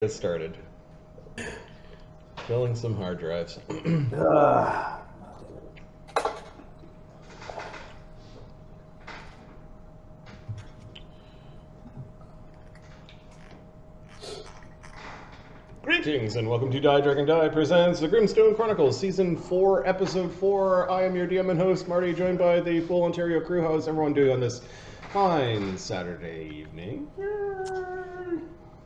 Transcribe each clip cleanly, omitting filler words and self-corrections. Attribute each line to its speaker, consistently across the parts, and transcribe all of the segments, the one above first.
Speaker 1: Get started. Filling some hard drives. Greetings and welcome to Die Dragon Die presents the Grimstone Chronicles, Season 4, Episode 4. I am your DM and host, Marty, joined by the full Ontario crew. How is everyone doing on this fine Saturday evening?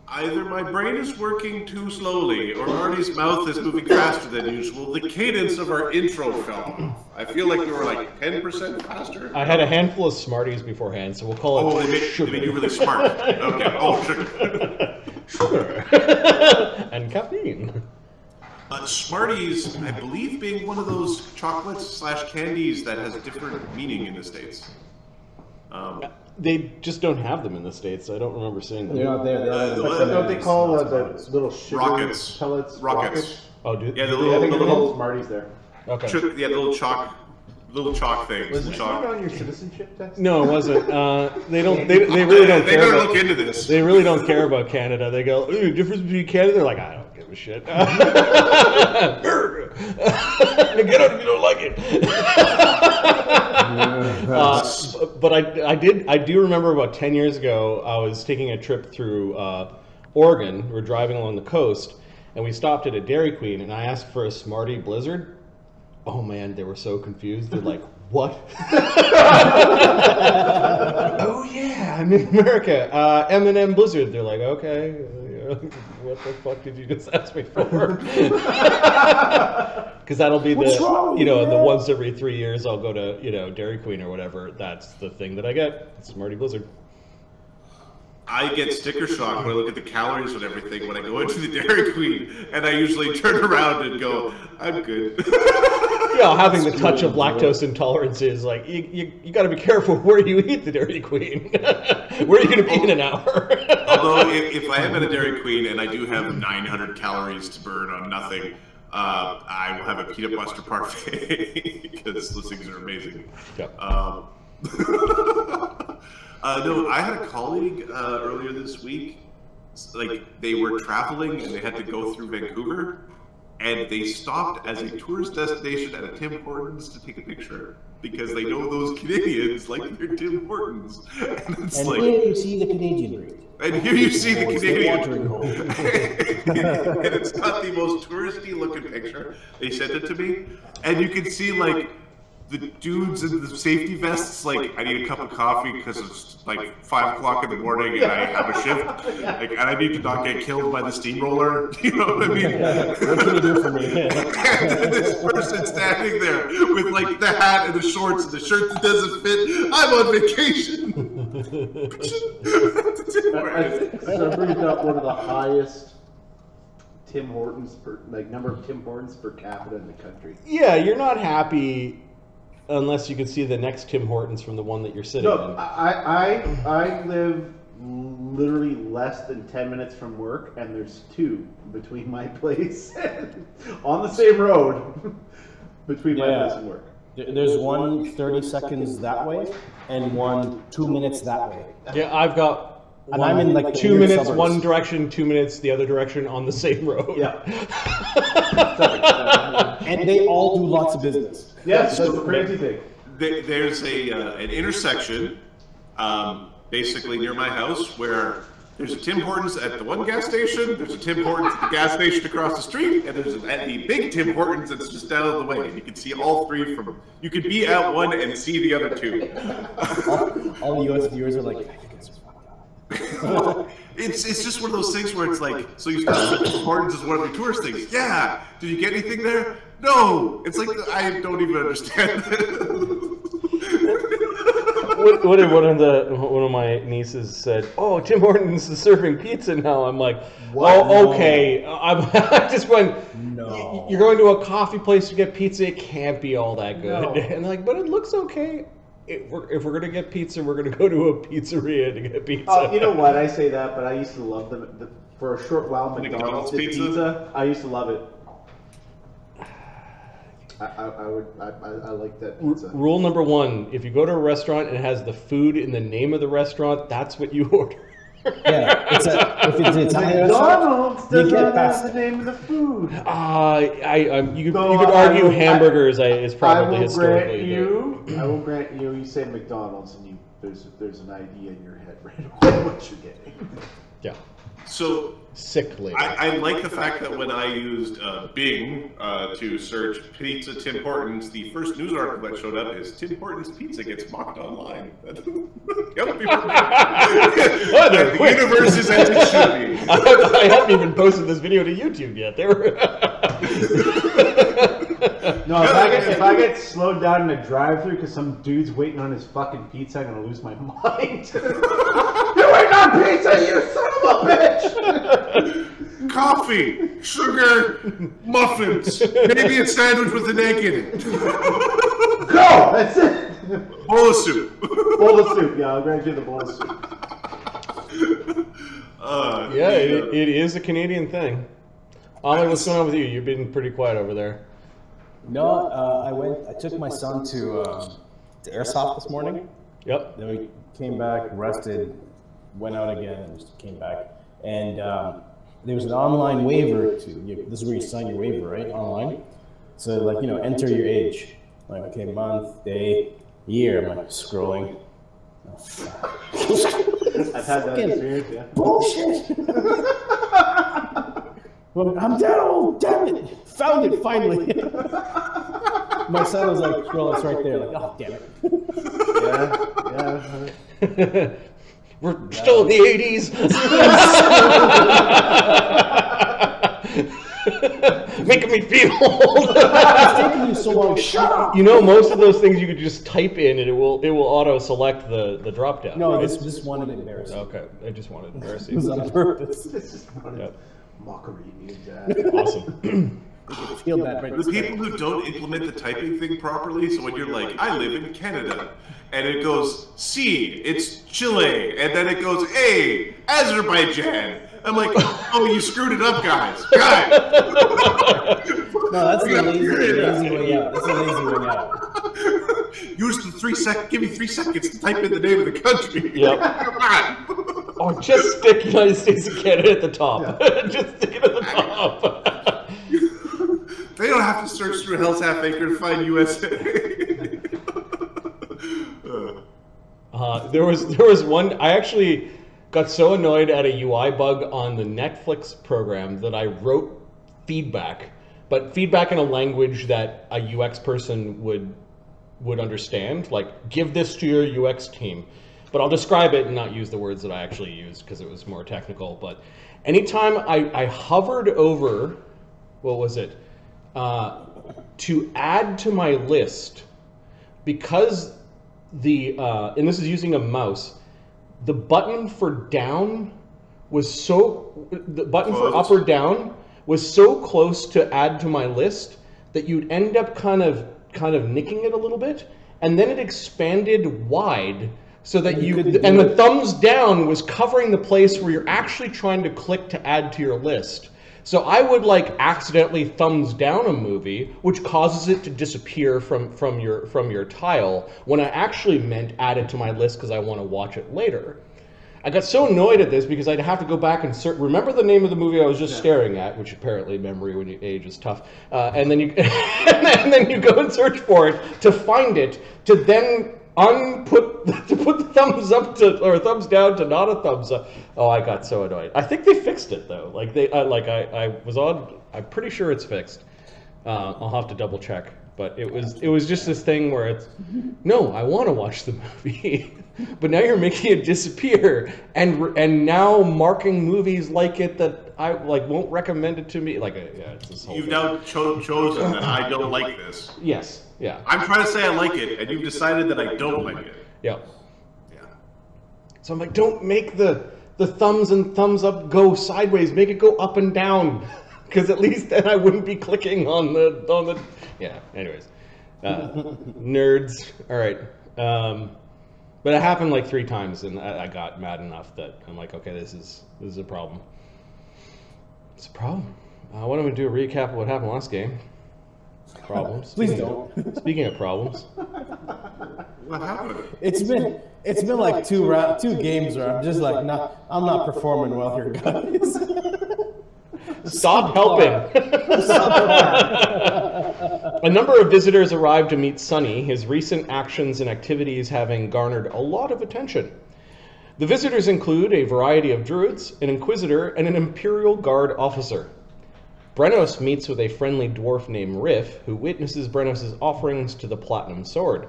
Speaker 2: Either my brain is working too slowly, or Marty's mouth is moving faster than usual. The cadence of our intro fell off. I feel like we were like 10% faster.
Speaker 1: I had a handful of Smarties beforehand, so we'll call it
Speaker 2: they made you really smart. Okay. Oh, sugar.
Speaker 1: Sugar. And caffeine.
Speaker 2: Smarties, I believe, being one of those chocolates / candies that has different meaning in the States.
Speaker 1: They just don't have them in the States. I don't remember seeing them.
Speaker 3: They're not there. Don't they call the little sugar
Speaker 2: rockets?
Speaker 3: Pellets?
Speaker 2: Rockets.
Speaker 1: Oh, dude.
Speaker 2: Yeah, the
Speaker 3: I think
Speaker 2: little
Speaker 3: little Smarties there.
Speaker 1: Okay.
Speaker 2: Yeah, the little chalk things.
Speaker 3: Was it on your citizenship test?
Speaker 1: No, it wasn't. They don't. They really don't
Speaker 2: They
Speaker 1: care.
Speaker 2: better look into this.
Speaker 1: They really don't care about Canada. They go, ooh, difference between Canada. They're like, I don't give a shit. Get out if you don't like it. But I do remember about 10 years ago, I was taking a trip through Oregon. We were driving along the coast, and we stopped at a Dairy Queen, and I asked for a Smartie Blizzard. Oh man, they were so confused. They're like, what? Oh yeah, I'm in America. M&M Blizzard. They're like, okay, what the fuck did you just ask me for? Because that'll be the, the once every 3 years I'll go to, Dairy Queen or whatever. That's the thing that I get. It's Smartie Blizzard.
Speaker 2: I get sticker shock when I look at the calories and everything when I go into the Dairy Queen, and I usually turn around and go, I'm good.
Speaker 1: Having the touch of lactose intolerance is like, you got to be careful where you eat the Dairy Queen. Where are you going to be in an hour?
Speaker 2: Although, if I am at a Dairy Queen and I do have 900 calories to burn on nothing, I will have a peanut butter parfait because those things are amazing.
Speaker 1: Yep.
Speaker 2: No, I had a colleague earlier this week, like they were traveling and they had to go through Vancouver, and they stopped as a tourist destination at a Tim Hortons to take a picture because they know those Canadians like their Tim Hortons. And it's
Speaker 3: and
Speaker 2: like,
Speaker 3: here you see the Canadian breed.
Speaker 2: And here you see the Canadian. And it's not the most touristy looking picture. They sent it to me, and you can see like the dudes in the safety vests, like, I need a cup of coffee because it's like 5 o'clock in the morning and I have a shift, like, and I need to not get killed by the steamroller. You know what I mean?
Speaker 3: What can you do for me?
Speaker 2: And then this person standing there with like the hat and the shorts and the shirt that doesn't fit. I'm on vacation.
Speaker 3: So brings up one of the highest Tim Hortons number of Tim Hortons per capita in the country.
Speaker 1: Yeah, you're not happy unless you can see the next Tim Hortons from the one that you're sitting in.
Speaker 3: I live literally less than 10 minutes from work, and there's two between my place on the same road between my place and work.
Speaker 4: There's one 30 seconds that way and one 2 minutes that way.
Speaker 1: Yeah, I've got
Speaker 4: and I'm in like
Speaker 1: 2 minutes suburbs. One direction, 2 minutes the other direction on the same road.
Speaker 3: Yeah.
Speaker 4: And they all do lots of business.
Speaker 3: Yes, that's crazy big.
Speaker 2: There's an intersection, basically near my house, where there's a Tim Hortons at the one gas station, there's a Tim Hortons at the gas station across the street, and there's at the big Tim Hortons that's just down the way. And you can see all three from. You could be at one and see the other two.
Speaker 4: all the US viewers are like, I think it's
Speaker 2: It's just one of those things where it's like, so you start with Tim Hortons as one of your tourist things. Yeah. Did you get anything there? No. It's like, I don't even understand
Speaker 1: What did one of my nieces said? Oh, Tim Hortons is serving pizza now. I'm like, what? Oh, okay. I just went. No. You're going to a coffee place to get pizza. It can't be all that good. No. And like, but it looks okay. If we're gonna get pizza, we're gonna go to a pizzeria to get pizza.
Speaker 3: You know what? I say that, but I used to love them. For a short while, McDonald's did pizza. I used to love it. I like that pizza.
Speaker 1: Rule number 1: if you go to a restaurant and it has the food in the name of the restaurant, that's what you order.
Speaker 4: Yeah, if it's Italian
Speaker 3: McDonald's
Speaker 4: restaurant, you
Speaker 3: does
Speaker 4: get
Speaker 3: not have
Speaker 4: pasta.
Speaker 3: the name of the food.
Speaker 1: You could
Speaker 3: So
Speaker 1: argue
Speaker 3: I will-
Speaker 1: hamburgers is probably historically.
Speaker 3: I will grant you. You say McDonald's, and there's an idea in your head right away what you're getting.
Speaker 1: Yeah.
Speaker 2: So
Speaker 1: Sickly.
Speaker 2: I like the fact that when I used Bing to search pizza Tim Hortons, the first news article that showed up is Tim Hortons pizza gets mocked online. Yep, the universe is as it should be.
Speaker 1: I haven't even posted this video to YouTube yet. They were.
Speaker 3: No, if I get slowed down in a drive-thru because some dude's waiting on his fucking pizza, I'm gonna lose my mind. You're waiting on pizza, you son of a bitch!
Speaker 2: Coffee, sugar, muffins, maybe a sandwich with an egg in it.
Speaker 3: Go! That's it!
Speaker 2: Bowl of soup.
Speaker 3: Bowl of soup, yeah, I'll grant you the bowl of soup.
Speaker 1: It is a Canadian thing. Ollie, what's going on with you? You've been pretty quiet over there.
Speaker 4: No, I took my son to Airsoft this morning.
Speaker 1: Yep.
Speaker 4: Then we came back, rested, went out again, and just came back. And there was an online waiver this is where you sign your waiver, right? Online. So like, enter your age. Like, okay, month, day, year. I'm like scrolling. Oh, fuck.
Speaker 3: I've had that experience, yeah.
Speaker 4: Bullshit! Well, I'm dead old, damn it! Found it finally! My son was like, scroll, it's right there. Like, oh, damn it.
Speaker 3: Yeah.
Speaker 1: We're still in the 80s. Making me feel old.
Speaker 4: It's taking you so long. Shut up!
Speaker 1: Most of those things you could just type in and it will auto-select the drop-down.
Speaker 4: No,
Speaker 1: right?
Speaker 4: this wanted to embarrass you.
Speaker 1: Okay, I just wanted to embarrass
Speaker 4: It was
Speaker 1: you.
Speaker 4: on purpose.
Speaker 3: It's just mockery, Dad.
Speaker 1: Awesome.
Speaker 4: Feel that right.
Speaker 2: The people who don't implement the typing thing properly, so when you're like, I live in Canada, and it goes C, it's Chile, and then it goes A, Azerbaijan. I'm like, oh, you screwed it up, guys.
Speaker 4: No, that's the lazy way out. That's the lazy way out.
Speaker 2: Use the give me 3 seconds to type in the name of the country.
Speaker 1: Yep.
Speaker 2: Come on.
Speaker 1: Or just stick United States and Canada at the top. Yeah. Just stick it at the top.
Speaker 2: They don't have to search through Hell's Half Acre to find USA.
Speaker 1: There was one. I actually got so annoyed at a UI bug on the Netflix program that I wrote feedback, but feedback in a language that a UX person would understand. Like, give this to your UX team, but I'll describe it and not use the words that I actually used because it was more technical. But anytime I hovered over, what was it? To add to my list, because and this is using a mouse, the button for down was the button for up or down was so close to add to my list that you'd end up kind of nicking it a little bit, and then it expanded wide so that and the thumbs down was covering the place where you're actually trying to click to add to your list. So I would accidentally thumbs down a movie, which causes it to disappear from your tile, when I actually meant add it to my list because I want to watch it later. I got so annoyed at this because I'd have to go back and remember the name of the movie I was just staring at, which apparently memory when you age is tough. And then you and then you go and search for it to find it, to then put the thumbs up or thumbs down to not a thumbs up. Oh, I got so annoyed. I think they fixed it though. I'm pretty sure it's fixed. I'll have to double check. But it was just this thing where it's, no, I want to watch the movie, but now you're making it disappear, and now marking movies like it that I won't recommend it to me. It's this whole
Speaker 2: You've
Speaker 1: thing.
Speaker 2: now chosen that I don't like this.
Speaker 1: Yes. Yeah.
Speaker 2: I'm trying to say I like it, and you've decided that I don't like it.
Speaker 1: Yeah.
Speaker 2: Yeah.
Speaker 1: So I'm like, don't make the thumbs and thumbs up go sideways. Make it go up and down, because at least then I wouldn't be clicking on the. Yeah. Anyways, nerds. All right. But it happened 3 times, and I got mad enough that I'm like, okay, this is a problem. It's a problem. Why don't we do a recap of what happened last game? Problems.
Speaker 4: Please don't.
Speaker 1: Speaking of problems.
Speaker 2: What happened?
Speaker 4: It's been like two games where I'm just like I'm not performing well here, guys.
Speaker 1: Stop helping. A number of visitors arrived to meet Sunny, his recent actions and activities having garnered a lot of attention. The visitors include a variety of druids, an inquisitor, and an Imperial Guard officer. Brenos meets with a friendly dwarf named Riff, who witnesses Brenos' offerings to the Platinum Sword.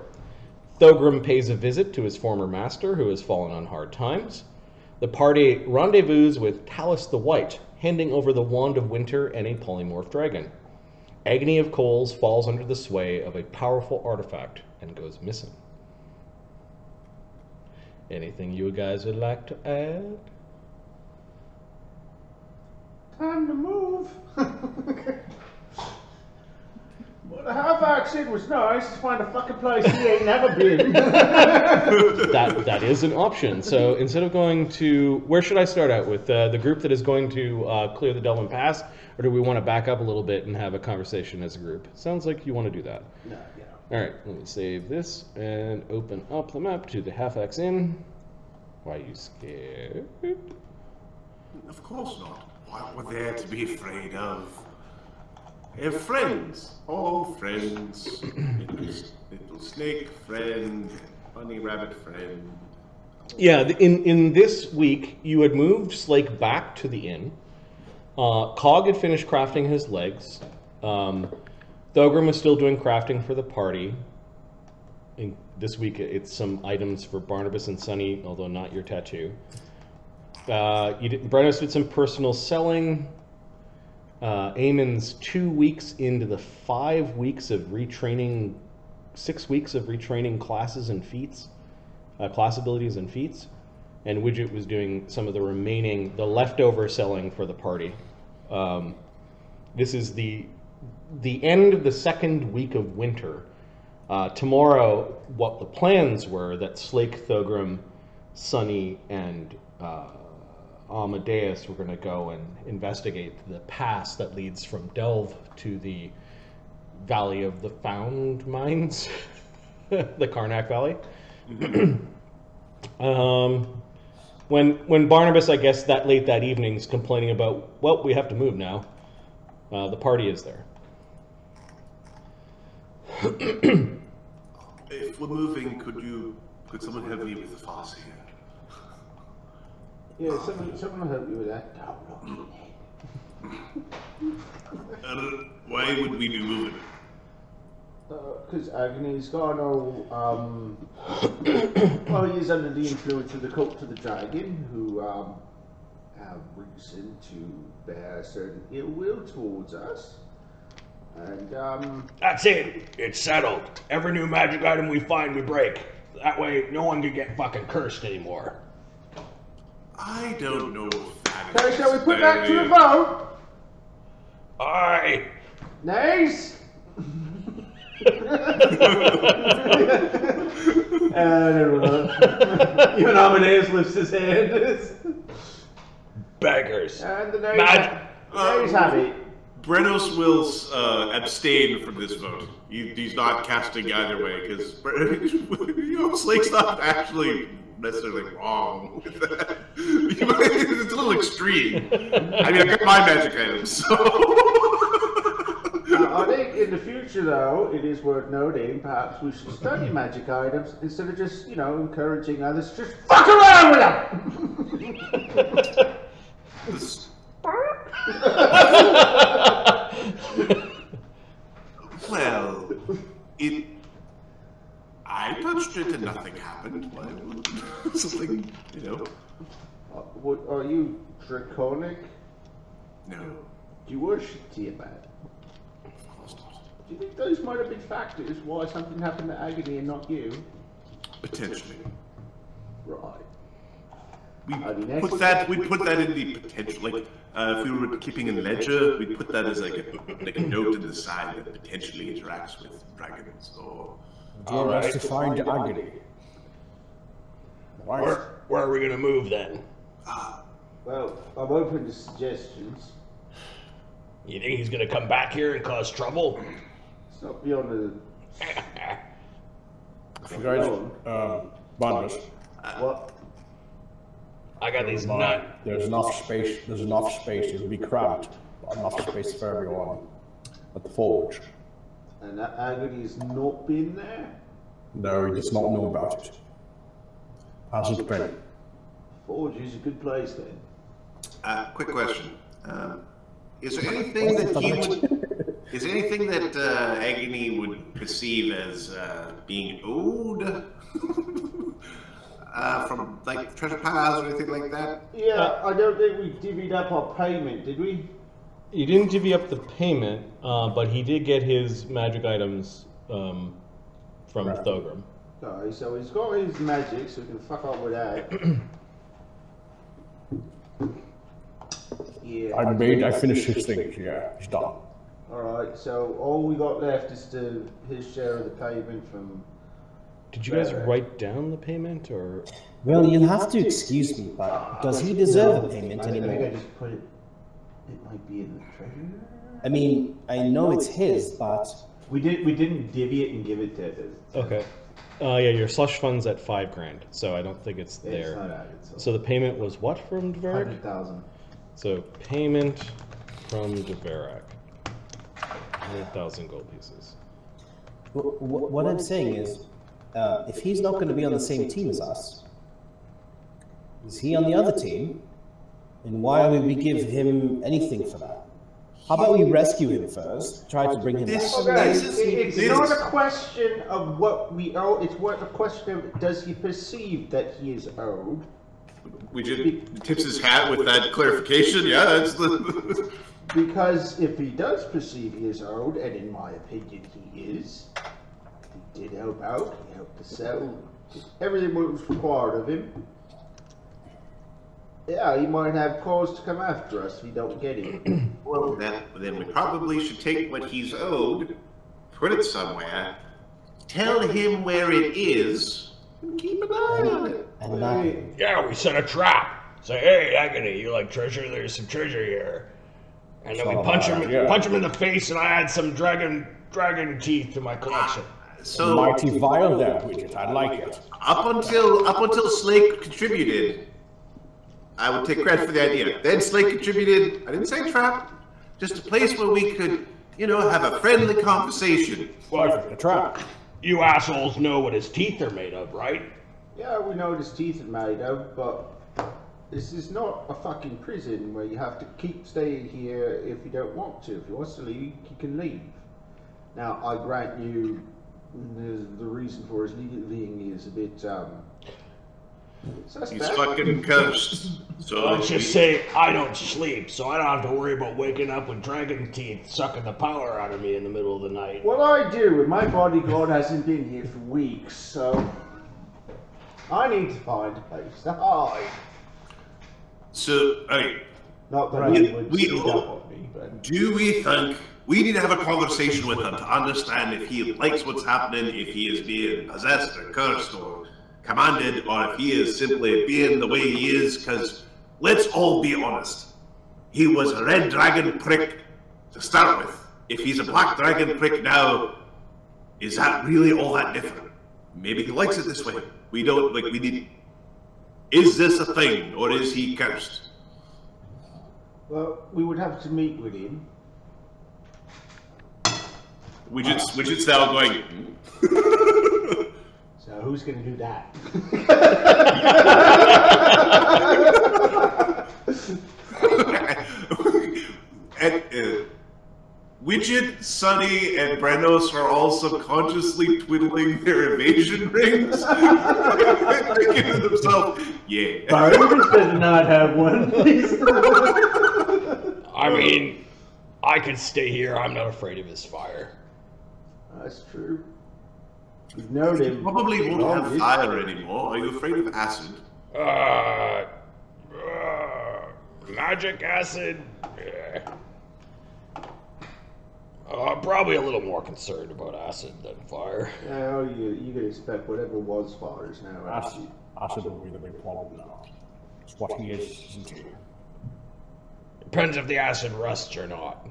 Speaker 1: Thogrim pays a visit to his former master, who has fallen on hard times. The party rendezvous with Talus the White, handing over the Wand of Winter and a polymorph dragon. Agony of Coals falls under the sway of a powerful artifact and goes missing. Anything you guys would like to add?
Speaker 3: Time to move. Well, the half-axe in was nice. To find a fucking place he ain't never been.
Speaker 1: That is an option. So instead of going to, where should I start out with? The group that is going to clear the Delvan Pass, or do we want to back up a little bit and have a conversation as a group? Sounds like you want to do that.
Speaker 3: No, yeah.
Speaker 1: All right, let me save this and open up the map to the half-axe in. Why are you scared?
Speaker 2: Of course not. What were there to be afraid of? We have friends. All friends. Little snake friend. Bunny rabbit friend.
Speaker 1: Yeah, in this week, you had moved Slake back to the inn. Cog had finished crafting his legs. Thogrim was still doing crafting for the party. This week, it's some items for Barnabas and Sunny, although not your tattoo. Brenos did some personal selling. Eamon's 2 weeks into the 5 weeks of retraining, 6 weeks of retraining classes and feats, class abilities and feats. And Widget was doing some of the leftover selling for the party. This is the end of the second week of winter. Tomorrow, what the plans were that Slake, Thogrim, Sunny, and Amadeus were going to go and investigate the pass that leads from Delve to the Valley of the Found Mines, the Karnak Valley. When Barnabas, I guess, that late that evening is complaining about, well, we have to move now, the party is there.
Speaker 2: If we're moving, could someone help me with the farce here?
Speaker 3: Yeah, someone will help you with that.
Speaker 2: Why would we be moving?
Speaker 3: Because Agony's got no, well, he is under the influence of the cult of the dragon, who have reason to bear certain ill will towards us. And
Speaker 1: That's it. It's settled. Every new magic item we find, we break. That way, no one can get fucking cursed anymore.
Speaker 2: I don't know if that is.
Speaker 3: okay, shall we put that to a vote?
Speaker 1: Aye.
Speaker 3: Nays? Even Amadeus lifts his hand.
Speaker 1: Beggars.
Speaker 3: And the nays have it.
Speaker 2: Brenos will abstain from this vote. He's not casting either way, because Slake's not actually necessarily wrong with that. It's a little extreme. I mean, I got my magic items, so...
Speaker 3: I think in the future, though, it is worth noting, perhaps we should study magic items instead of just, encouraging others to just fuck around with them!
Speaker 2: Well, I touched it and nothing happened. Why would something,
Speaker 3: Are you draconic?
Speaker 2: No.
Speaker 3: Do you worship Tiamat?
Speaker 2: Of course not.
Speaker 3: Do you think those might have been factors why something happened to Agony and not you?
Speaker 2: Potentially.
Speaker 3: Right.
Speaker 2: We'd put that in the potential, like, if we were keeping a ledger, we'd put that as like a note in the side that potentially interacts with dragons, or...
Speaker 4: All right. To find Agony.
Speaker 1: Where are we gonna move then?
Speaker 3: Well, I'm open to suggestions.
Speaker 1: You think he's gonna come back here and cause trouble?
Speaker 3: It's not beyond the...
Speaker 4: If you guys, Barnabas.
Speaker 3: What?
Speaker 1: I got these nuts.
Speaker 4: There's enough space. There's enough space. It'll be cramped. But enough space for everyone at the forge.
Speaker 3: And that Agony has not been there?
Speaker 4: No, he does not know about it. Hasn't been.
Speaker 3: Forge is a good place then.
Speaker 2: Quick question. Is there anything that he would... Is there anything that Agony would perceive as being owed from, like, treasure piles or anything like that?
Speaker 3: Yeah, I don't think we divvied up our payment, did we?
Speaker 1: You didn't divvy up the payment, but he did get his magic items from Thogrim.
Speaker 3: Okay, so he's got his magic, so we can fuck up with that. Yeah.
Speaker 4: I finished his things. Yeah, he's done.
Speaker 3: Alright, so all we got left is his share of the payment from...
Speaker 1: Did you guys write down the payment, or...?
Speaker 4: Well, you'll have to excuse me, but does he deserve a payment anymore?
Speaker 3: I think I just put it... It might be in the treasure...
Speaker 4: I mean, I know it's his, but...
Speaker 3: We didn't divvy it and give it to...
Speaker 1: Okay. Yeah, your slush fund's at $5,000, so I don't think it's there.
Speaker 3: It's not added,
Speaker 1: so the payment was what from Dvorak?
Speaker 3: 100,000.
Speaker 1: So payment from Dvorak. 100,000 gold pieces.
Speaker 4: What I'm saying is, if he's not going to be on the same team as us, is he on the other team? And why would we give him anything for that? How about we rescue him first, try to bring him back?
Speaker 3: Okay, it's not a question of what we owe, it's a question of does he perceive that he is owed?
Speaker 2: We just tips his hat with that clarification. Yeah, that's the...
Speaker 3: Because if he does perceive he is owed, and in my opinion he is, he did help out, he helped to sell everything what was required of him. Yeah, he might have cause to come after us if we don't get it.
Speaker 2: Well, then we probably should take what he's owed, put it somewhere, tell him where it is, and keep an eye on it.
Speaker 1: Yeah, we set a trap. Say, hey, Agony, you like treasure? There's some treasure here. And then we punch him in the face, and I add some dragon teeth to my collection.
Speaker 2: So
Speaker 4: mighty vile there, Widget. I like it.
Speaker 2: Up until Slake contributed, I would take credit for the idea. Then Slake contributed, I didn't say trap, just a place where we could, you know, have a friendly conversation.
Speaker 4: Perfect, a trap.
Speaker 1: You assholes know what his teeth are made of, right?
Speaker 3: Yeah, we know what his teeth are made of, but this is not a fucking prison where you have to keep staying here if you don't want to. If he wants to leave, he can leave. Now, I grant you the reason for his leaving is a bit, suspect.
Speaker 2: He's fucking cursed. So
Speaker 1: let's just say I don't sleep, so I don't have to worry about waking up with dragon teeth sucking the power out of me in the middle of the night.
Speaker 3: Well, I do, and my bodyguard hasn't been here for weeks, so I need to find a place to hide.
Speaker 2: So, okay.
Speaker 3: Not that he would speak up on me, but...
Speaker 2: Do we think we need to have a conversation with him to understand if he likes what's happening, if he is being possessed or cursed or commanded, or if he is simply being the way he is? Because let's all be honest, he was a red dragon prick to start with. If he's a black dragon prick now, is that really all that different? Maybe he likes it this way. We don't, like, we need... Is this a thing, or is he cursed?
Speaker 3: Well, we would have to meet with him.
Speaker 2: Widget's now going...
Speaker 3: So who's going to do that?
Speaker 2: Widget, Sunny, and Brenos are all subconsciously twiddling their evasion rings. Thinking to themselves, yeah.
Speaker 3: Barnabas better not have one, please.
Speaker 1: I mean, I could stay here. I'm not afraid of his fire.
Speaker 3: That's true. You've known him.
Speaker 2: Probably won't have fire anymore. Are you afraid of acid?
Speaker 1: Magic acid. Probably a little more concerned about acid than fire.
Speaker 3: Yeah, you can expect whatever was fire is now acid.
Speaker 4: Acid will be the big problem now. It's what he is, isn't he?
Speaker 1: Depends if the acid rusts or not.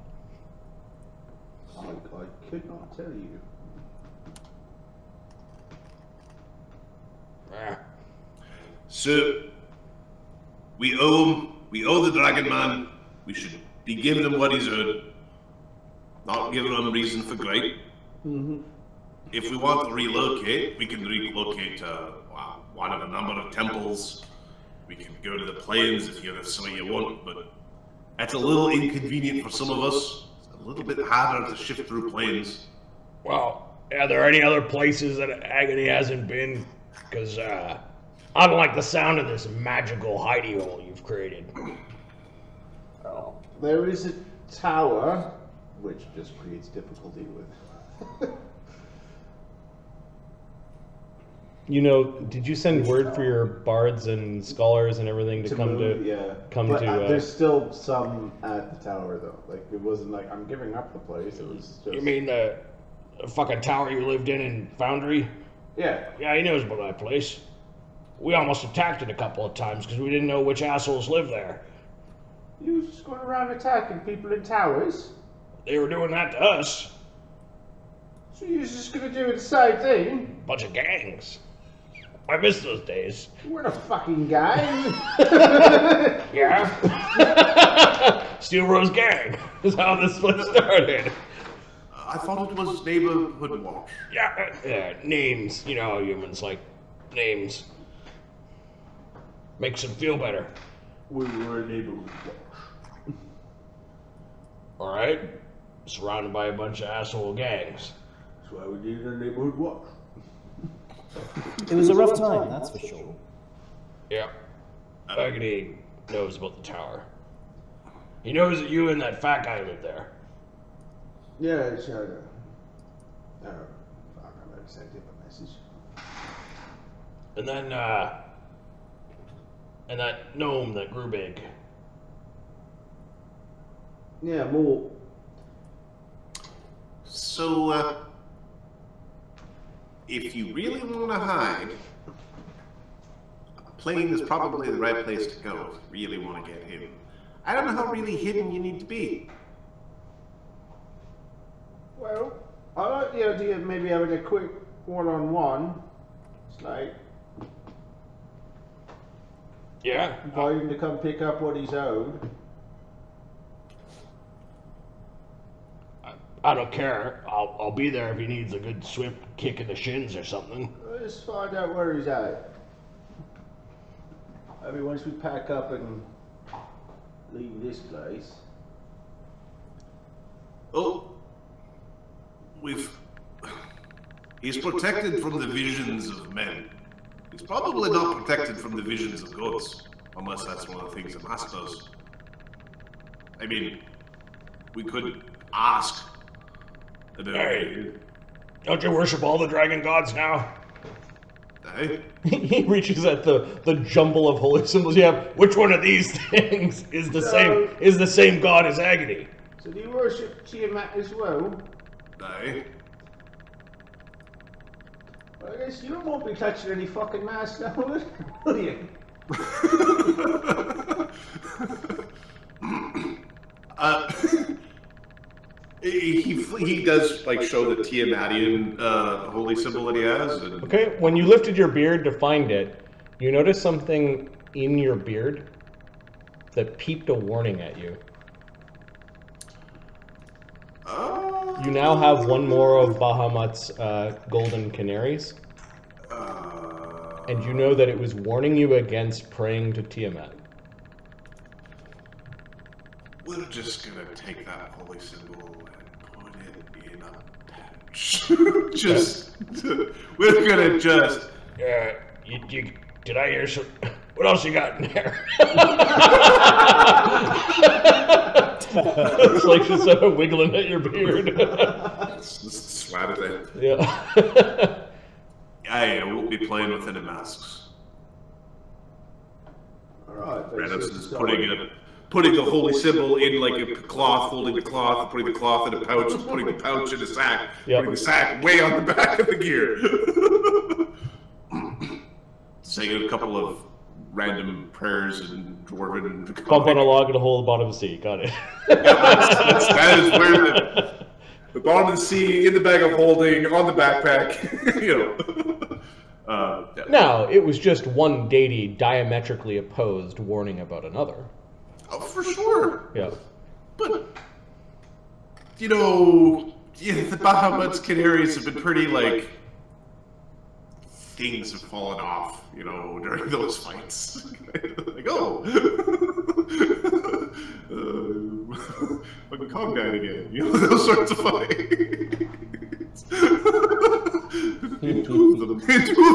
Speaker 3: I could not tell you.
Speaker 2: So, we owe the Dragon Man. We should be giving him what he's owed. Not giving him reason for gripe. If we want to relocate, we can relocate to one of a number of temples. We can go to the plains if that's something you want, but that's a little inconvenient for some of us. It's a little bit harder to shift through plains.
Speaker 5: Well, are there any other places that Agony hasn't been? Because I don't like the sound of this magical hidey hole you've created.
Speaker 3: Oh. There is a tower, which just creates difficulty with.
Speaker 1: You know, did you send word for your bards and scholars and everything to come
Speaker 3: move,
Speaker 1: to?
Speaker 3: Yeah.
Speaker 1: Come
Speaker 3: but,
Speaker 1: to.
Speaker 3: There's still some at the tower though. Like it wasn't like I'm giving up the place. It was just.
Speaker 5: You mean the fucking tower you lived in Foundry?
Speaker 3: Yeah.
Speaker 5: Yeah, he knows about that place. We almost attacked it a couple of times because we didn't know which assholes lived there.
Speaker 3: You was just going around attacking people in towers?
Speaker 5: They were doing that to us.
Speaker 3: So you was just gonna do the same thing?
Speaker 5: Bunch of gangs. I miss those days.
Speaker 3: You weren't a fucking guy.
Speaker 5: Yeah. Steelrose Gang is how this one started.
Speaker 2: I thought it was neighborhood watch.
Speaker 5: Yeah, names. You know how humans like names. Makes them feel better.
Speaker 3: We were a neighborhood watch.
Speaker 5: Alright? Surrounded by a bunch of asshole gangs.
Speaker 3: That's why we needed a neighborhood watch.
Speaker 4: It was a rough time, that's for sure.
Speaker 5: Yeah. Agony knows about the tower. He knows that you and that fat guy live there.
Speaker 3: Yeah, it's fuck, I better send him a message.
Speaker 5: And then, and that gnome that grew big.
Speaker 3: Yeah, more.
Speaker 2: So, if you really want to hide, a plane is probably the right place to go if you really want to get hidden. I don't know how really hidden you need to be.
Speaker 3: Well, I like the idea of maybe having a quick one-on-one. It's like
Speaker 5: Yeah.
Speaker 3: invite him to come pick up what he's owed.
Speaker 5: I don't care. I'll be there if he needs a good swift kick in the shins or something.
Speaker 3: Let's find out where he's at. Maybe once we pack up and leave this place.
Speaker 2: Oh, he's protected from the visions of men. He's probably not protected from the visions of gods, unless that's one of the things a mask does. I mean, we could ask.
Speaker 5: Hey, don't you worship all the dragon gods now?
Speaker 2: Hey?
Speaker 1: He reaches at the jumble of holy symbols you have.
Speaker 5: Which one of these things is the same god as Agony?
Speaker 3: So do you worship Tiamat as well?
Speaker 2: Hey?
Speaker 3: Well, I guess you won't be touching any fucking masks now, will you?
Speaker 2: He does like show the Tiamatian holy symbol that he has. And...
Speaker 1: Okay, when you lifted your beard to find it, you noticed something in your beard that peeped a warning at you. You now have one more of Bahamut's golden canaries. And you know that it was warning you against praying to Tiamat.
Speaker 2: We're just gonna take that holy symbol and put it in a pouch. We're gonna just...
Speaker 5: Did I hear some... What else you got in there?
Speaker 1: It's like just wiggling at your beard.
Speaker 2: Just swat at it.
Speaker 1: Yeah.
Speaker 2: I won't be playing with any masks.
Speaker 3: Alright,
Speaker 2: Radis is putting the holy symbol in like a cloth, holding the cloth, putting the cloth in a pouch, putting the pouch in a sack, putting the sack way on the back of the gear. Saying a couple of random prayers and dwarven.
Speaker 1: Bump on a log at a hole at the bottom of the sea. Got it.
Speaker 2: That is where the bottom of the sea, in the bag of holding, on the backpack, you know. Yeah.
Speaker 1: No, it was just one deity diametrically opposed warning about another.
Speaker 2: Oh, for sure.
Speaker 1: Yeah.
Speaker 2: But, you know, yeah, the Bahamut's canaries have been pretty, like, things have fallen off, you know, during those fights. Like, oh, fucking Kong died again, you know, those sorts of fights. In two of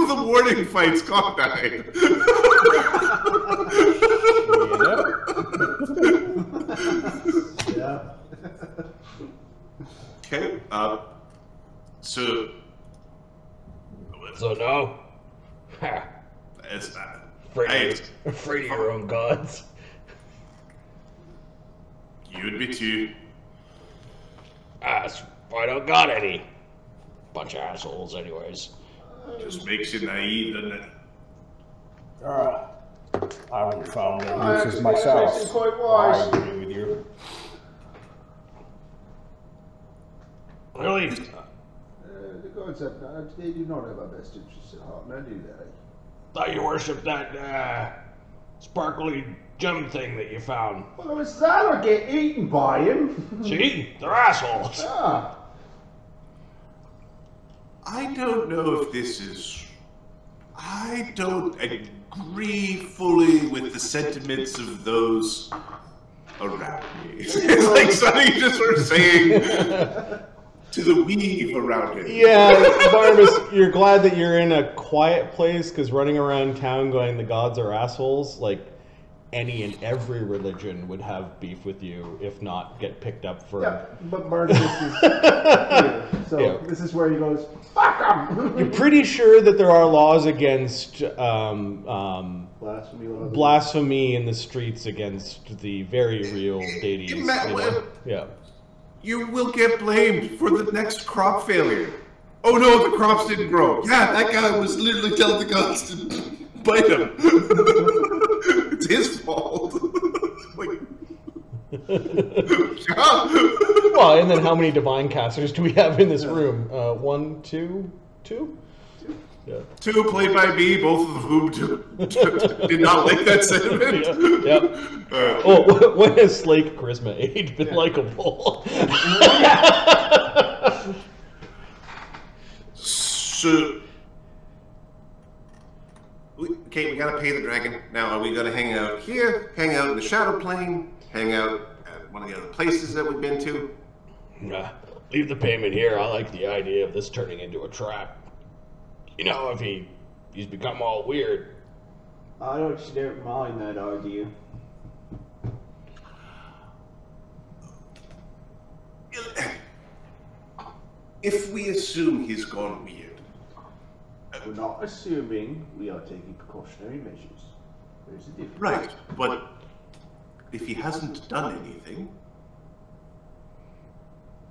Speaker 2: the warning fights, Kong died.
Speaker 3: Yeah.
Speaker 2: Okay, so
Speaker 5: no? Ha.
Speaker 2: it's
Speaker 5: Afraid of your own gods.
Speaker 2: you would be too.
Speaker 5: I don't got any. Bunch of assholes, anyways.
Speaker 2: Just makes you naive, doesn't it?
Speaker 4: I haven't found any uses myself.
Speaker 3: Quite wise.
Speaker 4: I agree with you.
Speaker 5: Really?
Speaker 3: The gods they do not have our best interests at heart, now do they?
Speaker 5: Thought you worshipped that sparkly gem thing that you found.
Speaker 3: Well, it was that or get eaten by him.
Speaker 5: See? They're assholes.
Speaker 3: Ah.
Speaker 2: I don't know if this is... I don't agree fully with the sentiments of those around me. It's like something you just sort of saying to the weave around it.
Speaker 1: Yeah, Barnabas, you're glad that you're in a quiet place, because running around town going, the gods are assholes, like, any and every religion would have beef with you, if not get picked up for...
Speaker 3: Yeah, but Barnabas is here, so
Speaker 1: Yeah.
Speaker 3: this is where he goes, fuck him!
Speaker 1: You're pretty sure that there are laws against
Speaker 3: Blasphemy.
Speaker 1: blasphemy in the streets against the very real deities. You know? Yeah.
Speaker 2: You will get blamed for the next crop failure. Oh no, the crops didn't grow. Yeah, that guy was literally telling the gods to bite him. It's his fault. Like,
Speaker 1: Well, and then how many divine casters do we have in this room? 1, 2, 2? Yeah.
Speaker 2: 2 played by me, both of whom did not like that sentiment.
Speaker 1: Yeah. Oh, when has Slake charisma age been likable?
Speaker 2: So, okay, we gotta pay the dragon. Now, are we gonna hang out here, hang out in the shadow plane, hang out at one of the other places that we've been to?
Speaker 5: Leave the payment here. I like the idea of this turning into a trap. You know, if he's become all weird.
Speaker 3: I actually don't mind that idea.
Speaker 2: If we assume he's gone weird.
Speaker 3: We're not assuming, we are taking precautionary measures. There's a difference.
Speaker 2: Right, but if he hasn't done anything,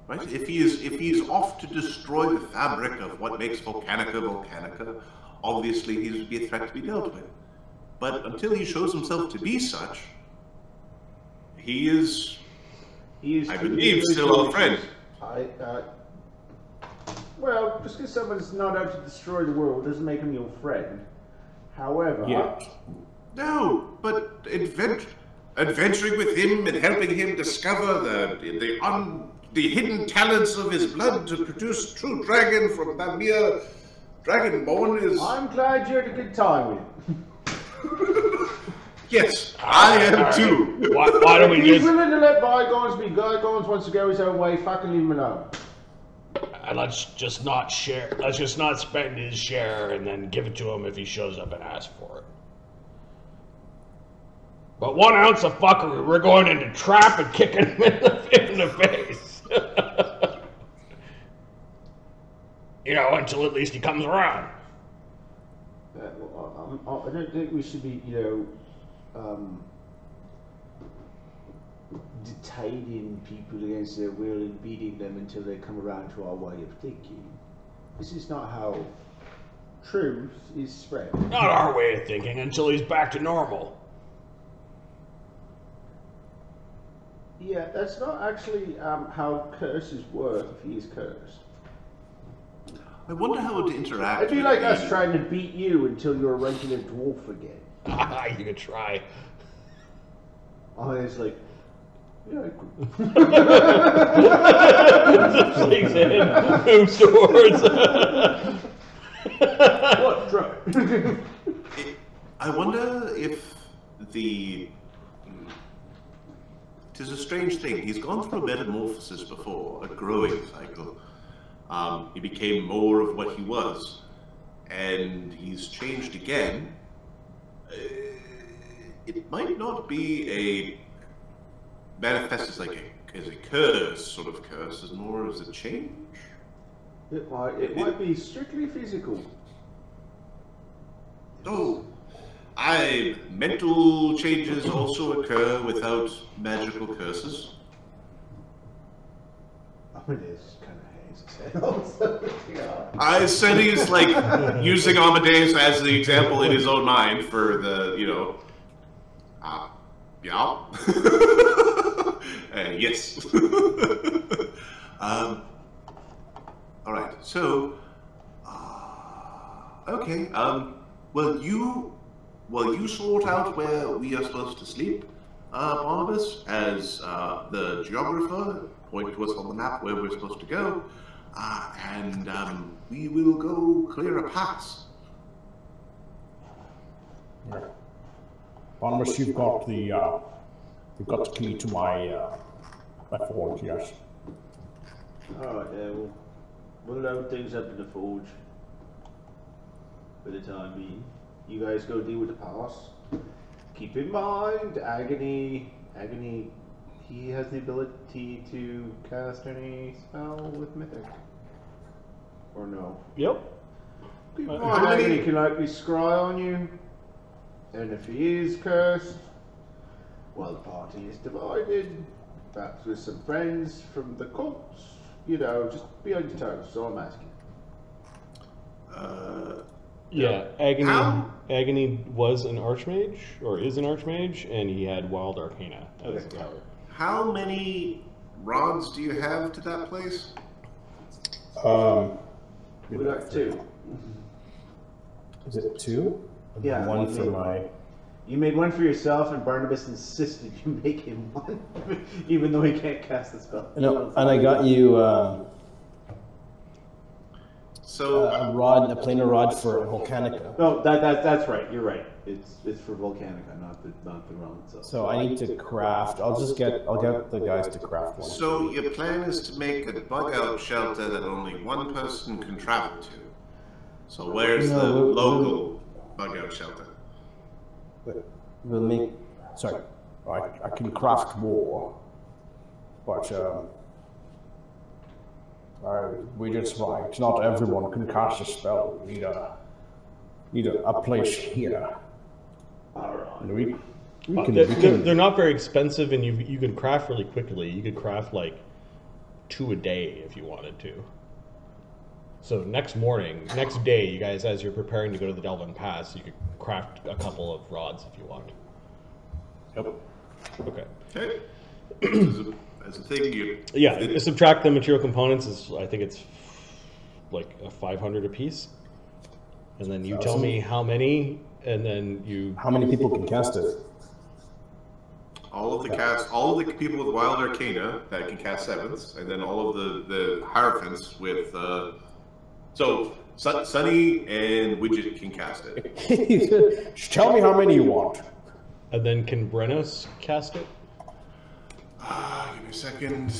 Speaker 2: right? If he is off to destroy the fabric of what makes Volcanica, obviously he would be a threat to be dealt with. But until he shows himself to be such, he is I believe, still our friend.
Speaker 3: Well, just because someone's not out to destroy the world doesn't make him your friend. However...
Speaker 4: Yeah.
Speaker 2: No, but adventuring with him and helping him discover the hidden talents of his blood to produce true dragon from that mere dragonborn is...
Speaker 3: I'm glad you had a good time with him.
Speaker 2: Yes, I am too.
Speaker 5: Why don't we
Speaker 3: He's
Speaker 5: just...
Speaker 3: willing to let bygones be bygones, wants to go his own way, fucking leave him alone.
Speaker 5: And let's just not share. Let's just not spend his share and then give it to him if he shows up and asks for it. But 1 ounce of fuckery, we're going into trap and kicking him in the face. You know, until at least he comes around.
Speaker 3: I don't think we should be, detaining people against their will and beating them until they come around to our way of thinking. This is not how truth is spread.
Speaker 5: Not our way of thinking until he's back to normal.
Speaker 3: Yeah, that's not actually how curses work if he is cursed.
Speaker 2: I wonder how it would interact.
Speaker 3: It'd be like us trying to beat you until you're a regular dwarf again.
Speaker 1: You could try.
Speaker 3: Oh, it's like, yeah, I could.
Speaker 1: Shakes hand, moves towards.
Speaker 3: What? Try.
Speaker 2: I wonder if the... It is a strange thing. He's gone through a metamorphosis before, a growing cycle. He became more of what he was, and he's changed again. It might not be a manifest as like as a curse, sort of curse, as more as a change.
Speaker 3: It might be strictly physical.
Speaker 2: Oh, mental changes also occur without magical curses.
Speaker 3: Amadeus kind of hangs his head also. Yeah.
Speaker 2: I said he's like using Amadeus as the example in his own mind for the, yeah. Yes. All right. So, okay. Well, you sort out where we are supposed to sleep, Barnabas, as the geographer. Point to us on the map where we're supposed to go, and we will go clear a pass.
Speaker 4: Right. Barnabas, you've got the key to my forge, yes.
Speaker 3: Alright, yeah, we'll load things up in the forge for the time being. You guys go deal with the pass. Keep in mind, Agony, he has the ability to cast any spell with Mythic. Or no?
Speaker 1: Yep.
Speaker 3: Keep in mind, Agony can likely scry on you. And if he is cursed, well, the party is divided. Perhaps with some friends from the cults. Just be on your toes, so I'm asking.
Speaker 1: Yeah, Agony was an archmage, or is an archmage, and he had wild arcana as a power.
Speaker 2: How many rods do you have to that place?
Speaker 3: We got 2.
Speaker 4: Is it 2?
Speaker 3: Yeah.
Speaker 4: One for my...
Speaker 3: You made one for yourself, and Barnabas insisted you make him one, even though he can't cast the spell.
Speaker 4: No, and I got you
Speaker 2: a
Speaker 4: planar rod for Volcanica.
Speaker 3: No, that's right. You're right. It's for Volcanica, not the realm itself.
Speaker 4: So I need to craft. I'll get the guys to craft one.
Speaker 2: So your plan is to make a bug out shelter that only one person can travel to. So where's the local bug out shelter?
Speaker 4: We'll make. Sorry, I can craft more, but we just like not everyone can cast a spell. We need a place here.
Speaker 3: Alright.
Speaker 1: They're not very expensive, and you can craft really quickly. You could craft like 2 a day if you wanted to. So next day, you guys, as you're preparing to go to the Delvan Pass, you could craft a couple of rods if you want.
Speaker 4: Yep.
Speaker 1: Okay.
Speaker 2: As a thing,
Speaker 1: you subtract the material components. I think it's like a 500 a piece, and then you tell me how many, and then you.
Speaker 4: How many people can cast it?
Speaker 2: All of the people with wild arcana that can cast 7s, and then all of the hierophants with. So Sunny and Widget can cast it.
Speaker 4: Just tell me how many you want.
Speaker 1: And then can Brenos cast it?
Speaker 2: Give me a second.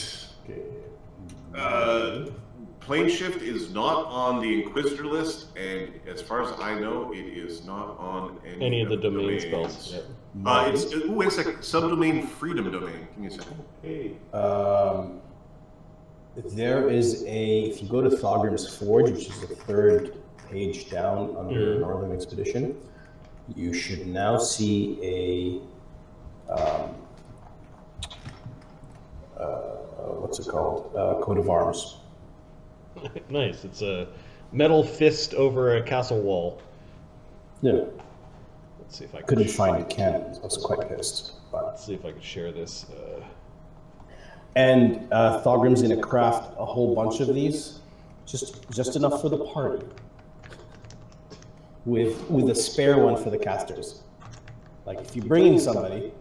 Speaker 2: Plane shift is not on the Inquisitor list, and as far as I know, it is not on any
Speaker 1: of the domain
Speaker 2: domains.
Speaker 1: spells. Yep.
Speaker 2: Wait a second. Subdomain freedom domain. Give me a second.
Speaker 3: Hey.
Speaker 4: There is if you go to Thogrim's Forge, which is the 3rd page down under Northern Expedition, you should now see a, what's it called? Coat of arms.
Speaker 1: Nice. It's a metal fist over a castle wall.
Speaker 4: Yeah.
Speaker 1: Let's see if I
Speaker 4: couldn't find a cannon. I was quite pissed. But
Speaker 1: let's see if I can share this.
Speaker 4: And Thogrim's gonna craft a whole bunch of these, just enough for the party, with a spare one for the casters. Like if you're bringing somebody,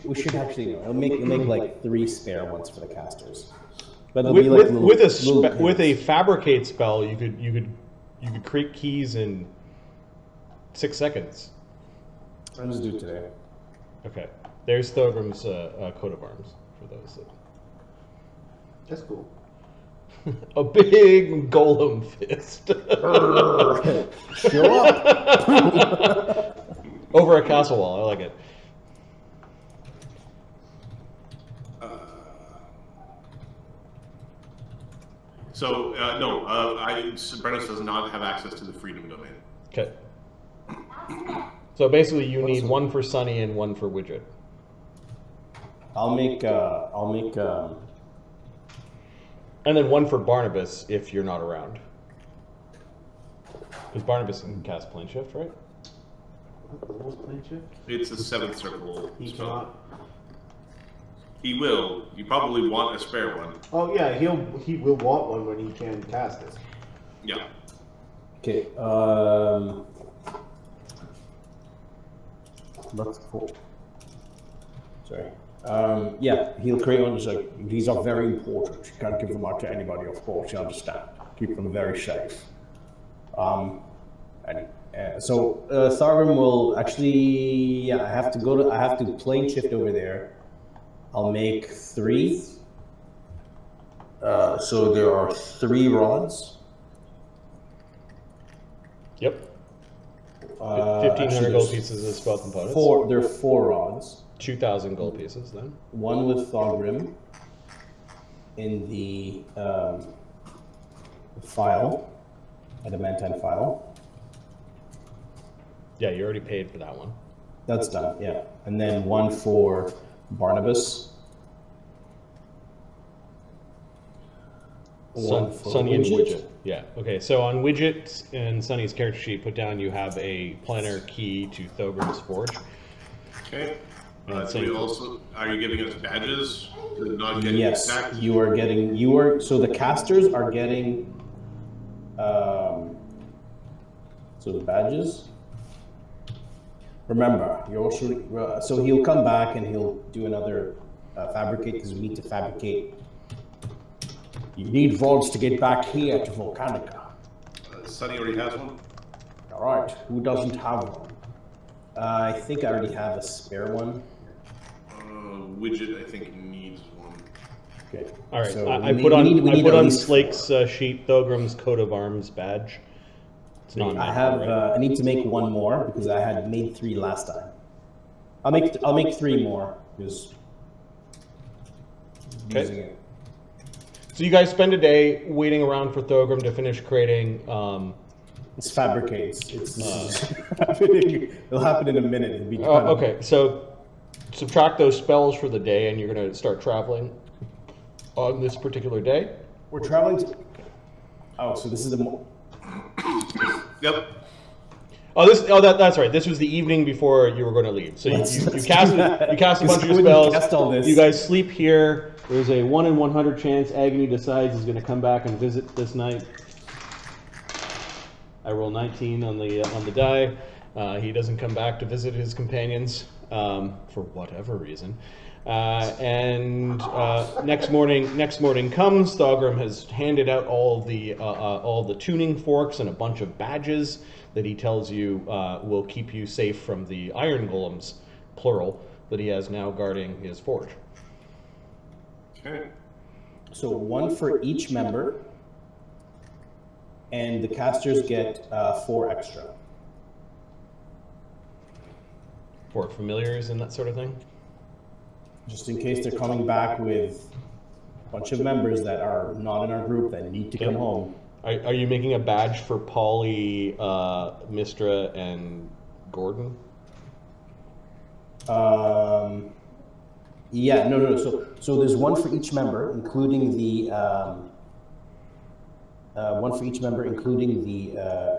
Speaker 4: we should actually, it'll make like 3 spare ones for the casters. But it'll be like
Speaker 1: with a fabricate spell, you could create keys in 6 seconds.
Speaker 4: I'll just do it today.
Speaker 1: Okay. There's Thogrim's coat of arms for those.
Speaker 3: That's cool.
Speaker 1: A big golem fist.
Speaker 4: Show up.
Speaker 1: Over a castle wall. I like it.
Speaker 2: Brennis does not have access to the freedom domain.
Speaker 1: Okay. So basically, you need one for Sunny and one for Widget.
Speaker 4: I'll make.
Speaker 1: And then one for Barnabas if you're not around. Because Barnabas can cast Plane Shift, right?
Speaker 3: What was Plane Shift?
Speaker 2: It's a 7th circle
Speaker 3: He
Speaker 2: spell.
Speaker 3: cannot.
Speaker 2: He will. You probably want a spare one.
Speaker 3: Oh yeah, he will want one when he can cast it.
Speaker 2: Yeah.
Speaker 4: Okay. That's cool. Sorry. Yeah, he'll create one. Like, these are very important. You can't give them out to anybody, of course. You understand. Keep them very safe. So Thogrim will actually. Yeah, I have to plane shift over there. I'll make 3. So there are 3 rods.
Speaker 1: Yep. 1,500 gold pieces of spell components.
Speaker 4: There are 4 rods.
Speaker 1: 2,000 gold pieces then.
Speaker 4: One with Thogrim in the file, adamantine file.
Speaker 1: Yeah, you already paid for that one.
Speaker 4: That's done, yeah. And then one for Barnabas.
Speaker 1: Sunny and Widget. Yeah. Okay. So on Widget and Sunny's character sheet, put down you have a planar key to Thogrim's forge.
Speaker 2: Okay. So we also, are you giving us badges to not get attacked?
Speaker 4: You are getting. So the casters are getting. So the badges. Remember, you also. So he'll come back and he'll do another fabricate because we need to fabricate. You need rods to get back here to Volcanica.
Speaker 2: Sunny already has one.
Speaker 4: All right. Who doesn't have one? I think I already have a spare one.
Speaker 2: Widget, I think, needs one.
Speaker 4: Okay.
Speaker 1: All right.
Speaker 4: So
Speaker 1: I put on Slake's sheet Thogrim's coat of arms badge. It's not.
Speaker 4: I have. I need to make one more because I had made 3 last time. I'll make 3 more because.
Speaker 1: Okay. So you guys spend a day waiting around for Thogrim to finish creating.
Speaker 4: It's fabricates. It'll happen in a minute. It'll be done.
Speaker 1: Okay, so subtract those spells for the day, and you're going to start traveling on this particular day.
Speaker 4: We're traveling to. Oh, so this is the.
Speaker 2: Yep.
Speaker 1: That's right. This was the evening before you were going to leave. So you cast a bunch of your spells. You guys sleep here. There's a 1 in 100 chance Agony decides he's going to come back and visit this night. I roll 19 on the die. He doesn't come back to visit his companions for whatever reason. Next morning comes. Thogrim has handed out all the tuning forks and a bunch of badges that he tells you will keep you safe from the iron golems, plural, that he has now guarding his forge.
Speaker 2: Okay.
Speaker 4: So 1 for each member, and the casters get 4 extra.
Speaker 1: For familiars and that sort of thing?
Speaker 4: Just in case they're coming back with a bunch of members that are not in our group that need to come home.
Speaker 1: Are you making a badge for Polly, Mistra, and Gordon?
Speaker 4: Yeah, no. So there's 1 for each member, including the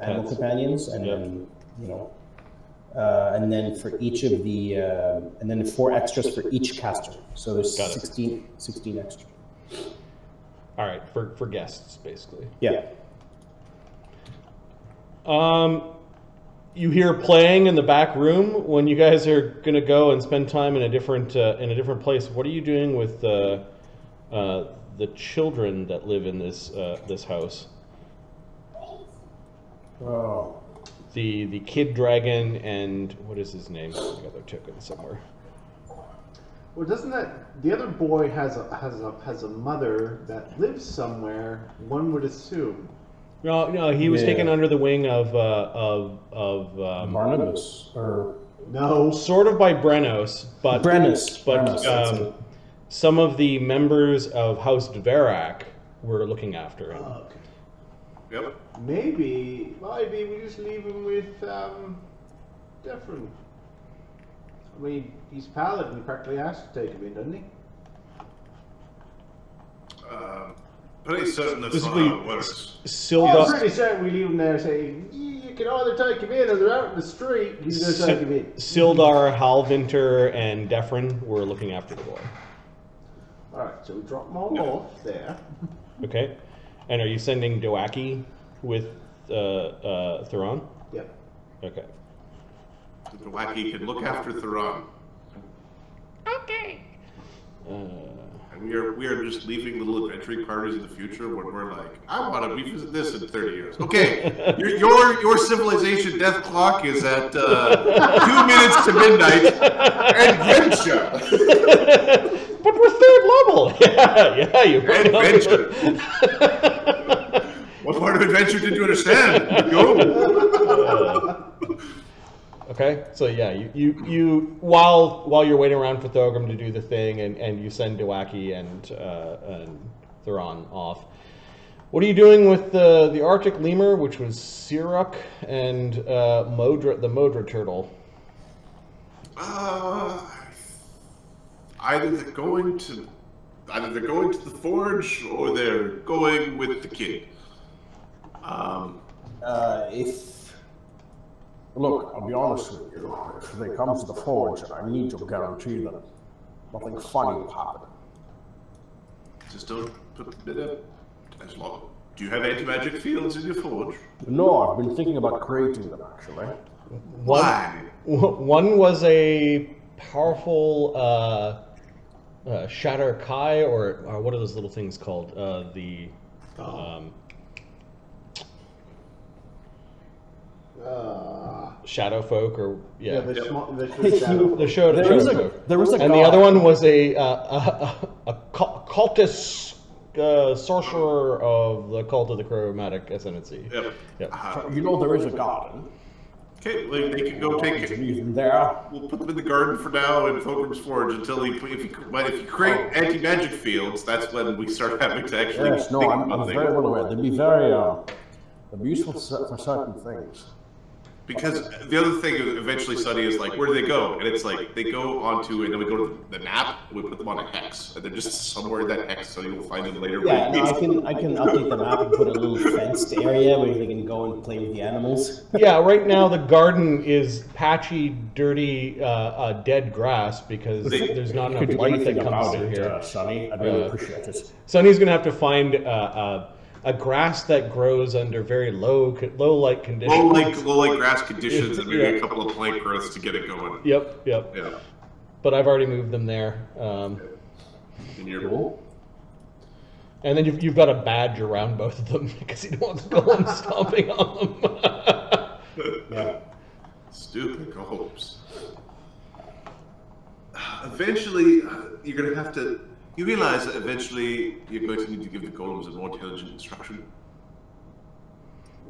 Speaker 4: animal companions, and then and then for each of the, and then 4 extras for each caster. So there's 16 extra.
Speaker 1: All right, for guests, basically.
Speaker 4: Yeah.
Speaker 1: You hear playing in the back room when you guys are gonna go and spend time in a different place. What are you doing with the children that live in this this house?
Speaker 4: Oh.
Speaker 1: The kid dragon and what is his name? I got their token somewhere.
Speaker 3: Well, doesn't that the other boy has a mother that lives somewhere? One would assume.
Speaker 1: No, he was taken under the wing of
Speaker 4: Barnabas or
Speaker 3: no,
Speaker 1: sort of by Brenos, but some of the members of House Dverak were looking after him.
Speaker 3: Okay.
Speaker 2: Yep.
Speaker 3: Maybe we just leave him with Defrin. I mean, he's paladin. He practically has to take him in, doesn't he?
Speaker 2: Pretty certain that's not
Speaker 1: Basically,
Speaker 2: how it works.
Speaker 3: I'm pretty certain we leave him there saying, you can either take him in or they're out in the street. He's going to take him in.
Speaker 1: Sildar, Halvinter, and Defrin were looking after the boy.
Speaker 3: Alright, so we drop them all off there.
Speaker 1: Okay. And are you sending Doaki with Thuron?
Speaker 3: Yep.
Speaker 1: Okay.
Speaker 2: The Wacky can look after Thuron.
Speaker 5: Okay.
Speaker 2: And we are just leaving little adventuring parties in the future when we're like, I want to revisit this in 30 years. Okay, your civilization death clock is at 2 minutes to midnight. Adventure.
Speaker 1: But we're 3rd level. Yeah, you
Speaker 2: Adventure. What part of adventure did you understand? Go.
Speaker 1: Okay, so yeah, you while you're waiting around for Thogrim to do the thing, and you send Doaki and Thuron off. What are you doing with the Arctic lemur, which was Siruk, and the Modra turtle?
Speaker 2: Either they're going to the forge or they're going with the kid.
Speaker 4: Look, I'll be honest with you. If they come to the forge, I need to guarantee them nothing funny will happen.
Speaker 2: Just don't put it up as long. Do you have anti-magic fields in your forge?
Speaker 4: No, I've been thinking about creating them, actually.
Speaker 2: Why?
Speaker 1: One was a powerful Shatter Kai, or what are those little things called? Shadow folk, or the shadow folk.
Speaker 4: There was a
Speaker 1: and
Speaker 4: god.
Speaker 1: the other one was a cultist sorcerer of the cult of the chromatic ascendancy.
Speaker 2: Yep.
Speaker 4: You know there is a garden.
Speaker 2: Okay, well, they can go take it.
Speaker 4: There.
Speaker 2: We'll put them in the garden for now in Thogrim's Forge until if you create anti-magic fields, that's when we start having to actually.
Speaker 4: Yes, no, I'm very well aware. They'd be very useful for certain things.
Speaker 2: Because the other thing eventually Sunny is like, where do they go? And it's like, they go onto, and then we go to the map, and we put them on a hex. And they're just somewhere in that hex, so you'll find them later.
Speaker 4: Yeah, no, I can update the map and put a little fenced area where they can go and play with the animals.
Speaker 1: Yeah, right now the garden is patchy, dirty, dead grass because there's not enough light that comes through here.
Speaker 4: Sunny, I'd really appreciate it.
Speaker 1: Sunny's going to have to find a grass that grows under very low light conditions.
Speaker 2: Low light grass conditions, and maybe a couple of plant growths to get it going.
Speaker 1: Yep.
Speaker 2: Yeah.
Speaker 1: But I've already moved them there.
Speaker 2: And you're cool.
Speaker 1: And then you've got a badge around both of them because you don't want the golem stomping on them.
Speaker 2: Yeah. Stupid golems. Eventually, you're going to have to. You realize that eventually you're going to need to give the golems a more intelligent instruction.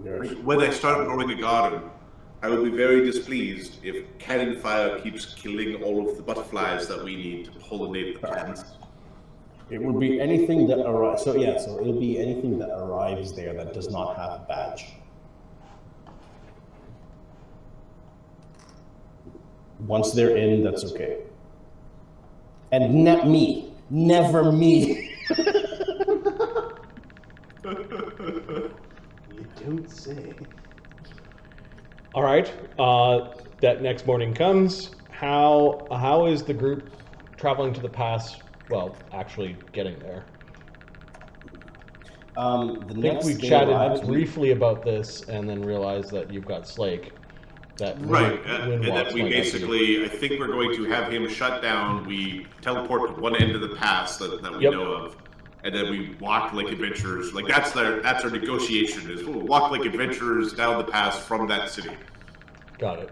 Speaker 4: Yes.
Speaker 2: When I start growing a garden, I will be very displeased if cannon fire keeps killing all of the butterflies that we need to pollinate the plants.
Speaker 4: It would be anything that arrives. So it'll be anything that arrives there that does not have a badge. Once they're in, that's okay. And not me. Never me.
Speaker 3: You don't say.
Speaker 1: All right. that next morning comes. How is the group traveling to the pass? Well, actually getting there.
Speaker 4: The
Speaker 1: I think
Speaker 4: next
Speaker 1: we
Speaker 4: day
Speaker 1: chatted
Speaker 4: arrives,
Speaker 1: briefly about this, and then realized that you've got Slake.
Speaker 2: Right, and that we basically, I think we're going to have him shut down. We teleport to one end of the pass that we know of, and then we walk like adventurers. Like that's our negotiation is we'll walk like adventurers down the pass from that city.
Speaker 1: Got it.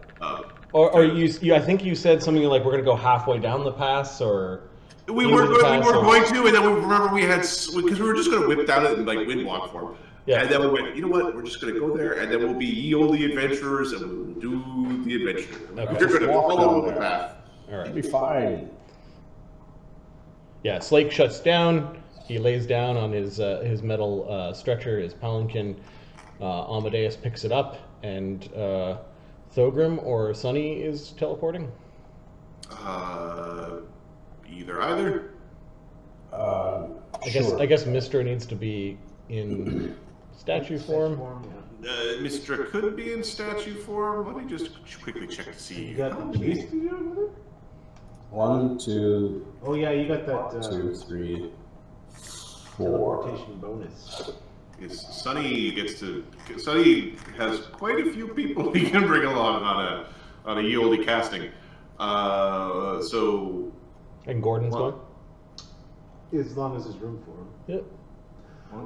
Speaker 1: Or you, I think you said something like we're going to go halfway down the pass, or
Speaker 2: we were going to, and then we remember we had because we were just going to whip down it and like windwalk for him. Yeah. And then we went, you know what? We're just going to go there, and then we'll be ye olde adventurers, and we'll do the adventure.
Speaker 1: Okay.
Speaker 2: You're going to follow the path.
Speaker 1: All right.
Speaker 4: It'll be fine.
Speaker 1: Yeah, Slake shuts down. He lays down on his metal stretcher, his palanquin. Amadeus picks it up, and Thogrim or Sunny is teleporting.
Speaker 2: Either.
Speaker 1: I guess Mistra needs to be in statue form.
Speaker 2: Mistra could be in statue form. Let me just quickly check to see.
Speaker 3: You got the chase to do over there?
Speaker 4: 1, 2.
Speaker 3: Oh yeah, you got that
Speaker 4: 2, 3, 4.
Speaker 3: teleportation bonus.
Speaker 2: Sunny has quite a few people he can bring along on a ye olde casting. So.
Speaker 1: And Gordon's going?
Speaker 3: As long as there's room for him.
Speaker 1: Yep.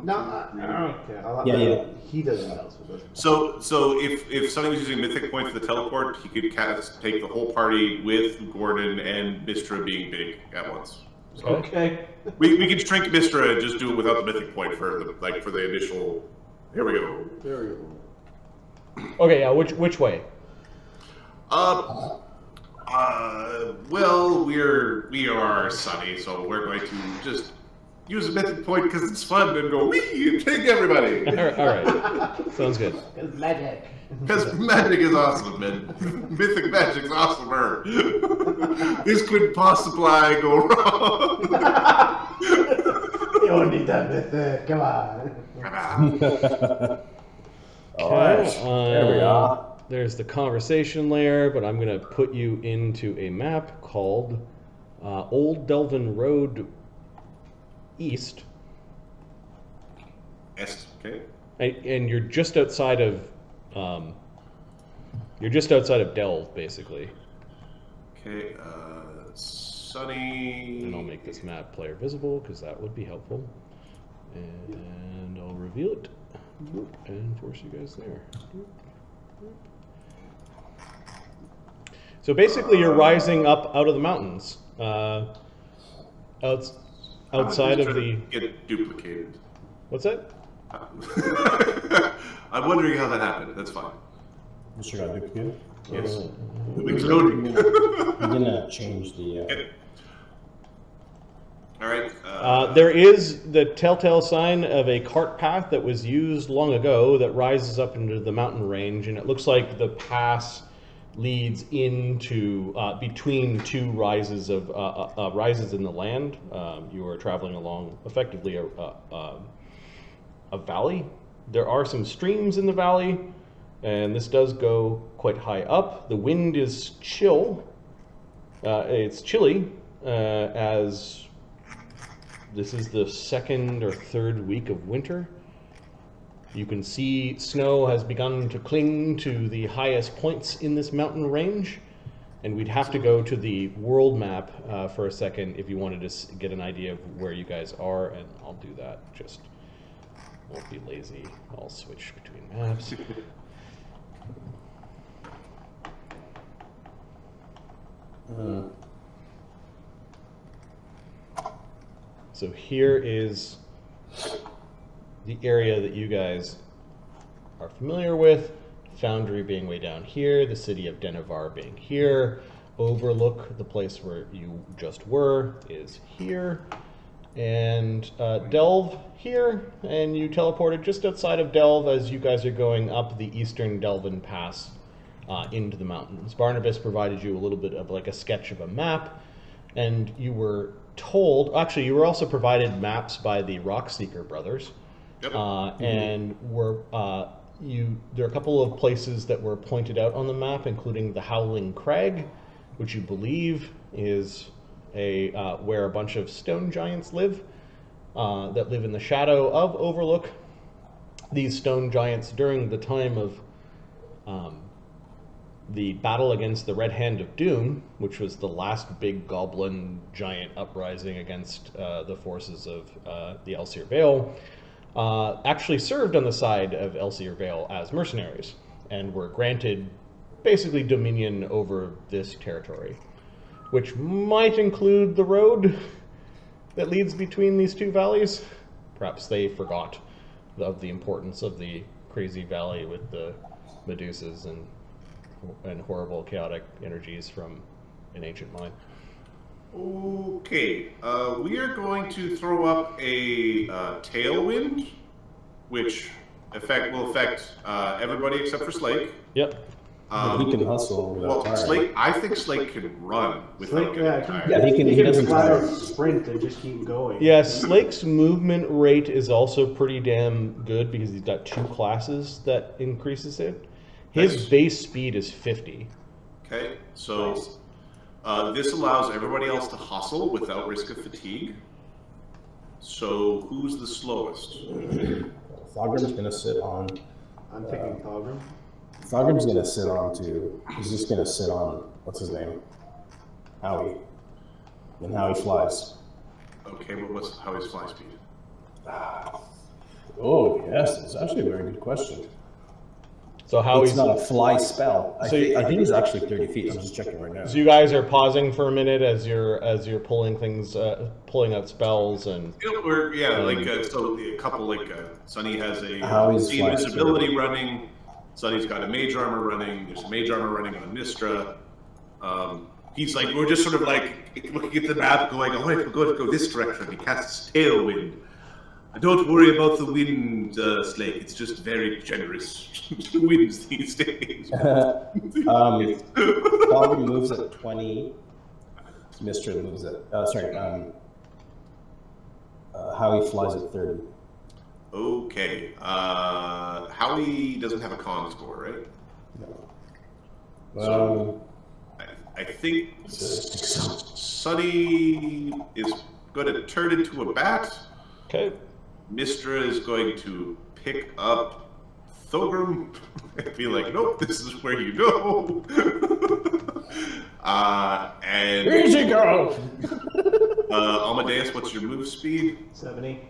Speaker 3: No, I don't care.
Speaker 4: Yeah.
Speaker 3: He doesn't know, so it doesn't.
Speaker 2: So if Sunny was using mythic points for the teleport, he could take the whole party with Gordon and Mistra being big at once. So
Speaker 3: okay.
Speaker 2: We could shrink Mistra and just do it without the mythic point for the initial. Here we go.
Speaker 3: There we go.
Speaker 1: Okay, yeah. Which way?
Speaker 2: Well, we are Sunny, so we're going to just use a mythic point because it's fun and go wee and take everybody.
Speaker 1: All right. Sounds good.
Speaker 3: It's magic.
Speaker 2: Because magic is awesome, man. Mythic magic's awesomer. This couldn't possibly go wrong.
Speaker 3: You don't need that mythic. Come on.
Speaker 4: Alright, there we are.
Speaker 1: There's the conversation layer, but I'm going to put you into a map called Old Delvan Road East.
Speaker 2: Okay.
Speaker 1: And you're just outside of Delve, basically.
Speaker 2: Okay. Sunny.
Speaker 1: And I'll make this map player visible because that would be helpful. And I'll reveal it and force you guys there. So basically, you're rising up out of the mountains, outside of the.
Speaker 2: Get duplicated.
Speaker 1: What's that?
Speaker 2: I'm wondering how that happened. That's fine.
Speaker 4: Mr. got duplicated?
Speaker 2: Yes.
Speaker 4: I'm gonna change the.
Speaker 2: All right.
Speaker 1: There is the telltale sign of a cart path that was used long ago that rises up into the mountain range, and it looks like the pass leads into between two rises of rises in the land. You are traveling along effectively a valley. There are some streams in the valley, and this does go quite high up. The wind is chill. It's chilly as this is the second or third week of winter. You can see snow has begun to cling to the highest points in this mountain range, and we'd have to go to the world map for a second if you wanted to get an idea of where you guys are, and I'll do that. Just won't be lazy. I'll switch between maps. So here is the area that you guys are familiar with. Foundry being way down here, the city of Denevar being here. Overlook, the place where you just were, is here. And Delve here, and you teleported just outside of Delve as you guys are going up the Eastern Delvan Pass into the mountains. Barnabas provided you a little bit of like a sketch of a map, and you were told, actually you were also provided maps by the Rockseeker brothers.
Speaker 2: Yep.
Speaker 1: And there are a couple of places that were pointed out on the map, including the Howling Crag, which you believe is where a bunch of stone giants live, that live in the shadow of Overlook. These stone giants, during the time of the battle against the Red Hand of Doom, which was the last big goblin giant uprising against the forces of the Elseer Vale, actually served on the side of Elseer Vale as mercenaries and were granted basically dominion over this territory, which might include the road that leads between these two valleys. Perhaps they forgot of the importance of the crazy valley with the Medusas and horrible chaotic energies from an ancient mine.
Speaker 2: Okay, we are going to throw up a tailwind, which will affect everybody except for Slake.
Speaker 1: Yep.
Speaker 4: He can hustle without tiring.
Speaker 2: Slake, I think Slake can run without getting tired.
Speaker 4: Yeah, he doesn't tire.
Speaker 3: Sprint and just keep going.
Speaker 1: Yeah, Slake's movement rate is also pretty damn good because he's got 2 classes that increases it. His base speed is 50.
Speaker 2: Okay, so this allows everybody else to hustle without risk of fatigue. So who's the slowest?
Speaker 4: Thogrim's gonna sit on.
Speaker 3: I'm picking Thogrim.
Speaker 4: Thogrim's gonna sit on too. He's just gonna sit on, what's his name? Howie. And Howie flies.
Speaker 2: Okay, but what's Howie's fly speed?
Speaker 4: Oh, yes, it's actually a very good question.
Speaker 1: So Howie's
Speaker 4: It's not a fly spell. I think he's actually 30 feet. I'm just checking right now.
Speaker 1: So you guys are pausing for a minute as you're pulling things, pulling out spells and.
Speaker 2: Or so a couple Sunny has a
Speaker 4: Howie's fly
Speaker 2: invisibility running. Sunny's got a mage armor running. There's a mage armor running on Nistra. He's like, we're just sort of like looking at the map, going, "Oh, we're going to go this direction." He casts Tailwind. Don't worry about the wind, Slake. It's just very generous winds these days.
Speaker 4: Thogrim moves at 20. Mistra moves at. Howie flies at 30.
Speaker 2: Okay. Howie doesn't have a con score, right?
Speaker 4: No.
Speaker 2: So I think Sunny is going to turn into a bat.
Speaker 1: Okay.
Speaker 2: Mistra is going to pick up Thogrim and be like, "Nope, this is where you go." And
Speaker 4: Easy go.
Speaker 2: Amadeus, what's your move speed?
Speaker 3: 70.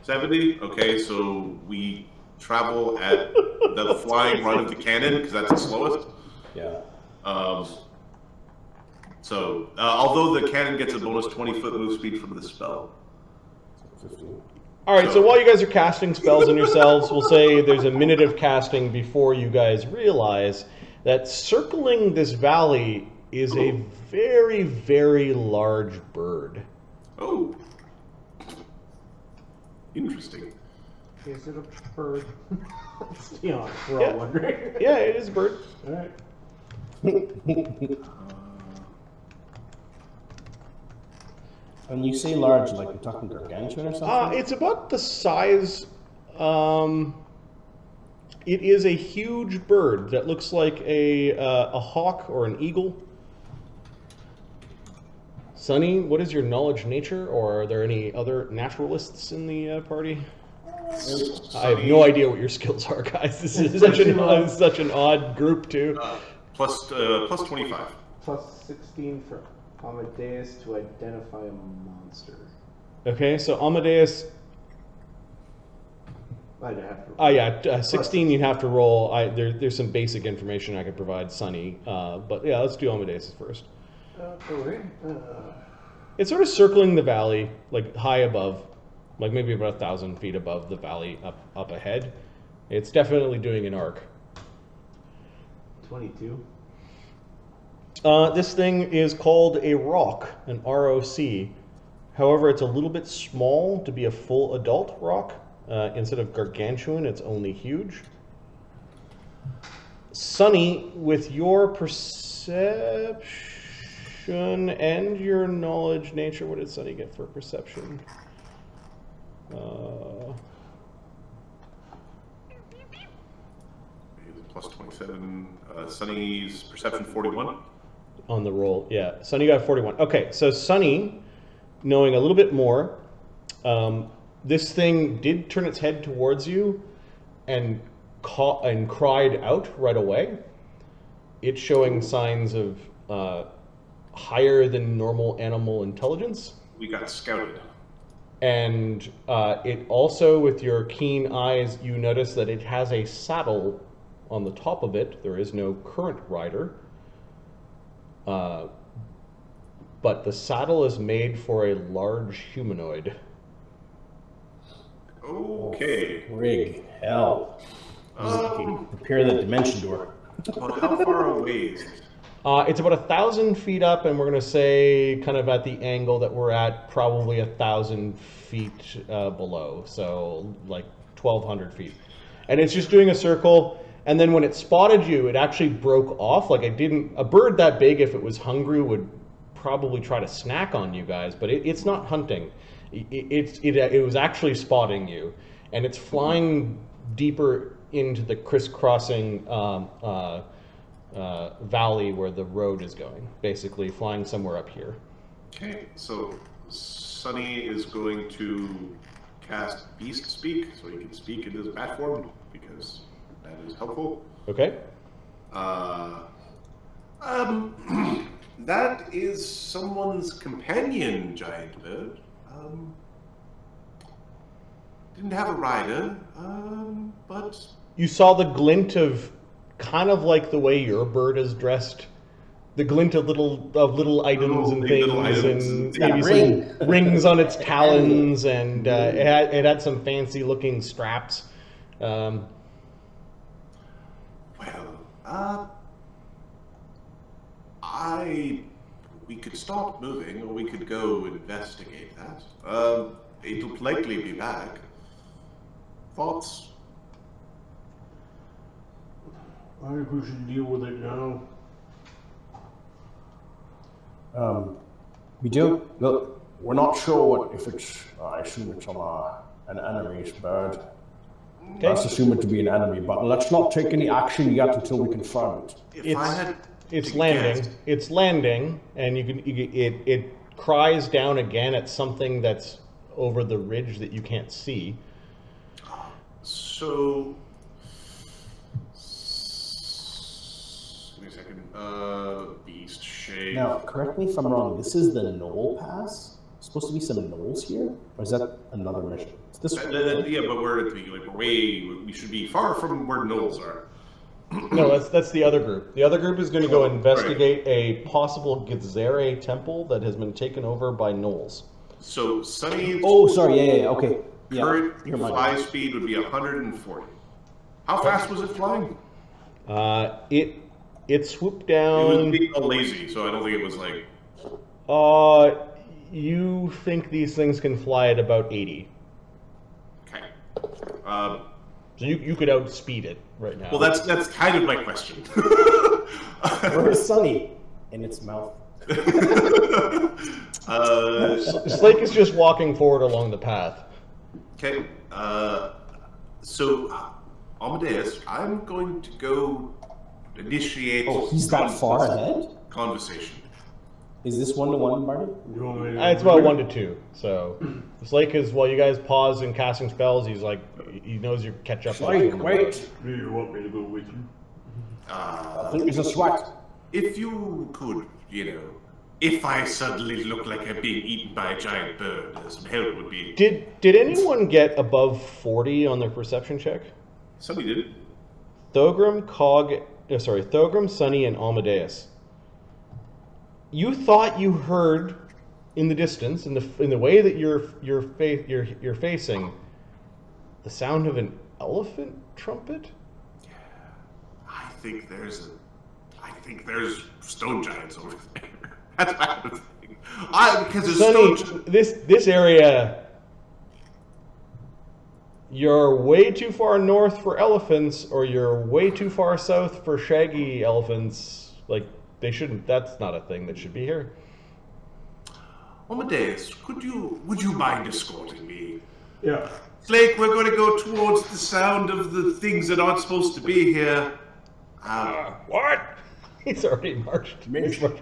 Speaker 2: 70? Okay, so we travel at the flying run of the cannon, because that's the slowest.
Speaker 4: Yeah.
Speaker 2: Although the cannon gets a bonus 20-foot move speed from the spell.
Speaker 4: 15.
Speaker 1: All right, so while you guys are casting spells on yourselves, we'll say there's a minute of casting before you guys realize that circling this valley is a very, very large bird.
Speaker 2: Oh. Interesting.
Speaker 3: Is it a bird? We're all wondering.
Speaker 1: Yeah, it is a bird.
Speaker 3: All right.
Speaker 4: When you say large, like you're talking gargantuan or something?
Speaker 1: It's about the size. It is a huge bird that looks like a hawk or an eagle. Sunny, what is your knowledge nature, or are there any other naturalists in the party? I have no idea what your skills are, guys. This is such an odd group, too.
Speaker 2: Plus 25.
Speaker 3: Plus 16 for Amadeus to identify a monster.
Speaker 1: Okay, so Amadeus.
Speaker 3: I'd have to roll.
Speaker 1: 16 you'd have to roll. There's some basic information I could provide Sunny, but yeah, let's do Amadeus first.
Speaker 3: Okay.
Speaker 1: It's sort of circling the valley, like high above, like maybe about 1,000 feet above the valley up ahead. It's definitely doing an arc.
Speaker 3: 22.
Speaker 1: This thing is called a roc, an ROC. However, it's a little bit small to be a full adult roc. Instead of gargantuan, it's only huge. Sunny, with your perception and your knowledge nature, what did Sunny get for perception?
Speaker 2: plus 27. Sunny's perception 41.
Speaker 1: On the roll, yeah. Sunny got 41. Okay, so Sunny, knowing a little bit more, this thing did turn its head towards you and cried out right away. It's showing signs of higher than normal animal intelligence.
Speaker 2: We got scouted.
Speaker 1: And it also, with your keen eyes, you notice that it has a saddle on the top of it. There is no current rider. But the saddle is made for a large humanoid.
Speaker 2: Okay.
Speaker 4: Rig. Hell. Prepare the dimension door.
Speaker 2: Well, how far away is it?
Speaker 1: It's about 1,000 feet up, and we're going to say, kind of at the angle that we're at, probably 1,000 feet below. So, like 1,200 feet. And it's just doing a circle. And then when it spotted you, it actually broke off. Like a bird that big, if it was hungry, would probably try to snack on you guys, but it's not hunting. It was actually spotting you, and it's flying deeper into the crisscrossing valley where the road is going. Basically, flying somewhere up here.
Speaker 2: Okay, so Sunny is going to cast Beast Speak, so he can speak in his bat form, because that is helpful.
Speaker 1: Okay.
Speaker 2: That is someone's companion, giant bird. Didn't have a rider, but...
Speaker 1: You saw the glint of, kind of like the way your bird is dressed, the glint of little items and things, and maybe some rings on its talons, and it had some fancy looking straps.
Speaker 2: We could stop moving, or we could go investigate that. It'll likely be back. Thoughts?
Speaker 3: I think we should deal with it now.
Speaker 4: We do. Look, we're not sure if it's. I assume it's on an enemy's bird.
Speaker 1: Okay.
Speaker 4: Let's assume it to be an enemy, but let's not take any action yet until we confirm it.
Speaker 1: It's landing. It's landing, and it cries down again at something that's over the ridge that you can't see.
Speaker 2: So, wait a second. Beast shape.
Speaker 4: Now, correct me if I'm wrong. This is the Knoll Pass. Supposed to be some knolls here, or is that another mission? It's this one.
Speaker 2: Yeah, but we should be far from where knolls are.
Speaker 1: No, that's the other group. The other group is going to go investigate a possible Gizere temple that has been taken over by gnolls.
Speaker 2: So Sunny.
Speaker 4: Oh, sorry. Yeah. Okay.
Speaker 2: Current fly speed would be 140. How fast was it flying?
Speaker 1: It swooped down.
Speaker 2: It was being lazy, so I don't think it was like.
Speaker 1: You think these things can fly at about 80?
Speaker 2: Okay.
Speaker 1: So you could outspeed it right now.
Speaker 2: Well, that's kind of my question.
Speaker 4: Where is Sunny? In its mouth.
Speaker 1: Slake is just walking forward along the path.
Speaker 2: Okay. So Amadeus, I'm going to go initiate.
Speaker 4: Oh, he's that far ahead?
Speaker 2: Conversation.
Speaker 4: Is this 1-to-1, Marty?
Speaker 1: It's about 1 to 2. So Slake is, while you guys pause in casting spells, he's like, he knows you catch up.
Speaker 4: Slake, wait.
Speaker 3: Do you want me to go with you?
Speaker 4: I think it's a sweat.
Speaker 2: If you could, if I suddenly look like I'm being eaten by a giant bird, some help would be.
Speaker 1: Did anyone get above 40 on their perception check?
Speaker 2: Somebody did.
Speaker 1: Thogrim, Thogrim, Sunny, and Amadeus. You thought you heard in the distance, in the way that you're facing, the sound of an elephant trumpet?
Speaker 2: I think there's stone giants over there. That's what I was thinking. Because there's stone.
Speaker 1: This area, you're way too far north for elephants, or you're way too far south for shaggy elephants. Like, they shouldn't. That's not a thing that should be here.
Speaker 2: Amadeus, would you mind escorting me?
Speaker 3: Yeah.
Speaker 2: Slake, we're going to go towards the sound of the things that aren't supposed to be here.
Speaker 5: What?
Speaker 1: He's already marched.
Speaker 4: Make sure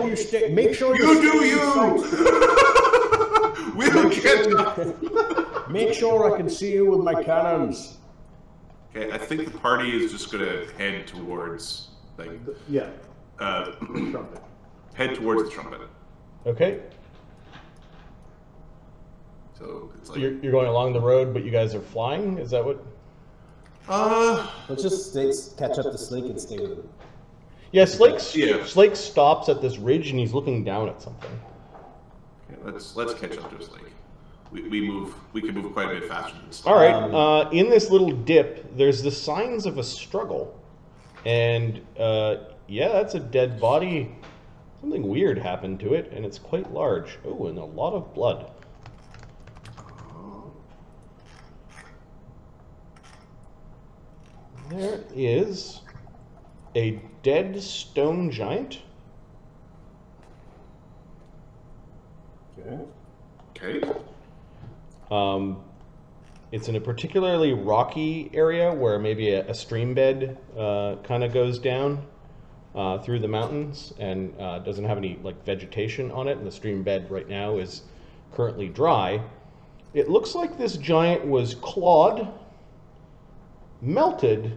Speaker 4: you stay. Make sure
Speaker 2: You do you! We'll get up!
Speaker 4: Make sure I can see you with my cannons.
Speaker 2: Okay, I think the party is just gonna head towards, like...
Speaker 3: Yeah.
Speaker 2: Uh,
Speaker 3: Trumpet.
Speaker 2: head towards the trumpet.
Speaker 1: Okay.
Speaker 2: So, it's like...
Speaker 1: You're going along the road, but you guys are flying? Is that what?
Speaker 4: Let's just catch up to Slake and stay with him.
Speaker 1: Yeah, Slake stops at this ridge and he's looking down at something.
Speaker 2: Okay, let's catch up to Slake. We can move quite a bit faster than Slake.
Speaker 1: All right. In this little dip, there's the signs of a struggle, and yeah, that's a dead body. Something weird happened to it, and it's quite large. Oh, and a lot of blood. There is a dead stone giant.
Speaker 2: Okay.
Speaker 1: It's in a particularly rocky area where maybe a stream bed kind of goes down through the mountains and doesn't have any like vegetation on it, and the stream bed right now is currently dry. It looks like this giant was clawed, melted,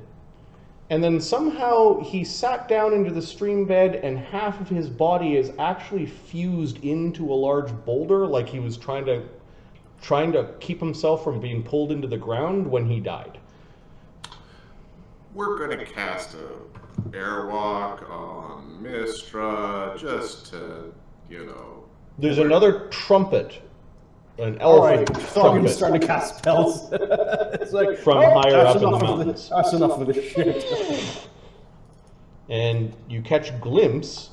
Speaker 1: and then somehow he sat down into the stream bed and half of his body is actually fused into a large boulder, like he was trying to keep himself from being pulled into the ground when he died.
Speaker 2: We're gonna cast a airwalk on Mistra just to, you know...
Speaker 1: There's another trumpet. An elephant trumpet.
Speaker 4: He's starting to cast spells. It's like,
Speaker 1: from higher up in the mountains.
Speaker 4: That's enough of this shit.
Speaker 1: And you catch a glimpse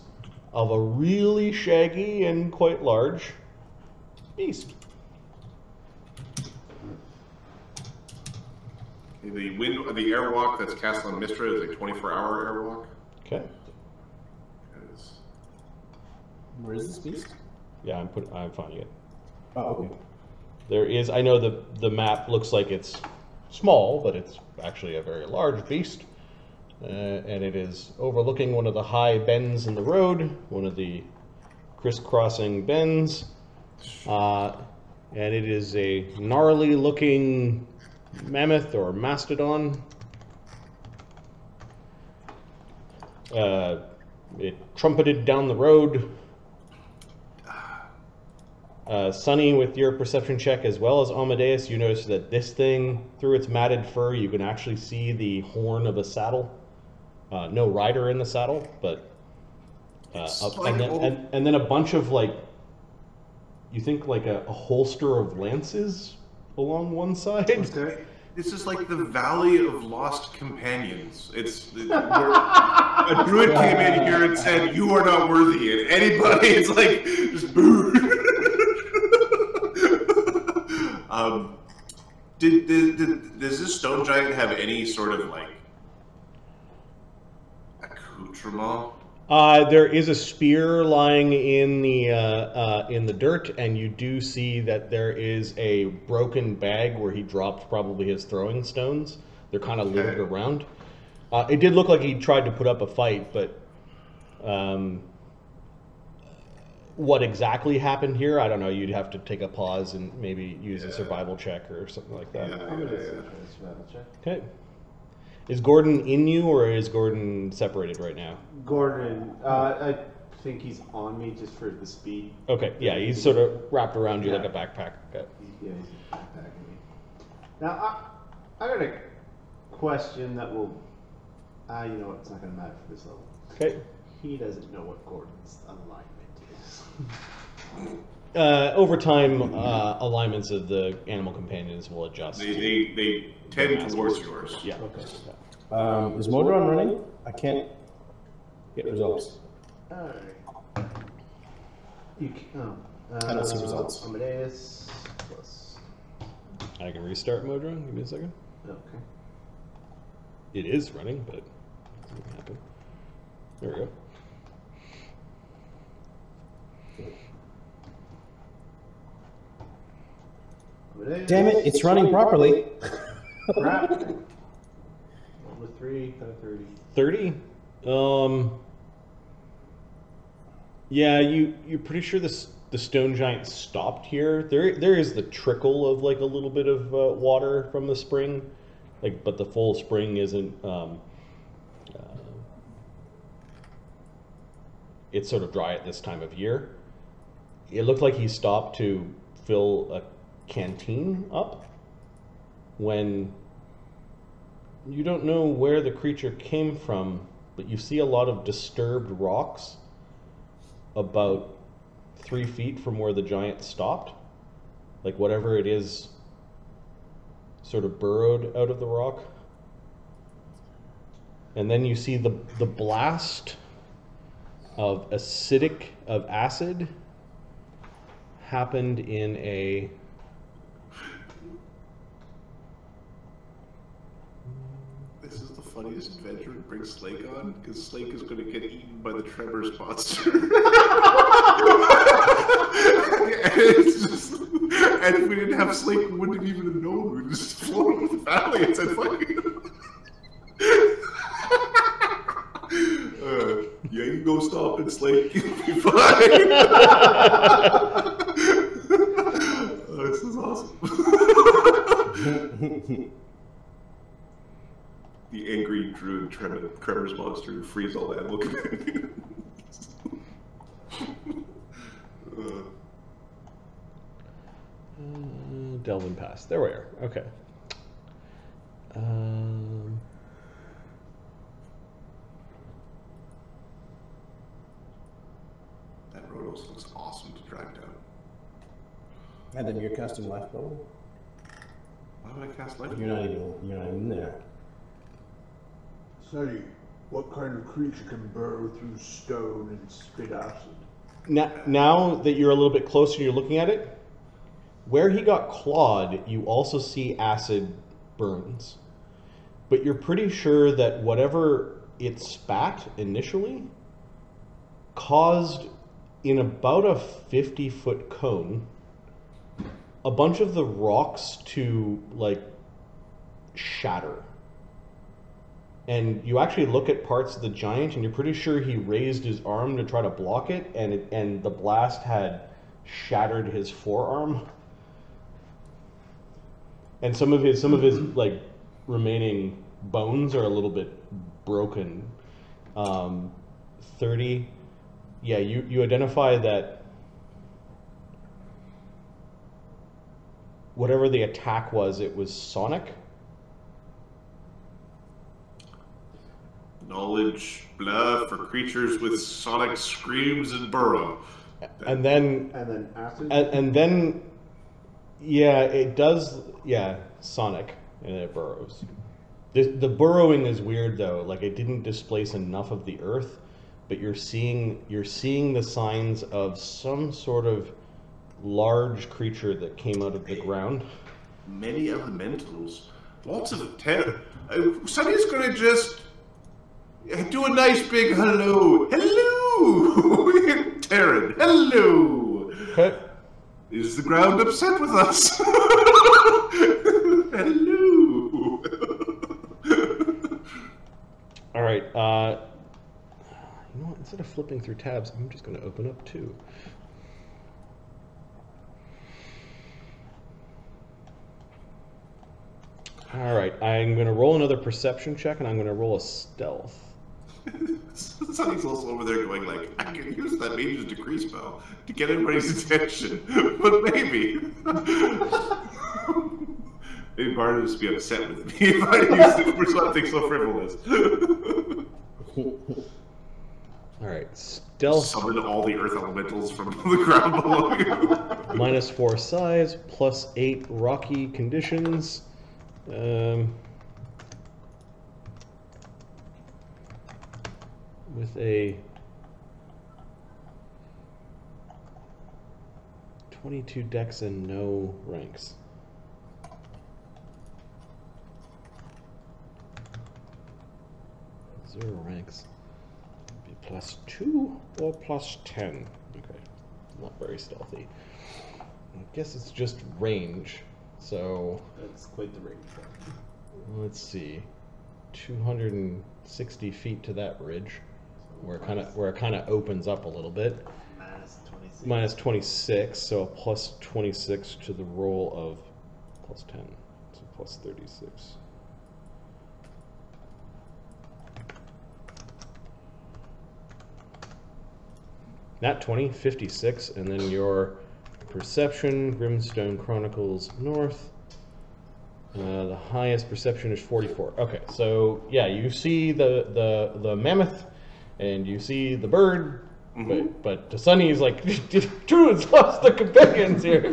Speaker 1: of a really shaggy and quite large beast.
Speaker 2: The airwalk that's cast on Mistra is a 24-hour airwalk.
Speaker 1: Okay.
Speaker 4: Where is this beast?
Speaker 1: Yeah, I'm finding it.
Speaker 4: Oh, okay.
Speaker 1: There is, I know the map looks like it's small, but it's actually a very large beast. And it is overlooking one of the high bends in the road, one of the crisscrossing bends. And it is a gnarly looking mammoth or mastodon. It trumpeted down the road. Sunny, with your perception check as well as Amadeus, you notice that this thing, through its matted fur, you can actually see the horn of a saddle. No rider in the saddle, but and then a bunch of like, you think like a holster of lances along one side.
Speaker 2: Okay. This is like the Valley of Lost Companions. It's where a druid came in here and said, "You are not worthy," and anybody is like, just boo. Does this stone giant have any sort of like accoutrement?
Speaker 1: There is a spear lying in the dirt, and you do see that there is a broken bag where he dropped probably his throwing stones. They're kind of littered around. It did look like he tried to put up a fight, but what exactly happened here, I don't know. You'd have to take a pause and maybe use a survival check or something like that.
Speaker 3: Survival check.
Speaker 1: Okay. Is Gordon in you, or is Gordon separated right now?
Speaker 3: Gordon, I think he's on me just for the speed.
Speaker 1: Okay, yeah, he's sort of wrapped around you like a backpack. Okay.
Speaker 3: Yeah, he's backpacking me. Now, I got a question that will... you know what, it's not going to matter for this level.
Speaker 1: Okay.
Speaker 3: He doesn't know what Gordon's alignment is.
Speaker 1: Over time, alignments of the animal companions will adjust.
Speaker 2: They tend towards yours.
Speaker 1: Yeah.
Speaker 3: Okay.
Speaker 4: Is Modron running? I can't get results.
Speaker 3: Alright.
Speaker 4: I don't see results.
Speaker 3: Amadeus plus...
Speaker 1: I can restart Modron. Give me a second.
Speaker 3: Okay.
Speaker 1: It is running, but it doesn't happen. There we go.
Speaker 3: Amadeus.
Speaker 4: Damn it, it's running properly.
Speaker 3: Crap. With 3 out of 30.
Speaker 1: 30? Yeah, you're pretty sure the stone giant stopped here. There is the trickle of like a little bit of water from the spring, like, but the full spring isn't. It's sort of dry at this time of year. It looked like he stopped to fill a canteen up when you don't know where the creature came from, but you see a lot of disturbed rocks about 3 feet from where the giant stopped. Like whatever it is sort of burrowed out of the rock. And then you see the blast of acid happened in a
Speaker 2: This is the funniest adventure to bring Slake on, because Slake is going to get eaten by the Tremors monster. And if we didn't have Slake, we wouldn't even have known. We would just float over the valley and said, fuck it. Yeah, you go stop it, Slake. You'll be fine. This is awesome. The angry druid Tremors monster who frees all animal companions.
Speaker 1: Delvan Pass. There we are. Okay.
Speaker 2: That Rhodos looks awesome to drive down.
Speaker 4: And then your custom lifeboat.
Speaker 2: Why would I cast light?
Speaker 4: You're not even there.
Speaker 3: Say, what kind of creature can burrow through stone and spit acid?
Speaker 1: Now that you're a little bit closer and you're looking at it, where he got clawed, you also see acid burns. But you're pretty sure that whatever it spat initially caused, in about a 50-foot cone, a bunch of the rocks to, like, shatter. And you actually look at parts of the giant, and you're pretty sure he raised his arm to try to block it, and the blast had shattered his forearm. And some of his like remaining bones are a little bit broken. 30. Yeah, you identify that whatever the attack was, it was sonic.
Speaker 2: Knowledge, blah, for creatures with sonic screams and burrow.
Speaker 1: And then
Speaker 3: acid?
Speaker 1: And then, yeah, it does, yeah, sonic, and it burrows. The burrowing is weird though, like it didn't displace enough of the earth, but you're seeing the signs of some sort of large creature that came out of the ground.
Speaker 2: Many elementals, lots of terror. Sonny's gonna just do a nice big hello. Hello! Terran, hello!
Speaker 1: Okay.
Speaker 2: Is the ground upset with us? Hello!
Speaker 1: Alright, you know what, instead of flipping through tabs, I'm just going to open up two. Alright, I'm going to roll another perception check, and I'm going to roll a stealth.
Speaker 2: Sonny's also over there going like, I can use that mage's decree spell to get everybody's attention, but maybe. Maybe Barney would just be upset with me if I used it for something so frivolous.
Speaker 1: Alright, stealth.
Speaker 2: Summon all the earth elementals from the ground below you.
Speaker 1: -4 size, +8 rocky conditions. With a 22 dex and no ranks. Zero ranks. Be +2 or +10. Okay, not very stealthy. I guess it's just range. So
Speaker 3: That's quite the range.
Speaker 1: let's see. 260 feet to that ridge, where it kind of opens up a little bit. Minus 26, so a plus 26 to the roll of plus 10, so plus 36. Nat 20, 56, and then your perception, Grimstone Chronicles North. The highest perception is 44. Okay, so yeah, you see the mammoth, and you see the bird. But Sonny's like, Trude's lost the companions here.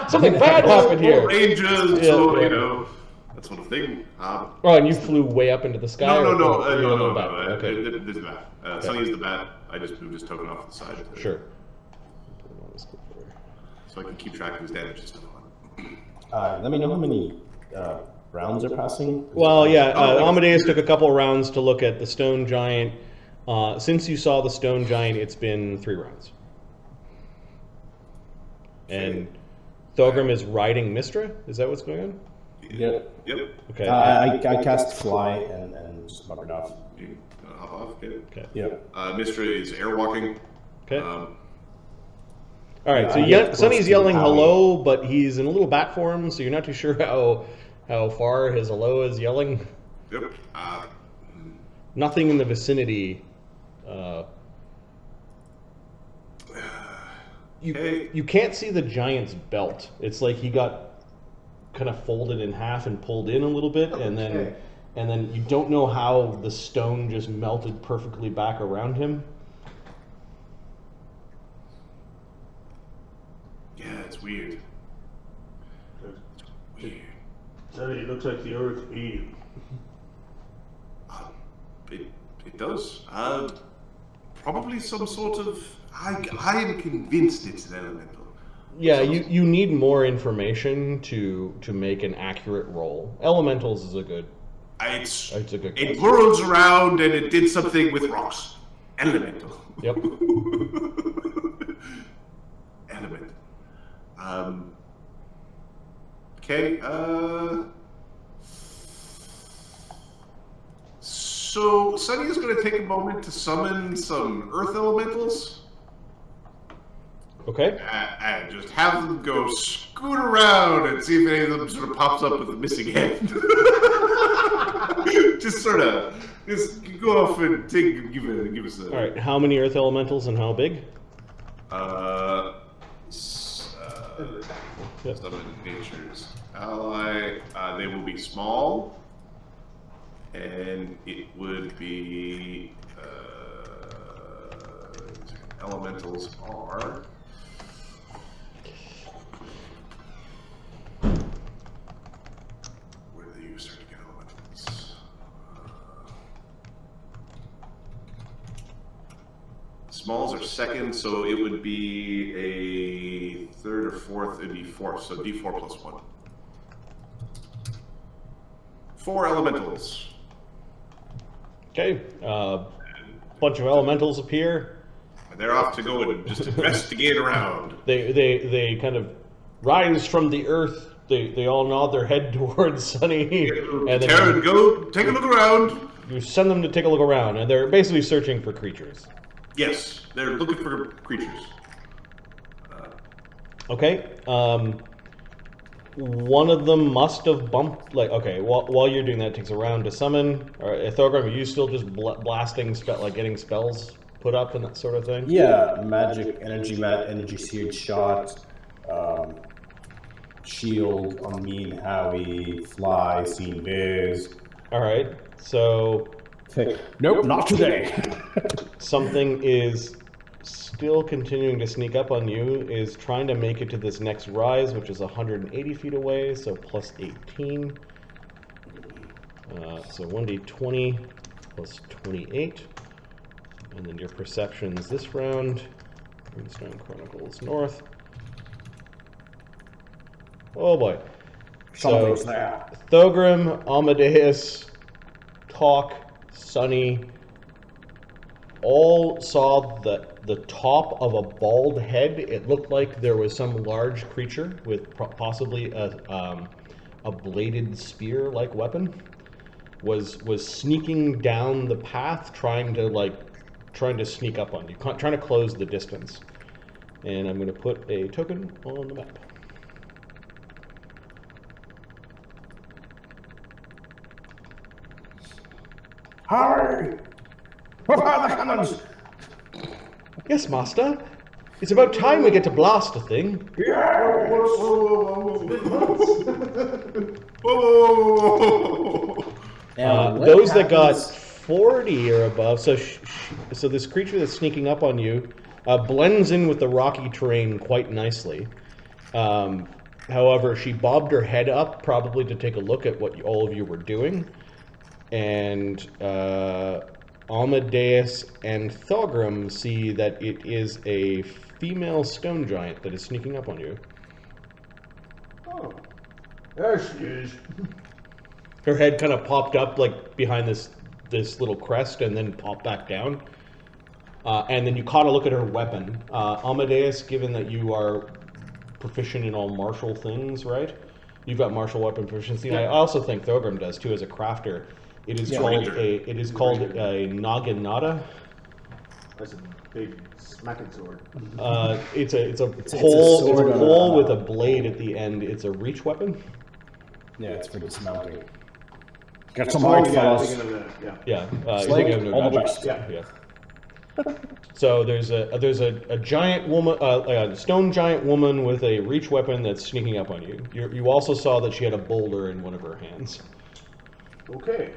Speaker 1: Something bad happened here.
Speaker 2: Rangers, so, you know, that sort of thing.
Speaker 1: Oh, and you flew way up into the sky?
Speaker 2: No.
Speaker 1: Okay.
Speaker 2: There's the bat. Sonny's the bat. I just moved his token off the side.
Speaker 1: Sure.
Speaker 2: So I can keep track of his damage and stuff.
Speaker 4: Let me know how many rounds are passing.
Speaker 1: Well, yeah, Amadeus took a couple rounds to look at the stone giant. Since you saw the stone giant, it's been 3 rounds. And Thogrim is riding Mistra? Is that what's going on?
Speaker 4: Yep.
Speaker 1: Okay.
Speaker 4: I cast fly and just bump it off.
Speaker 2: You hop off, okay.
Speaker 4: Yep.
Speaker 2: Mistra is airwalking.
Speaker 1: Okay. All right, so Sonny's yelling hello, but he's in a little bat form, so you're not too sure how far his hello is yelling.
Speaker 2: Yep.
Speaker 1: Nothing in the vicinity. You can't see the giant's belt. It's like he got kind of folded in half and pulled in a little bit, and then you don't know how the stone just melted perfectly back around him.
Speaker 2: Yeah, it's weird.
Speaker 3: Sonny, it looks like the Earth ate him.
Speaker 2: It does. Probably some sort of. I am convinced it's an elemental.
Speaker 1: Yeah, you need more information to make an accurate roll. Elementals is a good.
Speaker 2: It's
Speaker 1: a good.
Speaker 2: It whirls around and it did something with rocks. Elemental.
Speaker 1: Yep.
Speaker 2: Element. Okay. So Sonny is going to take a moment to summon some earth elementals.
Speaker 1: Okay.
Speaker 2: And just have them go scoot around and see if any of them sort of pops up with a missing head. just go off and give us a.
Speaker 1: All right. How many earth elementals and how big?
Speaker 2: Summon nature's ally. They will be small. And it would be elementals are where do you start to get elementals? Smalls are second, so it would be a third or fourth. It'd be fourth, so D4 plus 1. 4 elementals.
Speaker 1: Okay, bunch of elementals appear.
Speaker 2: And they're off to go and just investigate around.
Speaker 1: They kind of rise from the earth. They all nod their head towards Sonny. And then
Speaker 2: go take a look around.
Speaker 1: You send them to take a look around, and they're basically searching for creatures.
Speaker 2: Yes, they're looking for creatures.
Speaker 1: Okay. One of them must have bumped, okay, while you're doing that, it takes a round to summon. Or Thogrim, are you still just blasting, getting spells put up and that sort of thing?
Speaker 4: Yeah, magic, energy seared shot, shield on me and Howie, fly, seen viz.
Speaker 1: Alright, so...
Speaker 4: Nope, not today.
Speaker 1: Something is still continuing to sneak up on you, is trying to make it to this next rise, which is 180 feet away, so plus 18. So 1d20 plus 28. And then your perceptions this round. Grimstone Chronicles North. Oh boy.
Speaker 4: Something's there.
Speaker 1: Thogrim, Amadeus, Talk, Sonny, all saw the top of a bald head. It looked like there was some large creature with possibly a bladed spear-like weapon. was sneaking down the path, trying to sneak up on you, trying to close the distance. And I'm going to put a token on the map.
Speaker 4: Hurry! Prepare the cannons!
Speaker 1: Yes, master. It's about time we get to blast a thing. Those that got 40 or above, so this creature that's sneaking up on you blends in with the rocky terrain quite nicely. However, she bobbed her head up, probably to take a look at what all of you were doing. And Amadeus and Thogrim see that it is a female stone giant that is sneaking up on you.
Speaker 3: Oh, there she is.
Speaker 1: Her head kind of popped up like behind this little crest and then popped back down. And then you caught a look at her weapon. Amadeus, given that you are proficient in all martial things, right? You've got martial weapon proficiency. Yeah. I also think Thogrim does too as a crafter. It is called a naginata.
Speaker 3: That's a big smacking sword.
Speaker 1: It's a pole with a blade at the end. It's a reach weapon.
Speaker 4: Yeah, it's for dismounting. Get some height, fellas.
Speaker 1: Yeah.
Speaker 4: Slake, all the best.
Speaker 1: Yeah. So there's a giant woman, a stone giant woman with a reach weapon that's sneaking up on you. You also saw that she had a boulder in one of her hands.
Speaker 3: Okay.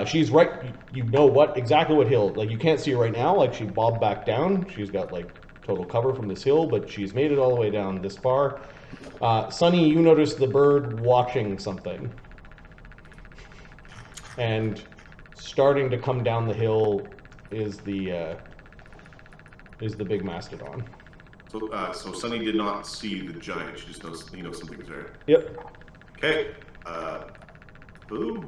Speaker 1: She's right. You know exactly what hill. Like, you can't see her right now. Like, she bobbed back down. She's got like total cover from this hill, but she's made it all the way down this far. Sunny, you notice the bird watching something, and starting to come down the hill is the big mastodon.
Speaker 2: So Sunny did not see the giant. She just knows something's there.
Speaker 1: Yep.
Speaker 2: Okay. Ooh.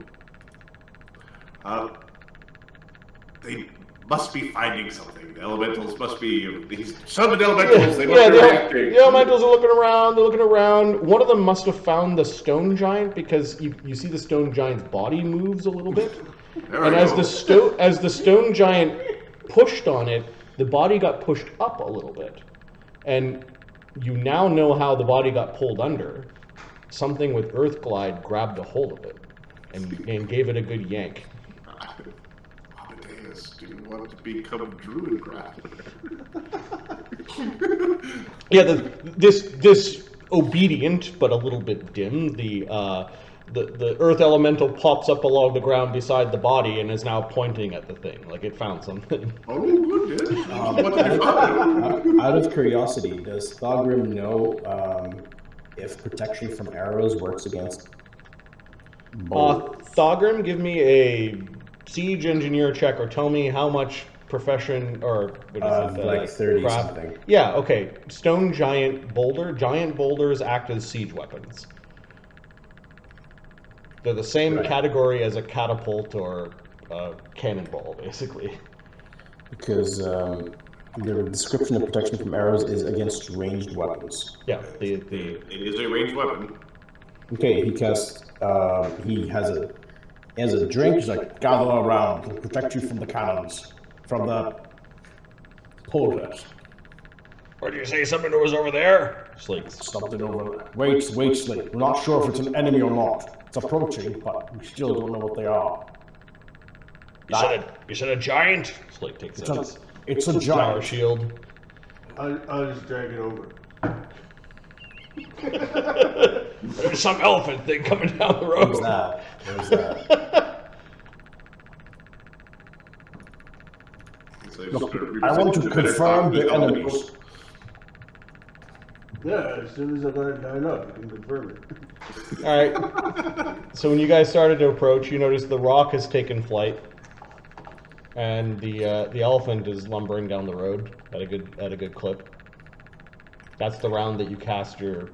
Speaker 2: They must be finding something. The elementals must be. These summoned elementals. They must be reacting.
Speaker 1: The elementals are looking around. They're looking around. One of them must have found the stone giant, because you see the stone giant's body moves a little bit. And as the stone giant pushed on it, the body got pushed up a little bit. And you now know how the body got pulled under. Something with Earth Glide grabbed a hold of it and gave it a good yank.
Speaker 2: Amadeus, do you want to become a druid crafter?
Speaker 1: Yeah, this obedient but a little bit dim, the earth elemental pops up along the ground beside the body and is now pointing at the thing, like it found something.
Speaker 2: Oh, good.
Speaker 4: Out of curiosity, does Thogrim know if protection from arrows works against
Speaker 1: Thogrim, give me a siege engineer check, or tell me how much profession, or what is it?
Speaker 4: Like 30 something.
Speaker 1: Yeah, okay. Stone giant boulder. Giant boulders act as siege weapons. They're the same category as a catapult or a cannonball, basically.
Speaker 4: Because the description of protection from arrows is against ranged weapons.
Speaker 1: Yeah,
Speaker 2: it is a ranged weapon.
Speaker 4: Okay, he casts. He has a drink. He's like, gather around, to protect you from the cannons, from the porters.
Speaker 5: What did you say? Something was over there?
Speaker 1: Slake.
Speaker 4: Something over there. Wait, Slake. We're not sure if it's an enemy or not. It's approaching, but we still don't know what they are.
Speaker 5: You said a giant?
Speaker 1: Slake takes it.
Speaker 4: It's a
Speaker 1: Power
Speaker 4: giant.
Speaker 1: shield.
Speaker 3: I'll just drag it over.
Speaker 5: There's some elephant thing coming down the road.
Speaker 4: There's that. Look, I want to confirm the enemies.
Speaker 3: Yeah, as soon as I got it lined up, you can confirm it.
Speaker 1: Alright. So when you guys started to approach, you notice the rock has taken flight. And the elephant is lumbering down the road at a good clip. That's the round that you cast your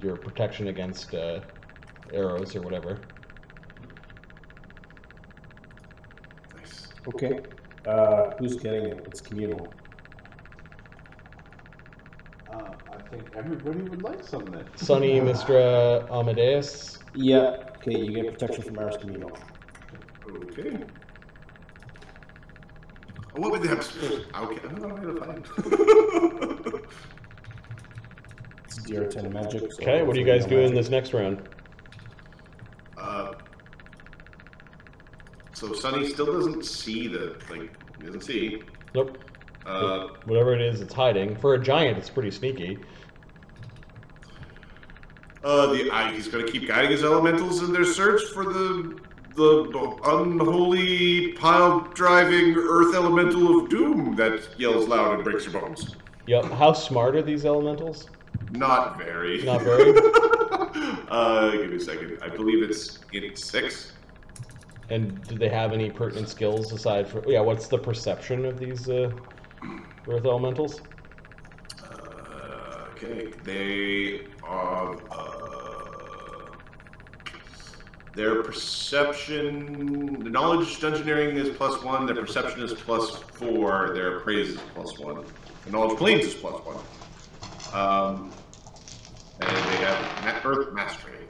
Speaker 1: protection against arrows or whatever.
Speaker 2: Nice.
Speaker 4: Okay. Who's getting it? It's communal.
Speaker 3: I think everybody would like some of it.
Speaker 1: Sunny, Mr. Amadeus.
Speaker 4: Yeah. Okay, you get protection from arrows communal.
Speaker 2: Okay. Oh, what would they have? Okay, I don't know how to find.
Speaker 4: It's DR10 magic. So
Speaker 1: Okay, what are you guys doing this next round?
Speaker 2: So Sunny still doesn't see the thing. He doesn't see.
Speaker 1: Nope. Whatever it is, it's hiding. For a giant, it's pretty sneaky.
Speaker 2: He's going to keep guiding his elementals in their search for the unholy pile-driving earth elemental of doom that yells loud and breaks your bones.
Speaker 1: Yep. How smart are these elementals?
Speaker 2: Not very.
Speaker 1: Not very?
Speaker 2: Give me a second. I believe it's in 6.
Speaker 1: And do they have any pertinent skills aside from... Yeah, what's the perception of these earth elementals?
Speaker 2: Okay, they are... their perception... The knowledge dungeoneering is +1, their perception is +4, their appraise is +1. The knowledge planes is +1. And they have Earth Mastery.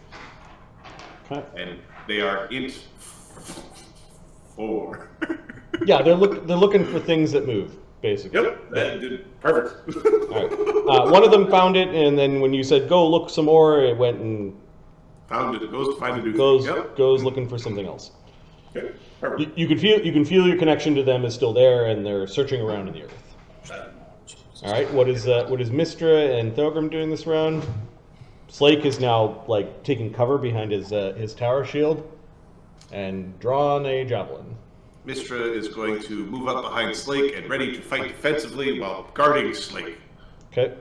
Speaker 1: Okay.
Speaker 2: And they are int 4.
Speaker 1: Yeah, they're looking for things that move, basically.
Speaker 2: Yep, that did perfect.
Speaker 1: All right. One of them found it, and then when you said go look some more, it went and
Speaker 2: Found it. Goes to find a new
Speaker 1: goes
Speaker 2: thing. Yep.
Speaker 1: goes looking for something else.
Speaker 2: Okay, perfect.
Speaker 1: You can feel your connection to them is still there, and they're searching around in the earth. All right. What is Mistra and Thogrim doing this round? Slake is now like taking cover behind his tower shield and drawn a javelin.
Speaker 2: Mistra is going to move up behind Slake and ready to fight defensively while guarding Slake.
Speaker 1: Okay.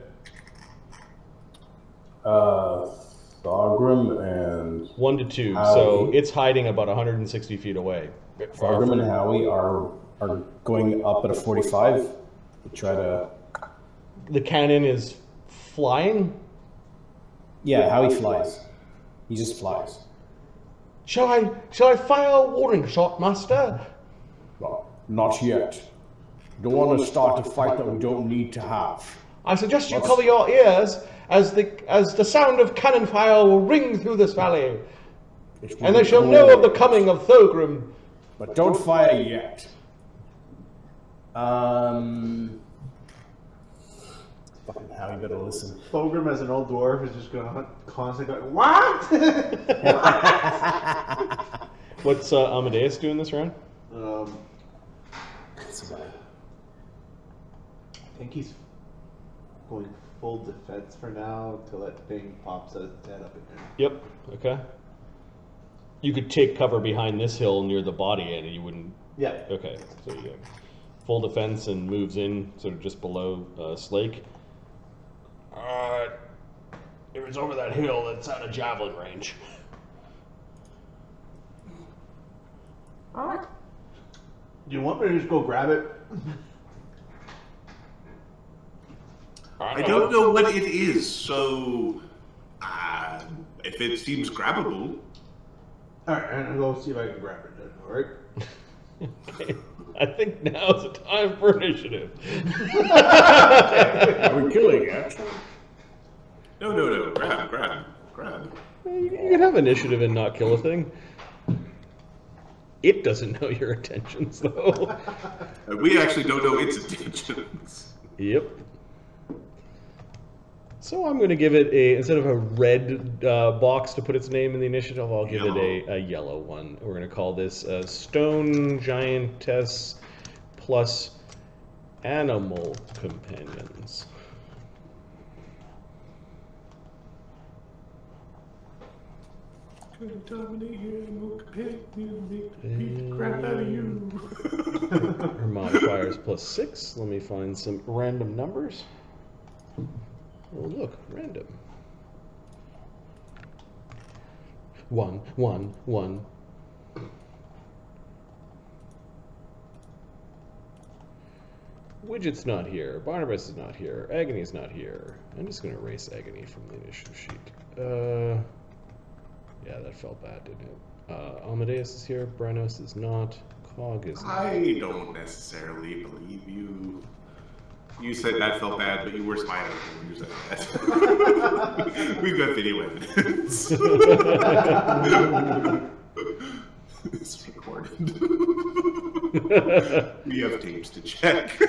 Speaker 4: Thogrim and
Speaker 1: 1 to 2,
Speaker 4: Howie.
Speaker 1: so it's hiding about 160 feet away.
Speaker 4: Thogrim and Howie are going up at a 45 to try to.
Speaker 1: The cannon is flying.
Speaker 4: Yeah, Howie flies. He just flies.
Speaker 1: Shall I fire a warning shot, Master?
Speaker 4: Well, not yet. Don't want to start a fight that we don't need to have.
Speaker 1: I suggest you cover your ears as the sound of cannon fire will ring through this valley, and they shall know of the coming of Thogrim.
Speaker 4: But don't fire yet. Fucking Howie, better listen.
Speaker 3: Thogrim as an old dwarf is just going to constantly go, what?
Speaker 1: What's Amadeus doing this round?
Speaker 3: I think he's going full defense for now until that thing pops his head up in there.
Speaker 1: Yep. Okay. You could take cover behind this hill near the body, and you wouldn't.
Speaker 3: Yeah.
Speaker 1: Okay. So you go full defense and moves in, sort of just below Slake. If it's over that hill, that's out of javelin range.
Speaker 3: Alright. Do you want me to just go grab it?
Speaker 2: I don't know what it is, so if it seems grabbable.
Speaker 3: Alright, I'm going to go see if I can grab it then, alright?
Speaker 1: Okay. I think now's the time for initiative.
Speaker 4: Are we killing it?
Speaker 2: No. Grab.
Speaker 1: You can have initiative and not kill a thing. It doesn't know your intentions, though.
Speaker 2: We actually don't know its intentions.
Speaker 1: Yep. So I'm going to give it instead of a red box to put its name in the initiative, I'll give it a yellow one. We're going to call this Stone Giantess plus Animal Companions.
Speaker 2: Crap out of you.
Speaker 1: Her modifiers +6. Let me find some random numbers. Oh, look, random. 1, 1, 1. Widget's not here. Barnabas is not here. Agony's not here. I'm just going to erase Agony from the initiative sheet. Yeah, that felt bad, didn't it? Amadeus is here. Branos is not. Cog is not.
Speaker 2: I don't necessarily believe you. You said that felt bad, but you were smiling when you said that. We've got video evidence. It's recorded. We have tapes to check.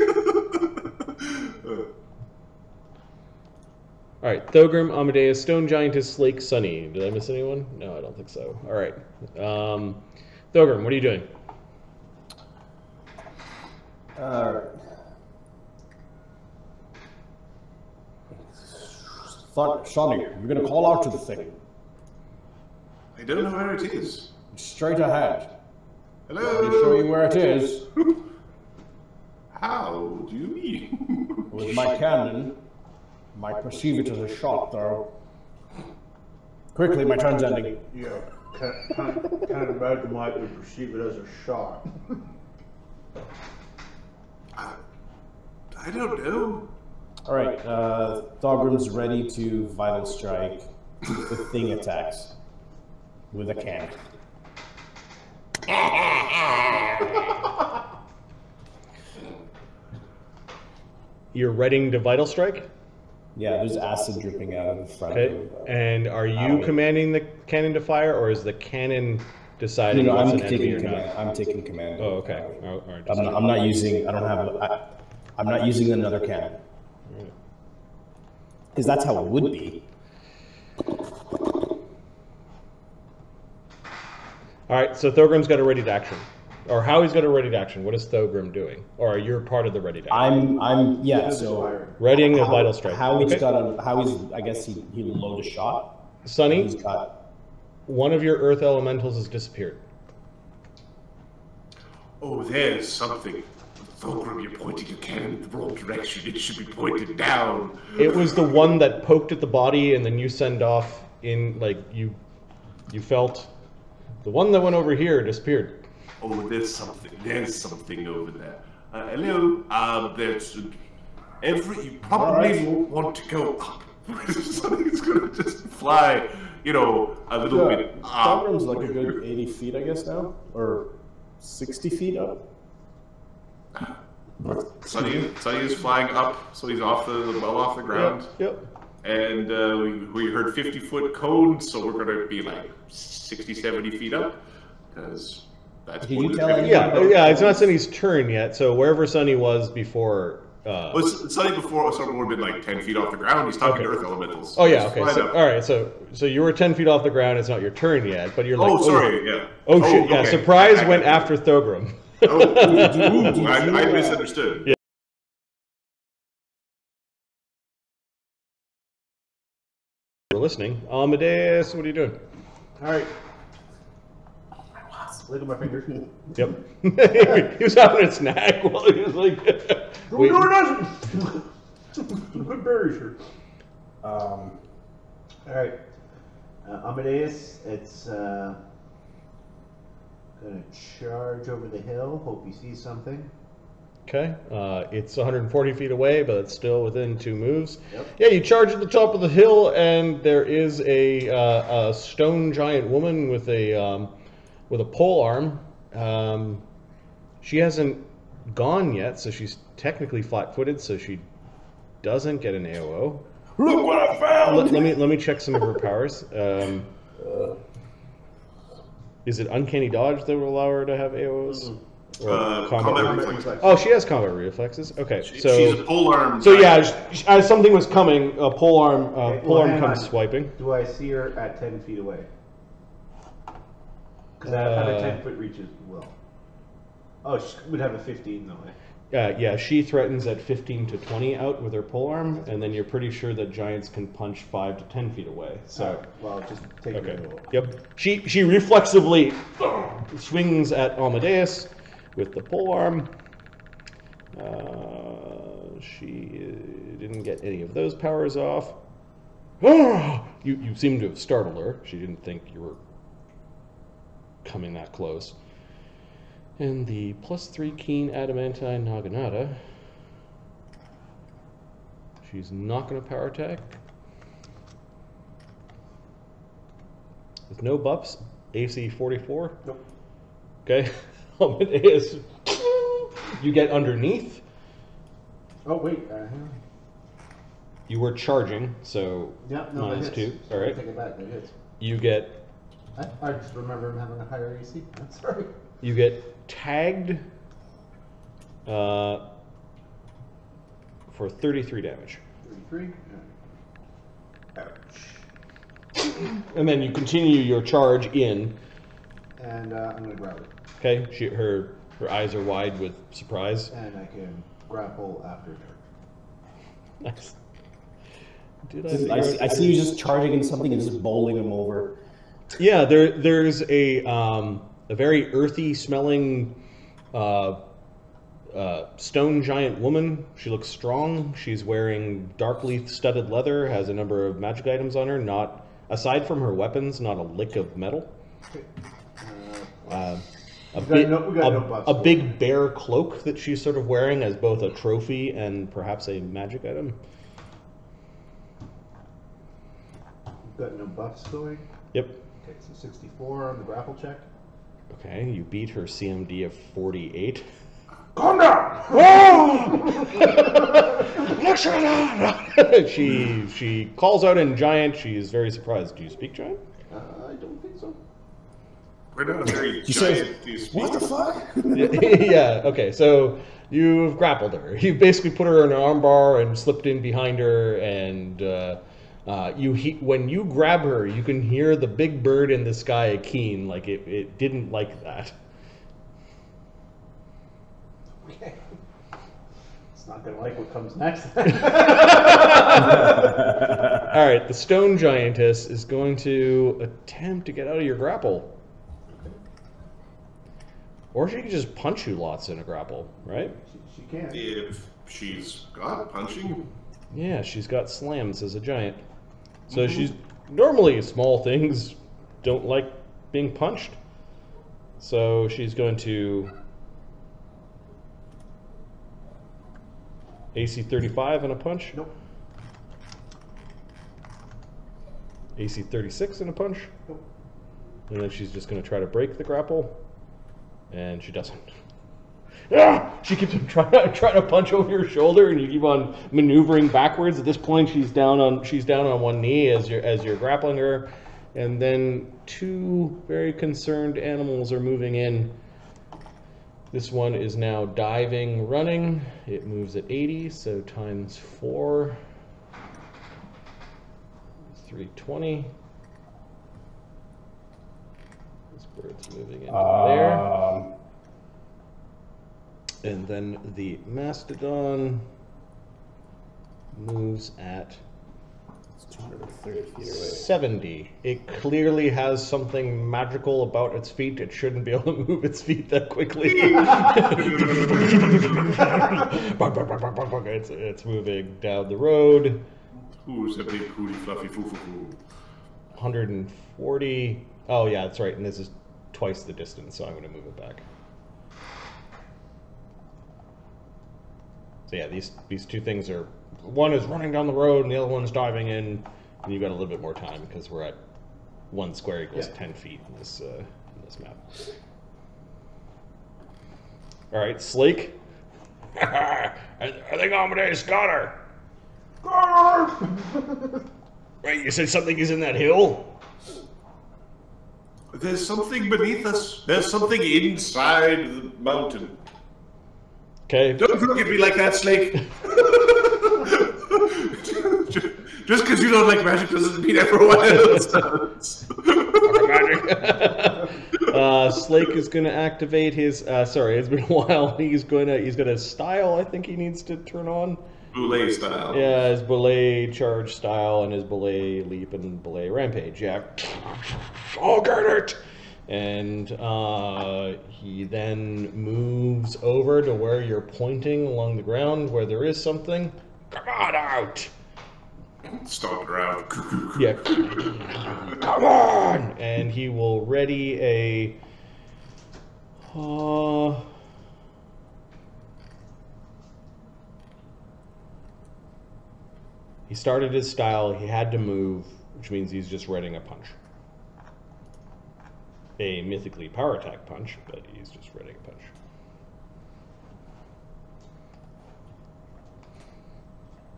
Speaker 1: All right, Thogrim, Amadeus, Stone Giantess, Slake, Sunny. Did I miss anyone? No, I don't think so. All right. Thogrim, what are you doing?
Speaker 4: Sonny, you're gonna call out to the thing.
Speaker 2: I don't know where it is.
Speaker 4: Straight ahead.
Speaker 2: Hello?
Speaker 4: Let me show you where it is.
Speaker 2: How do you mean?
Speaker 4: With my cannon, might perceive it as a shot, though. Quickly, my turn's ending.
Speaker 3: Yeah, can't imagine why it would perceive it as a shot.
Speaker 2: I don't know.
Speaker 4: All right, Thogrim's ready to vital strike. The thing attacks with a cannon.
Speaker 1: You're readying to vital strike?
Speaker 4: Yeah, there's acid dripping out of the front.
Speaker 1: Okay. And are you commanding the cannon to fire, or is the cannon deciding what's an enemy or not?
Speaker 4: I'm taking command.
Speaker 1: Oh, okay. All right.
Speaker 4: I'm not using. I don't have. I'm not using another cannon. Because that's how it would be.
Speaker 1: All right. So Thogrim's got a ready to action, or Howie's got a ready to action. What is Thogrim doing? Or you're part of the ready to action?
Speaker 4: Yeah. So
Speaker 1: readying a vital strike.
Speaker 4: Howie's got a. Howie's. I guess he'll load a shot.
Speaker 1: Sonny,
Speaker 4: He's got.
Speaker 1: one of your earth elementals has disappeared.
Speaker 2: Oh, there's something. Thogrim, you're pointing your cannon in the wrong direction. It should be pointed down.
Speaker 1: It was the one that poked at the body, and then you send off in like you felt. The one that went over here disappeared.
Speaker 2: Oh, there's something. There's something over there. Hello. There's you probably want to go up. Something's gonna just fly. You know, a little bit.
Speaker 4: Thogrim's like a good 80 feet, I guess now, or 60 feet up.
Speaker 2: Sunny is flying up, so he's well off the ground.
Speaker 1: Yep.
Speaker 2: And we heard 50-foot cone, so we're gonna be like 60, 70 feet up, because that's.
Speaker 4: Can you tell me?
Speaker 1: Yeah. It's not Sunny's turn yet. So wherever Sunny was before.
Speaker 2: Well, Sunny before someone would have been like 10 feet off the ground. He's talking to Earth elementals.
Speaker 1: Oh yeah. Okay. So, all right. So you were 10 feet off the ground. It's not your turn yet, but you're like.
Speaker 2: Oh, sorry. Yeah.
Speaker 1: Oh shit. Yeah.
Speaker 2: Okay.
Speaker 1: Surprise went after Thogrim.
Speaker 2: I misunderstood.
Speaker 1: Yeah. We're listening. Amadeus, what are you doing?
Speaker 3: All right. Look at my fingers.
Speaker 1: Yep. He was having a snack while he was like.
Speaker 3: Don't do it. Good berry shirt. All right. Amadeus, it's gonna charge over the hill. Hope he sees something.
Speaker 1: Okay. It's 140 feet away, but it's still within 2 moves.
Speaker 3: Yep.
Speaker 1: Yeah, you charge at the top of the hill, and there is a stone giant woman with a pole arm. She hasn't gone yet, so she's technically flat-footed, so she doesn't get an AOO.
Speaker 4: Look what I found!
Speaker 1: Let me check some of her powers. Is it uncanny dodge that will allow her to have AOs? Or
Speaker 2: combat reflexes.
Speaker 1: Oh, she has combat reflexes. Okay, so
Speaker 2: she's a pole arm.
Speaker 1: So yeah, as something was coming, a pole arm comes swiping.
Speaker 3: Do I see her at 10 feet away? Because I have a 10-foot reach as well. Oh, she would have a 15 though.
Speaker 1: Yeah, she threatens at 15 to 20 out with her polearm, and then you're pretty sure that giants can punch 5 to 10 feet away. So,
Speaker 3: right, well, just take
Speaker 1: okay.
Speaker 3: it away.
Speaker 1: Yep. She reflexively swings at Amadeus with the polearm. She didn't get any of those powers off. You seem to have startled her. She didn't think you were coming that close. And the +3 keen adamantine naginata. She's not going to power attack. With no buffs, AC 44.
Speaker 3: Nope.
Speaker 1: Okay. Amadeus, you get underneath.
Speaker 3: Oh wait.
Speaker 1: You were charging, so
Speaker 3: Yeah, no, that
Speaker 1: -2.
Speaker 3: hits.
Speaker 1: All right.
Speaker 3: Take it back. That hits.
Speaker 1: You get.
Speaker 3: I just remember him having a higher AC. I'm sorry.
Speaker 1: You get tagged for 33 damage.
Speaker 3: 33. Ouch.
Speaker 1: And then you continue your charge in.
Speaker 3: And I'm going to grab it.
Speaker 1: Okay, her eyes are wide with surprise.
Speaker 3: And I can grapple after her.
Speaker 1: Nice.
Speaker 4: I see you just charging into something and just bowling him over.
Speaker 1: Yeah, there's a very earthy smelling stone giant woman. She looks strong. She's wearing dark leaf studded leather, has a number of magic items on her, not aside from her weapons, not a lick of metal.
Speaker 3: Okay.
Speaker 1: A big bear cloak that she's sort of wearing as both a trophy and perhaps a magic item.
Speaker 3: Got no buffs going?
Speaker 1: Yep.
Speaker 3: Okay, so 64 on the grapple check.
Speaker 1: Okay, you beat her CMD of 48.
Speaker 3: Calm down!
Speaker 1: She calls out in giant. She is very surprised. Do you speak giant?
Speaker 3: I don't think so.
Speaker 2: We're not very
Speaker 4: You
Speaker 2: giant.
Speaker 4: say, what the fuck?
Speaker 1: Yeah, okay, so you've grappled her. You basically put her in an armbar and slipped in behind her, and when you grab her, you can hear the big bird in the sky keen, like it didn't like that.
Speaker 3: Okay. It's not going to like what comes next.
Speaker 1: Alright, the stone giantess is going to attempt to get out of your grapple. Or she can just punch you lots in a grapple, right?
Speaker 3: She can.
Speaker 2: If she's got punching.
Speaker 1: Yeah, she's got slams as a giant. So she's normally small things don't like being punched. So she's going to AC 35 and a punch.
Speaker 3: Nope.
Speaker 1: AC 36 and a punch.
Speaker 3: Nope.
Speaker 1: And then she's just going to try to break the grapple. And she doesn't. Ah! She keeps trying to punch over your shoulder, and you keep on maneuvering backwards. At this point, she's down on one knee as you're grappling her, and then two very concerned animals are moving in. This one is now diving, running. It moves at 80, so times 4, 320. This bird's moving into there. And then the mastodon moves at
Speaker 4: 230 feet away.
Speaker 1: 70. It clearly has something magical about its feet. It shouldn't be able to move its feet that quickly. It's moving down the road.
Speaker 2: Who's a big cootie fluffy foo foo foo?
Speaker 1: 140. Oh yeah, that's right. And this is twice the distance, so I'm going to move it back. So yeah, these two things are, one is running down the road and the other one's diving in, and you've got a little bit more time because we're at 1 square equals 10 feet in this map. All right, Slake.
Speaker 5: I think Amadeus got her. Wait, you said something is in that hill?
Speaker 2: There's something beneath us. There's something inside the mountain.
Speaker 1: Okay.
Speaker 2: Don't look at me like that, Slake. Just because you don't like magic doesn't mean everyone else does.
Speaker 1: Slake is going to activate his. Sorry, it's been a while. He's got a style. I think he needs to turn on.
Speaker 2: Boule style.
Speaker 1: Yeah, his Boule charge style and his Boule leap and Boule rampage. Yeah. I'll get it. And he then moves over to where you're pointing along the ground, where there is something.
Speaker 5: Come on out!
Speaker 2: Stomp around.
Speaker 1: Yeah. Come on! And he will ready a. He started his style. He had to move, which means he's just readying a punch. A mythically power attack punch, but he's just readying a punch.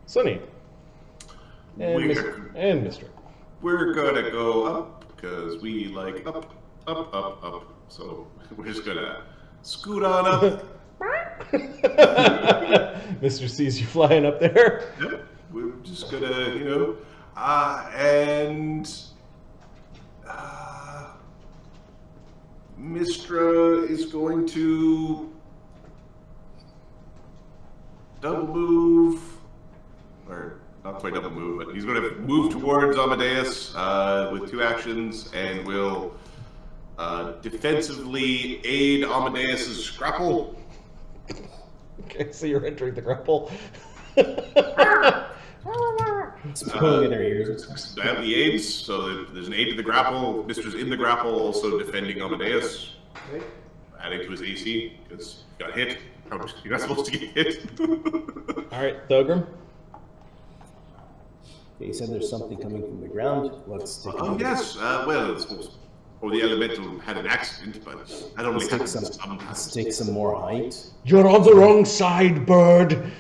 Speaker 1: Sunny. And Mister.
Speaker 2: We're gonna go up because we like up. So we're just gonna scoot on up.
Speaker 1: Mr. sees you flying up there.
Speaker 2: Yep. We're just gonna, you know, and Mistra is going to double move, or not quite double move, but he's going to move towards Amadeus with 2 actions, and will defensively aid Amadeus's grapple.
Speaker 1: Okay, so you're entering the grapple.
Speaker 2: Badly aids, so there's an aid to the grapple. Mistra's in the grapple, also defending Amadeus, adding to his AC because he got hit. You're not supposed to get hit.
Speaker 1: All right, Thogrim.
Speaker 4: You said there's something coming from the ground. Let's take a look.
Speaker 2: Yes. Well, it's supposed. Or the elemental had an accident, but that only happens sometimes.
Speaker 4: Let's take some more height.
Speaker 1: You're on the wrong side, bird.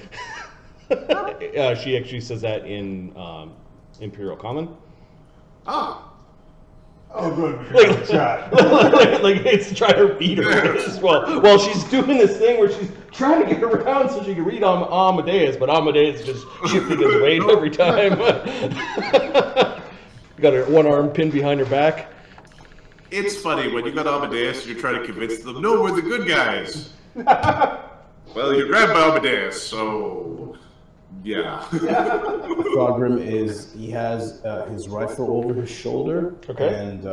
Speaker 1: She actually says that in Imperial Common.
Speaker 2: Ah.
Speaker 3: Oh, good.
Speaker 1: like it's to try to beat her as well. Well, she's doing this thing where she's trying to get around so she can read on Amadeus, but Amadeus is just shifting his weight every time. Got her one arm pinned behind her back.
Speaker 2: It's funny when you got Amadeus, you're trying to convince them, no, we're the good guys. Well, you're grabbed by Amadeus, so yeah.
Speaker 4: Thogrim he has his rifle over his shoulder, and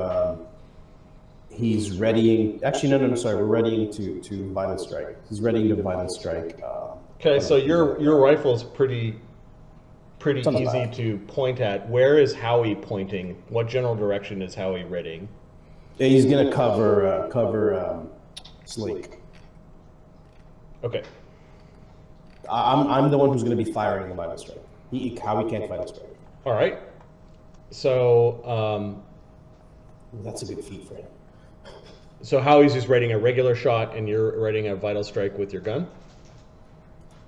Speaker 4: he's readying. Actually, no, sorry, we're readying to violent strike. He's readying to violent strike.
Speaker 1: Okay, so your rifle is pretty easy to point at. Where is Howie pointing? What general direction is Howie readying?
Speaker 4: He's gonna cover Slake.
Speaker 1: Okay.
Speaker 4: I'm the one who's going to be firing the violent strike. Howie can't violent strike.
Speaker 1: All right. So
Speaker 4: that's a good feat for him.
Speaker 1: So Howie's just rating a regular shot, and you're rating a vital strike with your gun.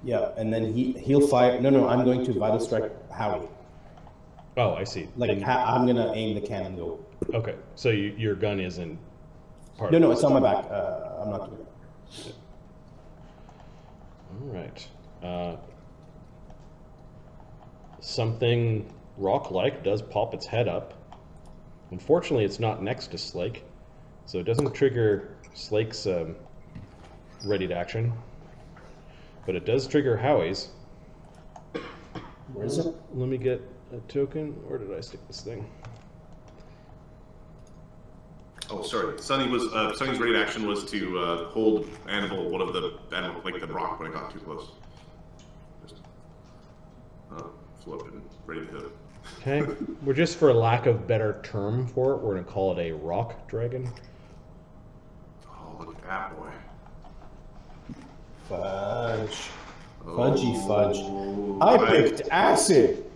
Speaker 4: Yeah, and then he'll fire. No, I'm going to vital strike Howie.
Speaker 1: Oh, I see.
Speaker 4: Like I'm going to aim the cannon go.
Speaker 1: Okay, so your gun isn't part.
Speaker 4: No, it's on my back. I'm not doing it.
Speaker 1: All right. Something rock-like does pop its head up. Unfortunately, it's not next to Slake, so it doesn't trigger Slake's ready to action, but it does trigger Howie's.
Speaker 4: Where is it?
Speaker 1: Let me get a token. Where did I stick this thing?
Speaker 2: Oh, sorry. Sonny's ready to action was to hold animal, one of the animal, like the rock when it got too close. Just flip and ready to.
Speaker 1: Okay, we're just for lack of better term for it, we're gonna call it a rock dragon.
Speaker 2: Oh, look at that boy.
Speaker 4: Fudge. Fudgy fudge. I picked acid.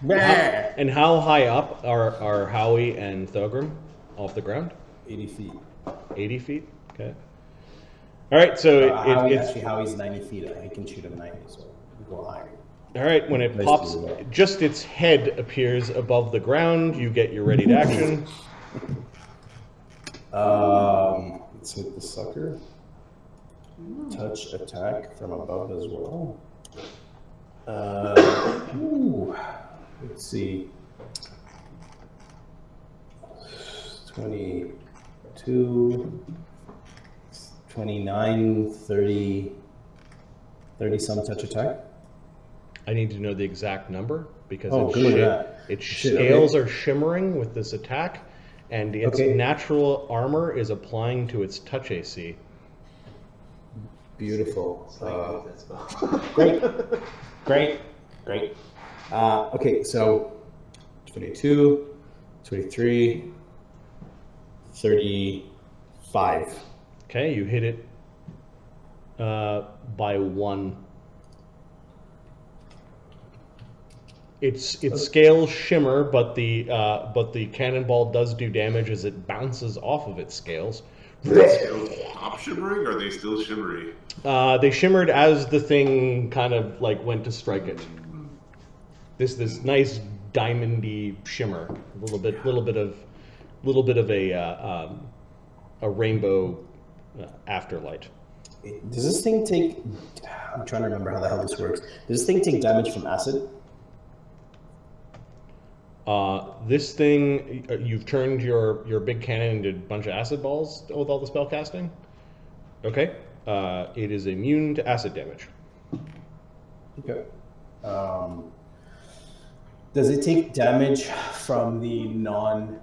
Speaker 1: And how high up are Howie and Thogrim off the ground?
Speaker 4: 80 feet.
Speaker 1: 80 feet? Okay. All right, so
Speaker 4: Howie's 90 feet. I can shoot him 90, so we go higher.
Speaker 1: All right, when it pops, just its head appears above the ground. You get your ready to action.
Speaker 4: Let's hit the sucker. Touch attack from above as well. Let's see. 22, 29, 30 some touch attack.
Speaker 1: I need to know the exact number because its
Speaker 4: Shit,
Speaker 1: scales are shimmering with this attack, and its natural armor is applying to its touch AC.
Speaker 4: Beautiful. Great. Okay, so 22, 23, 35.
Speaker 1: Okay, you hit it by 1. Its scales shimmer, but the cannonball does do damage as it bounces off of its scales.
Speaker 2: Are the scales stop shimmering, or are they still shimmery?
Speaker 1: They shimmered as the thing kind of like went to strike it. This nice diamondy shimmer, a little bit of a rainbow afterlight.
Speaker 4: Does this thing take... I'm trying to remember how the hell this works. Does this thing take damage from acid?
Speaker 1: This thing, you've turned your big cannon into a bunch of acid balls with all the spell casting? Okay. It is immune to acid damage.
Speaker 4: Okay. Does it take damage from the non-acid,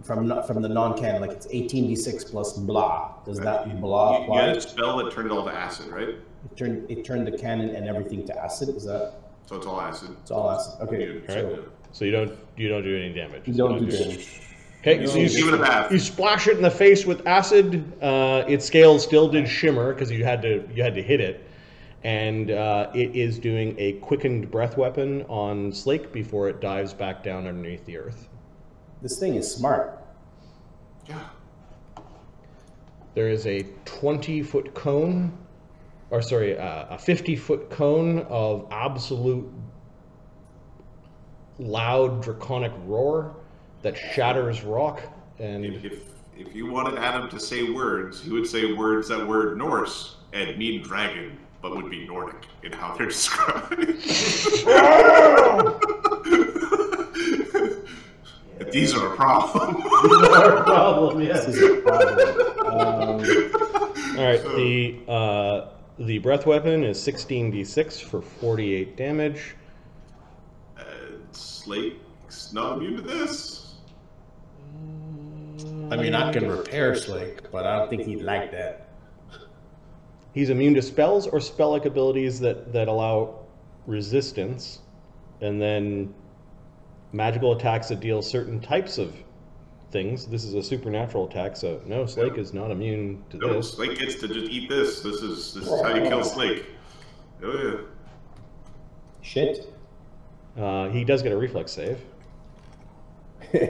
Speaker 4: from the non-cannon, like it's 18d6 plus blah? Does that blah apply?
Speaker 2: You had a spell that turned it all to acid, right?
Speaker 4: It turned the cannon and everything to acid. Is that?
Speaker 2: So it's all acid.
Speaker 4: It's all acid. Okay.
Speaker 1: So you don't do any damage.
Speaker 4: You don't do damage.
Speaker 1: Okay, so
Speaker 2: give it a bath.
Speaker 1: You splash it in the face with acid. Its scales still did shimmer because you had to hit it, and it is doing a quickened breath weapon on Slake before it dives back down underneath the earth.
Speaker 4: This thing is smart.
Speaker 2: Yeah.
Speaker 1: There is a 20-foot cone, or sorry, a 50-foot cone of absolute loud draconic roar that shatters rock. And
Speaker 2: if you wanted Adam to say words, he would say words that were Norse and mean dragon, but would be Nordic in how they're described. These are a problem.
Speaker 3: These are a problem, yes.
Speaker 1: All right, the breath weapon is 16d6 for 48 damage.
Speaker 2: Slake's not immune to this.
Speaker 4: I mean, I can repair Slake, but I don't think he'd like that.
Speaker 1: He's immune to spells or spell-like abilities that allow resistance, and then magical attacks that deal certain types of things. This is a supernatural attack, so no, Slake is not immune to this.
Speaker 2: Slake gets to just eat this. This is how you kill Slake. Oh yeah.
Speaker 4: Shit.
Speaker 1: He does get a reflex save.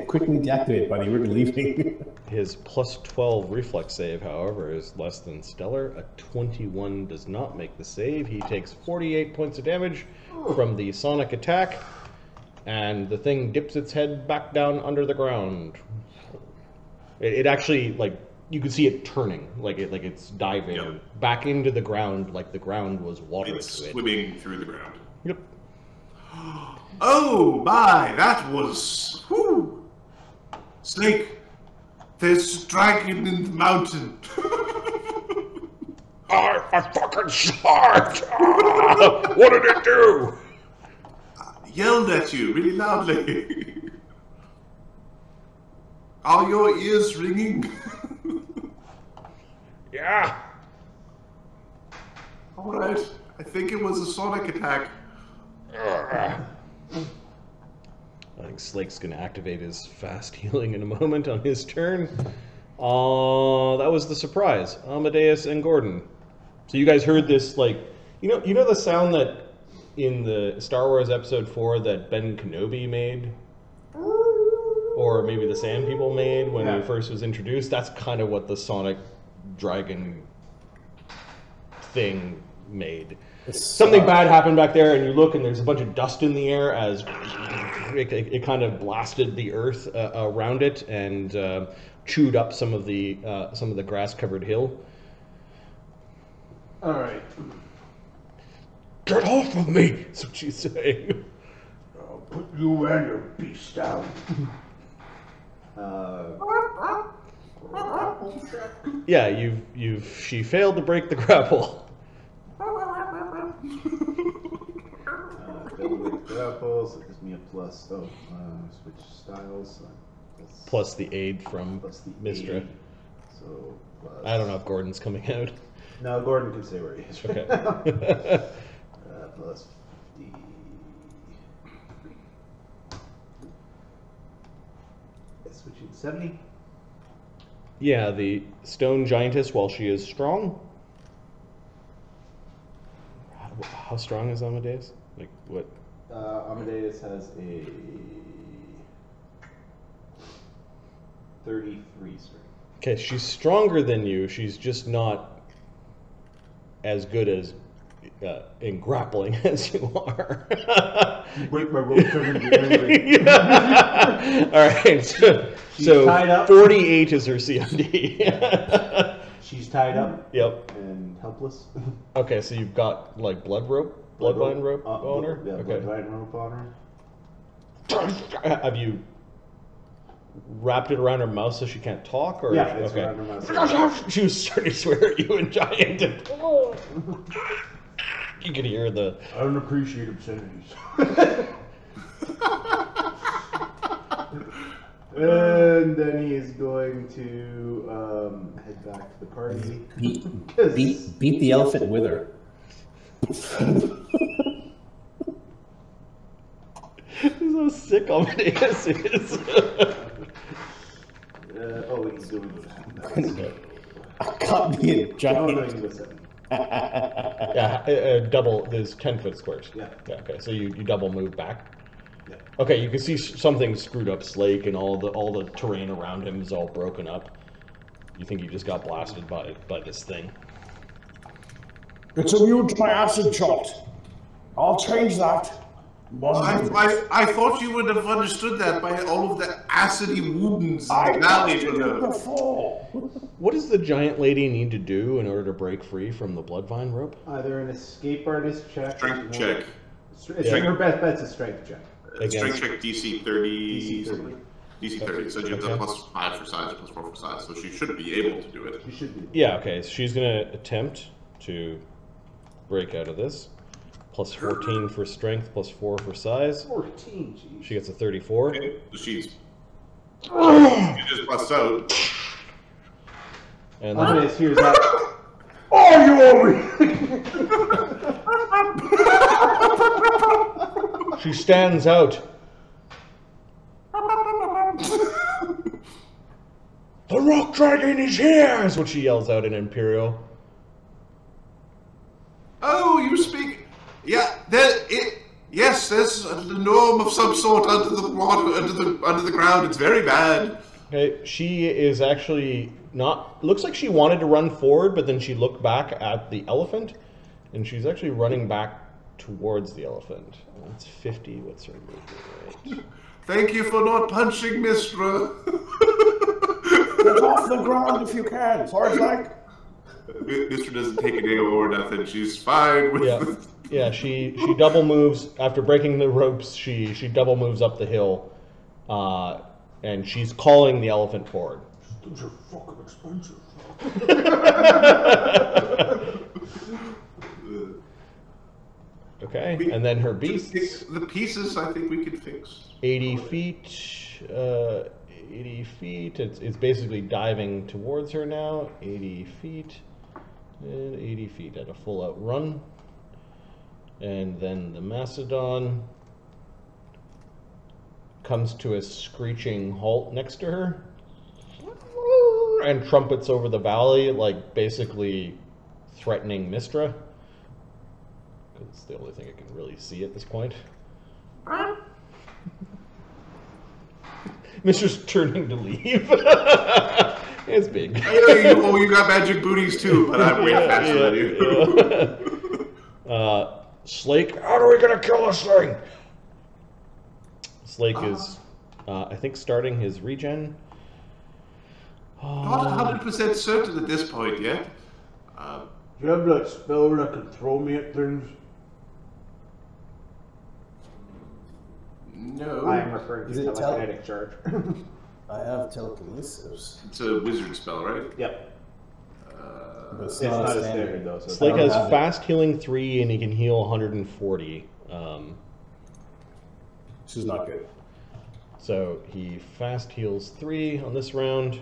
Speaker 4: Quickly deactivate, buddy. We're leaving.
Speaker 1: His plus 12 reflex save, however, is less than stellar. A 21 does not make the save. He takes 48 points of damage from the sonic attack, and the thing dips its head back down under the ground. It actually, like, you could see it turning, like it's diving back into the ground, like the ground was water
Speaker 2: It's
Speaker 1: to it.
Speaker 2: swimming through the ground.
Speaker 1: Yep.
Speaker 2: Oh my, that was... Whew. Snake, there's a dragon in the mountain.
Speaker 5: I fucking saw it! What did it do?
Speaker 2: Yelled at you really loudly. Are your ears ringing?
Speaker 5: Yeah.
Speaker 2: Alright, I think it was a sonic attack.
Speaker 1: I think Slake's going to activate his fast healing in a moment on his turn. That was the surprise. Amadeus and Gordon. So you guys heard this, like, you know the sound that in the Star Wars Episode 4 that Ben Kenobi made? Or maybe the Sand People made when he first was introduced? That's kind of what the Sonic Dragon thing made. Something bad happened back there, and you look, and there's a bunch of dust in the air as it kind of blasted the earth around it and chewed up some of the grass-covered hill.
Speaker 3: All right.
Speaker 5: Get off of me!
Speaker 1: That's what she's saying.
Speaker 5: I'll put you and your beast down.
Speaker 1: Yeah, she failed to break the grapple.
Speaker 3: Failed with grapple, so it gives me a plus. Switch styles.
Speaker 1: Plus the aid from
Speaker 3: plus the
Speaker 1: Mistra.
Speaker 3: aid. So plus...
Speaker 1: I don't know if Gordon's coming out.
Speaker 3: No, Gordon can say where he is right
Speaker 1: Okay.
Speaker 3: now. Plus 50. Switching 70.
Speaker 1: Yeah, the stone giantess, while she is strong. How strong is Amadeus? Like what?
Speaker 3: Amadeus has a 33 strength.
Speaker 1: Okay, she's stronger than you. She's just not as good as in grappling as you are.
Speaker 3: Break my rope, turn into angry.
Speaker 1: All right. So
Speaker 3: tied up.
Speaker 1: 48 is her CMD.
Speaker 3: She's tied up.
Speaker 1: Yep.
Speaker 3: And helpless.
Speaker 1: Okay, so you've got like bloodline rope on her.
Speaker 3: Yeah,
Speaker 1: Okay.
Speaker 3: bloodline rope on her.
Speaker 1: Have you wrapped it around her mouth so she can't talk? Or
Speaker 3: Yeah, it's
Speaker 1: okay.
Speaker 3: around her mouth.
Speaker 1: She was starting to swear at you in giant. You could hear the.
Speaker 3: I don't appreciate obscenities. And then he is going to head back to the party.
Speaker 4: Beat the elephant with her.
Speaker 1: He's so sick Amadeus is.
Speaker 3: Oh, he's doing that.
Speaker 4: I can't be a
Speaker 3: Oh,
Speaker 4: giant.
Speaker 3: no, he's with 7.
Speaker 1: Yeah, double. There's 10-foot squares.
Speaker 3: Yeah.
Speaker 1: Okay, so you double move back.
Speaker 3: Yeah.
Speaker 1: Okay, you can see something screwed up Slake, and all the terrain around him is all broken up. You think you just got blasted by this thing?
Speaker 5: It's immune to my acid shot. I'll change that.
Speaker 2: I thought you would have understood that by all of the acidy wounds in the valley.
Speaker 5: Before.
Speaker 1: What does the giant lady need to do in order to break free from the bloodvine rope?
Speaker 3: Either an escape artist check.
Speaker 2: Strength check.
Speaker 3: Her best bet's a strength check.
Speaker 2: Strength check DC 30.
Speaker 3: DC 30.
Speaker 2: DC 30. So you have the +5 for size, +4 for size. So she should be able to do it.
Speaker 3: She should be.
Speaker 1: Yeah, okay, so she's gonna attempt to break out of this. +14 for strength, +4 for size.
Speaker 3: 14, jeez.
Speaker 1: She gets a 34.
Speaker 2: Okay, so she just busts out.
Speaker 1: And
Speaker 3: Amadeus hears that.
Speaker 5: Oh, you owe me!
Speaker 1: she stands out. The rock dragon is here! Is what she yells out in Imperial.
Speaker 2: Oh, you speak. Yeah, yes, there's a gnome of some sort under the water, under the ground. It's very bad.
Speaker 1: Okay, she is actually not. Looks like she wanted to run forward, but then she looked back at the elephant, and she's actually running back towards the elephant. That's 50. What's her movement rate?
Speaker 2: Thank you for not punching Mistra.
Speaker 5: Get off the ground if you can. Sorry, like.
Speaker 2: Mistra doesn't take an AO or nothing. She's fine with.
Speaker 1: Yeah, yeah. She double moves after breaking the ropes. She double moves up the hill, and she's calling the elephant forward.
Speaker 5: Those are fucking expensive.
Speaker 1: Okay, and then her beasts.
Speaker 2: The pieces I think we could fix.
Speaker 1: 80 feet. 80 feet. It's basically diving towards her now. 80 feet. And 80 feet at a full out run. And then the Macedon comes to a screeching halt next to her. And trumpets over the valley, like basically threatening Mistra. Because it's the only thing I can really see at this point. Mistra's turning to leave. It's big.
Speaker 2: You got magic booties too, but I'm way faster than you.
Speaker 1: Slake, how are we gonna kill this thing? Slake is, I think, starting his regen.
Speaker 2: Not 100% certain at this point yet.
Speaker 3: Do you have that spell that can throw me at things?
Speaker 2: No.
Speaker 3: I am referring
Speaker 4: Is
Speaker 3: to
Speaker 4: it
Speaker 3: telekinetic charge.
Speaker 4: I have telekinesis.
Speaker 2: It's a wizard spell, right?
Speaker 3: Yep.
Speaker 4: But
Speaker 3: It's not a standard though. So
Speaker 1: Slake has
Speaker 4: have it.
Speaker 1: fast healing 3 and he can heal 140.
Speaker 4: This is not good.
Speaker 1: So he fast heals 3 on this round.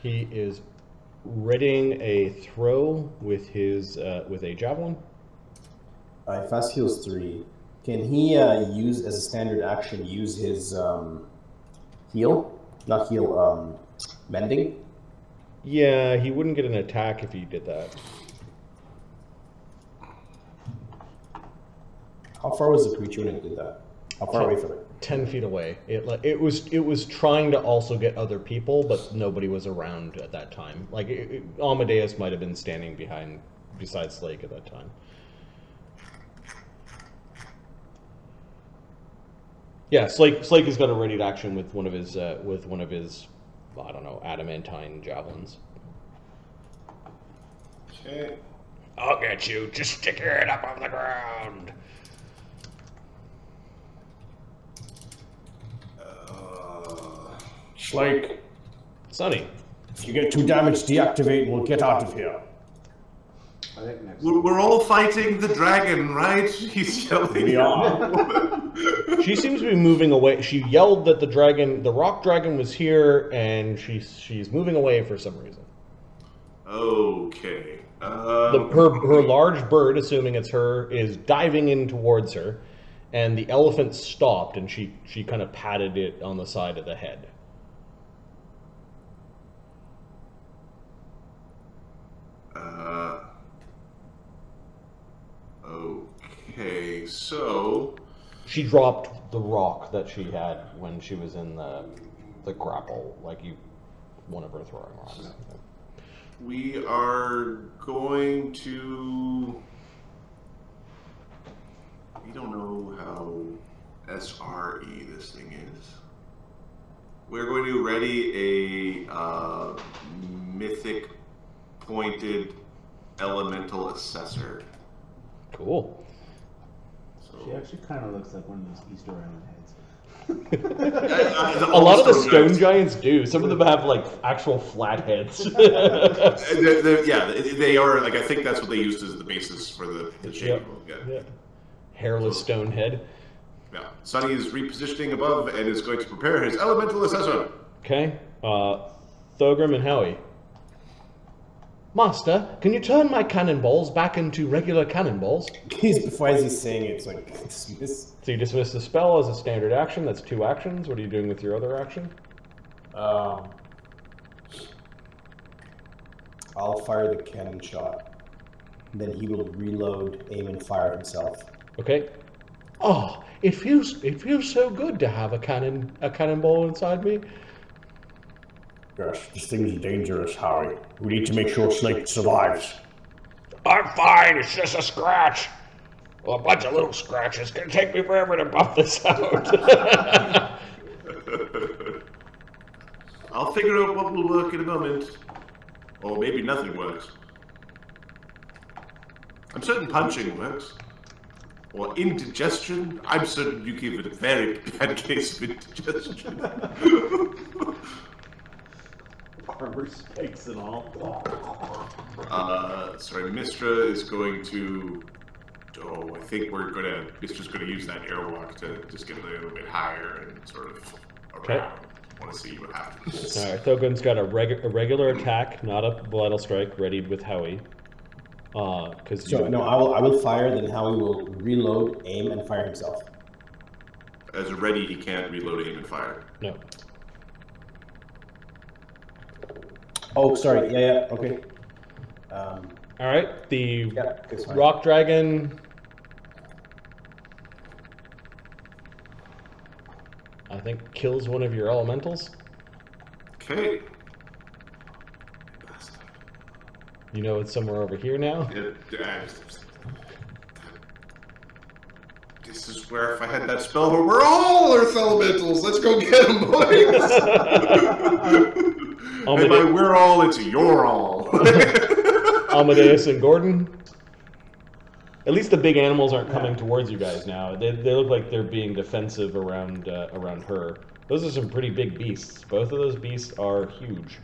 Speaker 1: He is readying a throw with his with a javelin.
Speaker 4: Fast heals 3. Can he use as a standard action use his heal? Not heal, mending?
Speaker 1: Yeah, he wouldn't get an attack if he did that.
Speaker 4: How far was the creature when it did that? How far away from it?
Speaker 1: 10 feet away. It was trying to also get other people, but nobody was around at that time. Like Amadeus might have been standing beside Slake at that time. Yeah, Slake has got a ready action with one of his I don't know, adamantine javelins.
Speaker 2: Okay.
Speaker 5: I'll get you. Just stick your head up on the ground.
Speaker 4: Slake,
Speaker 1: Sonny.
Speaker 4: if you get 2 damage, deactivate and we'll get out of here.
Speaker 3: I think next.
Speaker 2: We're all fighting the dragon, right? He's yelling.
Speaker 4: We are.
Speaker 1: She seems to be moving away. She yelled that the rock dragon was here, and she's moving away for some reason.
Speaker 2: Okay.
Speaker 1: Her large bird, assuming it's her, is diving in towards her, and the elephant stopped, and she kind of patted it on the side of the head.
Speaker 2: Okay, so
Speaker 1: She dropped the rock that she had when she was in the grapple, like one of her throwing rocks.
Speaker 2: we are going to. We don't know how SRE this thing is. We're going to ready a mythic pointed elemental assessor.
Speaker 1: Cool.
Speaker 3: She actually kind of looks like one of those Easter Island heads.
Speaker 1: A lot of the stone giants do. Some of them have like actual flat heads.
Speaker 2: They are like, I think that's what they used as the basis for the shape.
Speaker 1: Yeah. Hairless stone head.
Speaker 2: Yeah. Sonny is repositioning above and is going to prepare his elemental assessor.
Speaker 1: Okay. Thogrim and Howie. Master, can you turn my cannonballs back into regular cannonballs?
Speaker 4: Before as he's saying it, it's like dismiss.
Speaker 1: So you dismiss the spell as a standard action. That's 2 actions. What are you doing with your other action?
Speaker 4: I'll fire the cannon shot. Then he will reload, aim, and fire himself.
Speaker 1: Okay. Oh, it feels so good to have a cannonball inside me.
Speaker 4: Yes, this thing is dangerous, Howie. We need to make sure Slake survives.
Speaker 5: I'm fine. It's just a scratch. Well, a bunch of little scratches. It's gonna take me forever to buff this out.
Speaker 2: I'll figure out what will work in a moment. Or maybe nothing works. I'm certain punching works. Or indigestion. I'm certain you give it a very bad case of indigestion.
Speaker 3: Armor spikes and all.
Speaker 2: Sorry, Mistra is going to. Oh, I think Mistra's gonna use that airwalk to just get a little bit higher and sort of around.
Speaker 1: Okay.
Speaker 2: I want to see what happens.
Speaker 1: All right, Thogrim's got a regular attack, not a vital strike, readied with Howie.
Speaker 4: I will fire. Then Howie will reload, aim, and fire himself.
Speaker 2: As a ready, he can't reload, aim, and fire.
Speaker 1: No.
Speaker 4: Oh, sorry. Yeah. Okay.
Speaker 1: All right, the
Speaker 4: It's fine.
Speaker 1: rock dragon. I think kills one of your elementals.
Speaker 2: Okay.
Speaker 1: You know it's somewhere over here now.
Speaker 2: This is where if I had that spell where we're all Earth Elementals, let's go get them, boys! And by we're all, it's you're all.
Speaker 1: Amadeus and Gordon. At least the big animals aren't coming towards you guys now. They look like they're being defensive around her. Those are some pretty big beasts. Both of those beasts are huge.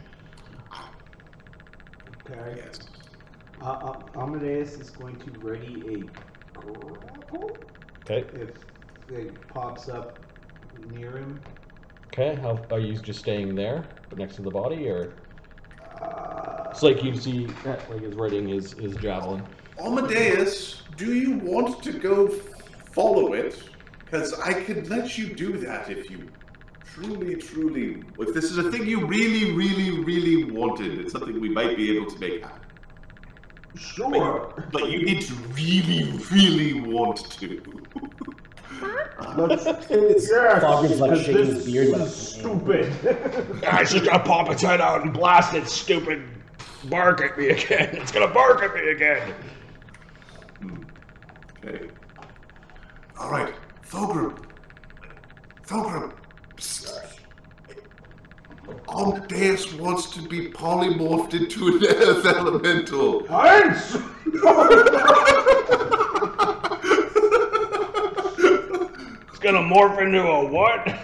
Speaker 3: Okay.
Speaker 2: Yes.
Speaker 3: Amadeus is going to ready a grapple
Speaker 1: Okay.
Speaker 3: if it pops up near him.
Speaker 1: Okay. How are you just staying there, next to the body, or? It's like you see, like he's readying his javelin.
Speaker 2: Amadeus, do you want to go follow it? Because I could let you do that if you truly, if this is a thing you really wanted, it's something we might be able to make happen.
Speaker 3: Sure.
Speaker 2: But you need to really want to.
Speaker 4: Thogrim's like shaking his beard like,
Speaker 3: stupid.
Speaker 5: I just gotta pop its head out and blast its stupid bark at me again. It's gonna bark at me again.
Speaker 2: Okay. Alright, Thogrim. Amadeus wants to be polymorphed into an earth elemental.
Speaker 3: Thanks!
Speaker 5: It's gonna morph into a what?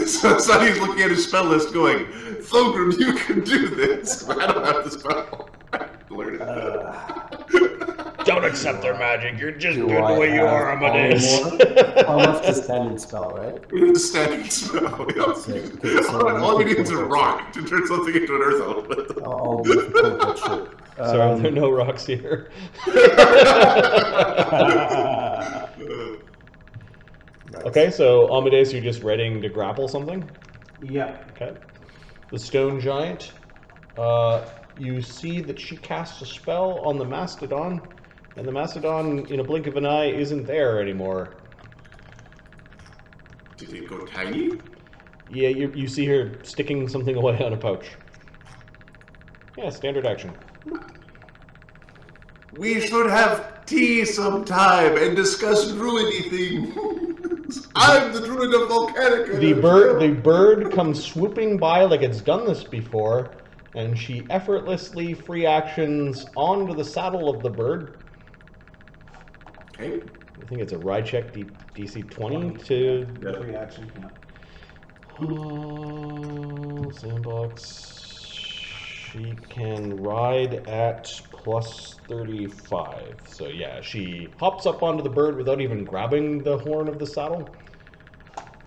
Speaker 2: So Sonny's looking at his spell list going, Thogrim, you can do this. I don't have the spell. Learn it.
Speaker 5: Don't accept their magic. You're just good the way you are, Amadeus.
Speaker 4: Almost a standard spell, right?
Speaker 2: It's a standard spell. Yep.
Speaker 4: Okay, so
Speaker 2: all you need is a rock to turn something into an earth element.
Speaker 4: I'll do that shit.
Speaker 1: Sorry, there are no rocks here. Okay, so Amadeus, you're just readying to grapple something?
Speaker 3: Yeah.
Speaker 1: Okay. The stone giant, you see that she casts a spell on the mastodon, and the mastodon, in a blink of an eye, isn't there anymore.
Speaker 2: Did it go tiny?
Speaker 1: Yeah, you see her sticking something away on a pouch. Yeah, standard action.
Speaker 2: We should have tea sometime and discuss druidy things. I'm the druid of Volcanica.
Speaker 1: The bird comes swooping by like it's done this before, and she effortlessly free actions onto the saddle of the bird.
Speaker 2: Okay.
Speaker 1: I think it's a ride check DC 20 to...
Speaker 3: Free action, yeah.
Speaker 1: Sandbox. She can ride at plus 35. So yeah, she hops up onto the bird without even grabbing the horn of the saddle.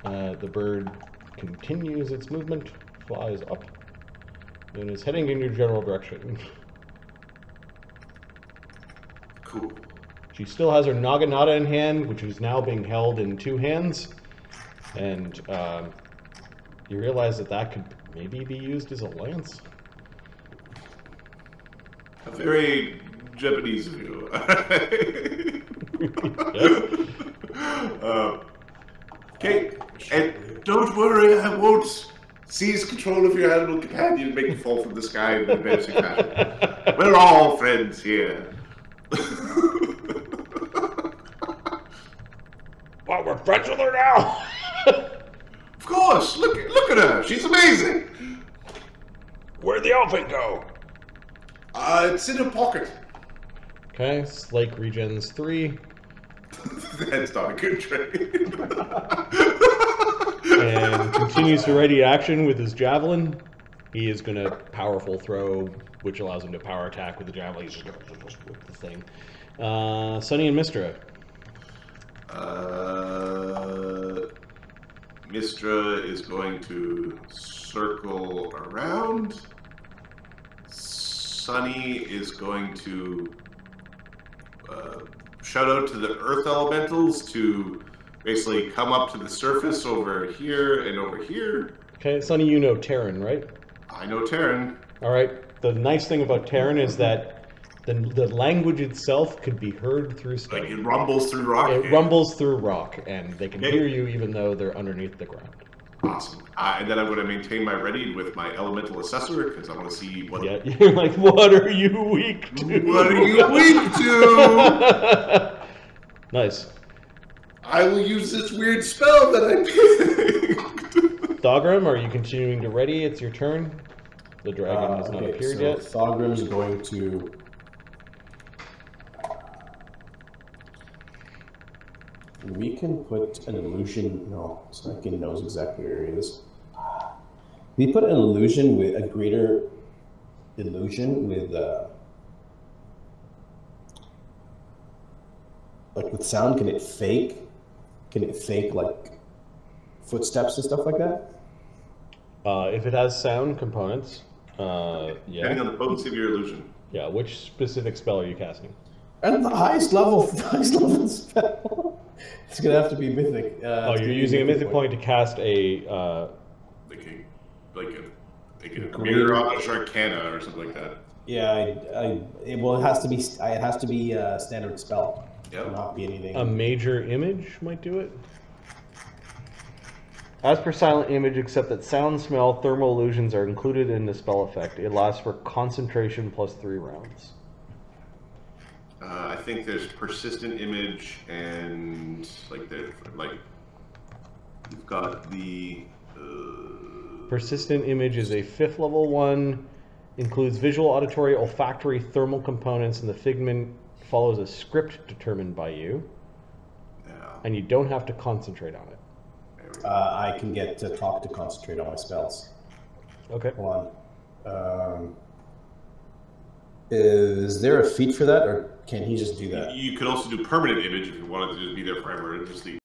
Speaker 1: The bird continues its movement, flies up, and is heading in your general direction.
Speaker 2: Cool.
Speaker 1: She still has her Naginata in hand, which is now being held in two hands, and you realize that could maybe be used as a lance.
Speaker 2: A very Japanese view. Okay, and don't worry, I won't seize control of your animal companion and make you fall from the sky in an embarrassing fashion. We're all friends here.
Speaker 5: Well, we're friends with her now.
Speaker 2: Of course, look at her. She's amazing.
Speaker 5: Where'd the elephant go?
Speaker 2: It's in her pocket.
Speaker 1: Okay, Slake regens 3.
Speaker 2: That's not a good trade.
Speaker 1: And continues to ready action with his javelin. He is going to powerful throw, which allows him to power attack with the javelin. He's just going to whip the thing. Sunny and Mistra.
Speaker 2: Mistra is going to circle around. Sunny is going to shout out to the earth elementals to basically come up to the surface over here and over here.
Speaker 1: Okay, Sunny, you know Terran, right?
Speaker 2: I know Terran.
Speaker 1: All right. The nice thing about Terran is that the language itself could be heard through stone.
Speaker 2: Like it rumbles through rock.
Speaker 1: It rumbles through rock, and they can hear you even though they're underneath the ground.
Speaker 2: Awesome. And then I'm going to maintain my ready with my elemental assessor because I want to see what.
Speaker 1: Yeah, you're like, what are you weak to?
Speaker 2: What are you weak to?
Speaker 1: Nice.
Speaker 2: I will use this weird spell that I picked.
Speaker 1: Thogrim, are you continuing to ready? It's your turn. The dragon has not appeared yet.
Speaker 4: Thogrim is going to. We can put an illusion. No, Snarkin knows exactly where he is. We put an illusion with a greater illusion with like with sound. Can it fake? Can it fake like footsteps and stuff like that?
Speaker 1: If it has sound components, yeah.
Speaker 2: Depending on the potency of your illusion.
Speaker 1: Yeah. Which specific spell are you casting?
Speaker 4: And the highest level spell. It's gonna have to be mythic.
Speaker 1: You're using a mythic point to cast a.
Speaker 2: Like a mirror of Arcana or something like that.
Speaker 4: Yeah, it has to be. It has to be a standard spell.
Speaker 2: Yep.
Speaker 4: It will not be anything.
Speaker 1: A major image might do it. As per silent image, except that sound, smell, thermal illusions are included in the spell effect. It lasts for concentration plus 3 rounds.
Speaker 2: I think there's persistent image and you've got the
Speaker 1: Persistent image is a 5th level one. Includes visual, auditory, olfactory, thermal components, and the figment follows a script determined by you.
Speaker 2: Yeah.
Speaker 1: And you don't have to concentrate on it.
Speaker 4: I can get to talk to concentrate on my spells.
Speaker 1: Okay.
Speaker 4: Hold on. Is there a feat for that, or can he just do that?
Speaker 2: You could also do permanent image if you wanted to just be there forever and just leave.